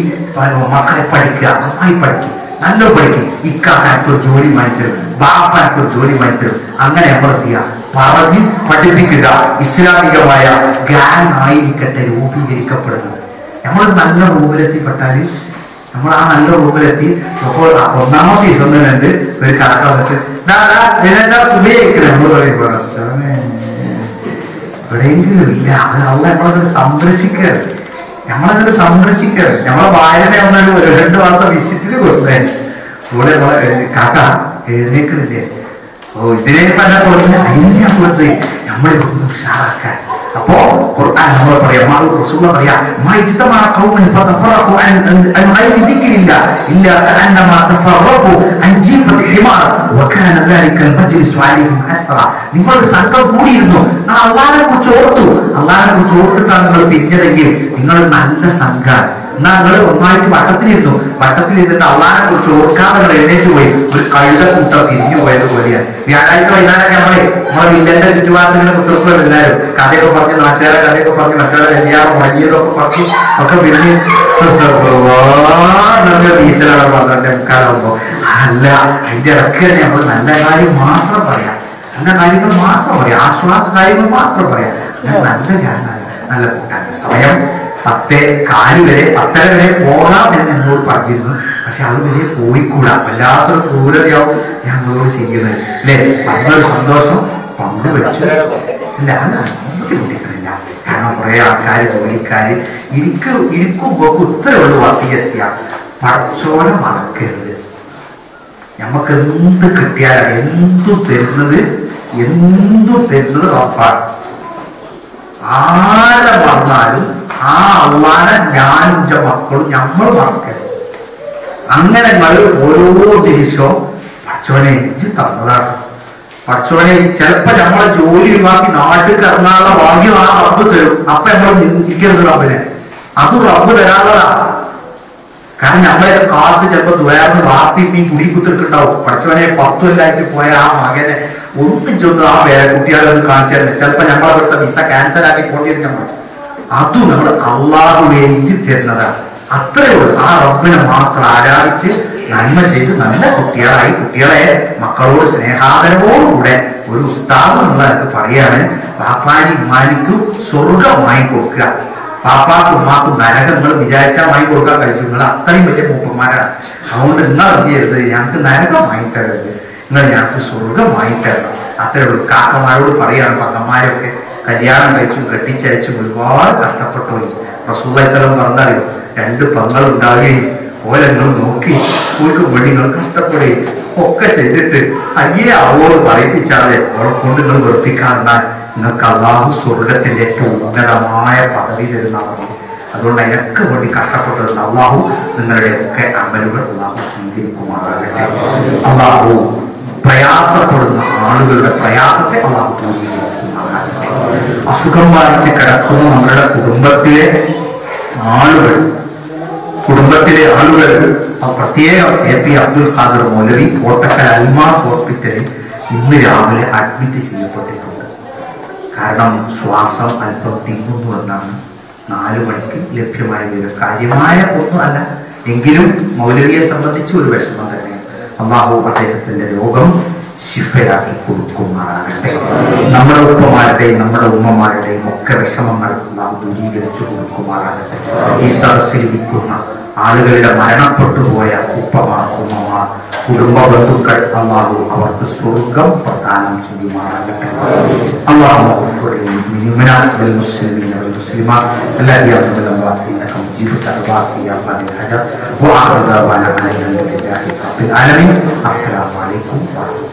മക്കളെ പഠിക്കുക, നന്നായി പഠിക്കുക, നല്ല പഠിക്കുക. ഇക്കാക്കൊരു ജോലി മാറ്റിത്തരും, ബാപ്പാക്കൊരു ജോലി മാറ്റിത്തരും. അങ്ങനെ നമ്മൾ എന്ത് ചെയ്യുക, പറഞ്ഞ് പഠിപ്പിക്കുക. ഇസ്ലാമികമായ ഗ്യാങ് ആയിരിക്കട്ടെ രൂപീകരിക്കപ്പെടുന്നത്. നമ്മൾ നല്ല റൂമിലെത്തിപ്പെട്ടാൽ നമ്മൾ ആ നല്ല റൂമിലെത്തി. അപ്പോൾ 1ാമത്തെ ദിവസം തന്നെ ഉണ്ട് ഒരു കടക്ക വന്നിട്ട് സുഖിക്കണേ നമ്മൾ പറയുമ്പോൾ എവിടെയെങ്കിലും ഇല്ല. അത് നമ്മളങ്ങോട്ട് സംരക്ഷിക്കുകയാണ്, നമ്മളങ്ങോട്ട് സംരക്ഷിക്കുകയാണ്. നമ്മളെ ഭാര്യനെ ഒന്നൊരു 2 മാസം വിസിറ്റിന് കൊടുത്തേ കൂടെ കാക്ക എഴുന്നേക്കണില്ലേ, ഓ ഇതിനെ പല കൊടുത്ത് അതിനെ കൊടുത്ത് നമ്മളിതൊന്ന് ഉഷാറാക്കാൻ. അപ്പോ ഖുർആൻ നമ്മൾ പറയാം, റസൂൽ പറയാം, മജ്തമഅ ഖൗമൻ ഫതഫറഖു അൻ ഗൈരി ദിക്രില്ലാ ഇല്ലാ കഅന്നമാ തഫറഖു അൻ ജീഫത്തി ഹിമാർ വകാന ദാലിക അൽമജ്ലിസു അലൈഹിം ഹസ്റ. നിങ്ങളുടെ സംഘം കൂടിയിരുന്നു, അല്ലാഹുവിനെ കുറിച്ച് ഓർത്തു, അല്ലാഹുവിനെ കുറിച്ച് ഓർത്തിട്ടാണ് നിങ്ങൾ പിരിഞ്ഞതെങ്കിൽ നിങ്ങൾ നല്ല സംഘം. എന്നാ നിങ്ങൾ ഒന്നായിട്ട് വട്ടത്തിലിരുന്നു. വട്ടത്തിലിരുന്നിട്ട് അള്ളാനെ കുറിച്ച് ഓർക്കാതെ നിങ്ങൾ എഴുന്നേറ്റ് പോയി. ഒരു കഴുതക്കൂട്ടം തിരിഞ്ഞു പോയത് പോലെയാണ്. വ്യാഴാഴ്ച വൈകുന്നേരമൊക്കെ നമ്മളെ വില്ലന്റെ ചുറ്റുപാടത്തിന്റെ കുത്തിർക്കുകൾ എല്ലാവരും കഥയൊക്കെ പറഞ്ഞ് നാട്ടുകാരെ കഥയൊക്കെ പറഞ്ഞ് മറ്റുള്ള കല്യാണം മുടങ്ങിയതൊക്കെ പറഞ്ഞ് ഒക്കെ പിന്നെ ടീച്ചറാണ് പറഞ്ഞിട്ട് മുക്കാലാവുമ്പോ അല്ല, അതിന്റെ ഇടയ്ക്ക് തന്നെ നമ്മൾ നല്ല കാര്യം മാത്രം പറയാം, നല്ല കാര്യങ്ങൾ മാത്രം പറയാം, ആശ്വാസ കാര്യങ്ങൾ മാത്രം പറയാം. നല്ല ഞാനാണ് നല്ല കൂട്ടാണ്. സമയം 10:15 വരെ 10:30 വരെ പോകാം എന്ന് എന്നോട് പറഞ്ഞിരുന്നു. പക്ഷെ അത് വരെ പോയിക്കൂടാ. വല്ലാത്തൊരു ക്രൂരതയാവും ഞാൻ നിങ്ങളോട് ചെയ്യുന്നത് അല്ലേ. വന്നൊരു സന്തോഷം പങ്കുവെച്ചു. ഇല്ല, അതാണ് ബുദ്ധിമുട്ടിക്കുന്നില്ല. കാരണം കുറെ ആൾക്കാർ ജോലിക്കാർ ഇരിക്കുമ്പോൾ ഉത്തരവുള്ള വസീയത്തിയാണ്, പടച്ചോനെ മറക്കരുത്. നമുക്ക് എന്ത് കിട്ടിയാലാണ് എന്തും തരുന്നത് റബ്ബാണ്. ആരെ വന്നാലും ആ അള്ളാനെ ഞാനും മക്കളും നമ്മൾ മറക്കരുത്. അങ്ങനെ ഓരോ ദിവസവും പടച്ചോനെ ഇത് തന്നതാണ്. പടച്ചോനെ ചിലപ്പോ നമ്മളെ ജോലി ഒഴിവാക്കി നാട്ടിൽ കറങ്ങാനുള്ള ഭാഗ്യം ആ റബ്ബ് തരും. അപ്പൊ നമ്മൾ നിന്ദിക്കരുത് റബ്ബിനെ, അത് റബ്ബ് തരാനുള്ളതാ. കാരണം നമ്മളെ കാലത്ത് ചിലപ്പോ ദ്വയാന്ന് വാപ്പിപ്പി കുടി കുത്തിർക്കുണ്ടാവും. പഠിച്ചവനെ 10 കൊല്ലായിട്ട് പോയ ആ മകനെ ഒന്നും ആ കുട്ടികളെ ഒന്ന് കാണിച്ചു തന്നെ. ചിലപ്പോ നമ്മളെ അവിടുത്തെ വിസ ക്യാൻസൽ ആക്കി പോണ്ടിരിക്കാൻ പറ്റും. അതും നമ്മൾ അള്ളാഹുവെ എഴുതി തരുന്നതാണ്. അത്രയേ ഉള്ളൂ. ആ റബ്ബിനെ മാത്രം ആരാധിച്ച് നന്മ ചെയ്ത് നല്ല കുട്ടികളായി കുട്ടികളെ മക്കളോട് സ്നേഹാദരവോടുകൂടെ ഒരു ഉസ്താദ് എന്നുള്ളതൊക്കെ പറയാണ്, പാപ്പാനി ഉമ്മാനിക്കും സ്വർഗം വാങ്ങിക്കൊടുക്കുക. പാപ്പാക്കും ഉമ്മാക്കും നരകങ്ങൾ വിചാരിച്ചാൽ വാങ്ങി കൊടുക്കാൻ കഴിച്ചു. നിങ്ങൾ അത്രയും വലിയ മൂപ്പന്മാരാണ്. അതുകൊണ്ട് നിങ്ങൾ എന്ത് ചെയ്യരുത്, ഞങ്ങൾക്ക് നരകം വാങ്ങിത്തരരുത്, നിങ്ങൾ ഞങ്ങൾക്ക് സ്വർഗം വാങ്ങിത്തരണം. അത്രയുള്ളൂ. കാക്കമാരോട് പറയാണ്, പക്കന്മാരൊക്കെ കല്യാണം കഴിച്ചും കെട്ടിച്ചയച്ചും ഒരുപാട് കഷ്ടപ്പെട്ടു പോയി. റസൂലുള്ളാഹി സ്വല്ലല്ലാഹു അലൈഹി വസല്ലം പറഞ്ഞാൽ 2 പെങ്ങളുണ്ടാവുകയും ഓലങ്ങൾ നോക്കി ഓർക്ക് വേണ്ടി നിങ്ങൾ കഷ്ടപ്പെടുകയും ഒക്കെ ചെയ്തിട്ട് അയ്യേ അവളോട് പറയിപ്പിച്ചാതെ അവളെ കൊണ്ട് നിങ്ങൾ വെറുപ്പിക്കാറുണ്ടാൽ നിങ്ങൾക്ക് അള്ളാഹു സ്വർഗത്തിന്റെ ഏറ്റവും ഉന്നതമായ പദവി തരുന്നതാണ്. അതുകൊണ്ട് അതിനൊക്കെ വേണ്ടി കഷ്ടപ്പെട്ടിരുന്ന അള്ളാഹു നിങ്ങളുടെ ഒക്കെ അമലുകൾ അള്ളാഹു സ്വീകരിക്കുമാറാകട്ടെ. അള്ളാഹു പ്രയാസപ്പെടുന്ന ആളുകളുടെ പ്രയാസത്തെ അള്ളാഹു ദൂരീകരിക്കുമാറാകട്ടെ. അസുഖം ബാധിച്ച് കിടക്കുന്ന നമ്മുടെ കുടുംബത്തിലെ ആളുകൾ പ്രത്യേകം AP അബ്ദുൽ ഖാദർ മൗലവി കോട്ടക്കൽ അൽമാസ് ഹോസ്പിറ്റലിൽ ഇന്ന് രാവിലെ അഡ്മിറ്റ് ചെയ്യപ്പെട്ടിട്ടുണ്ട്. കാരണം ശ്വാസം അല്പം തിങ്ങുന്നു എന്നാണ് 4 മണിക്ക് ലഭ്യമായ വിവരം. കാര്യമായ ഒന്നും അല്ല, എങ്കിലും മൗലവിയെ സംബന്ധിച്ച് ഒരു വിഷമം തന്നെയാണ്. അല്ലാഹു അദ്ദേഹത്തിന്റെ രോഗം ശിഫയാക്കി കൊടുക്കുമാറാകട്ടെ. നമ്മുടെ ഉപ്പമാരുടെയും നമ്മുടെ ഉമ്മമാരുടെയും ഒക്കെ വിഷമങ്ങൾ അല്ലാഹു ദൂരീകരിച്ചു കൊടുക്കുമാറാകട്ടെ. ഈ സദസ്സിലിരിക്കുന്ന ആളുകളുടെ മരണപ്പെട്ടുപോയ ഉപ്പമാർ, ഉമ്മമാർ, കുടുംബ ബന്ധുക്കൾ അല്ലാഹു അവർക്ക് സ്വർഗം പ്രദാനം ചെയ്യുമാറാകട്ടെ. അല്ലാഹു للمؤمنات والمسلمين والمسلمات الذين يعبدون الله انك مجيب الدعوات يا قاضي الحاجات واخر دعوانا ان الحمد لله رب العالمين. السلام عليكم ورحمه الله.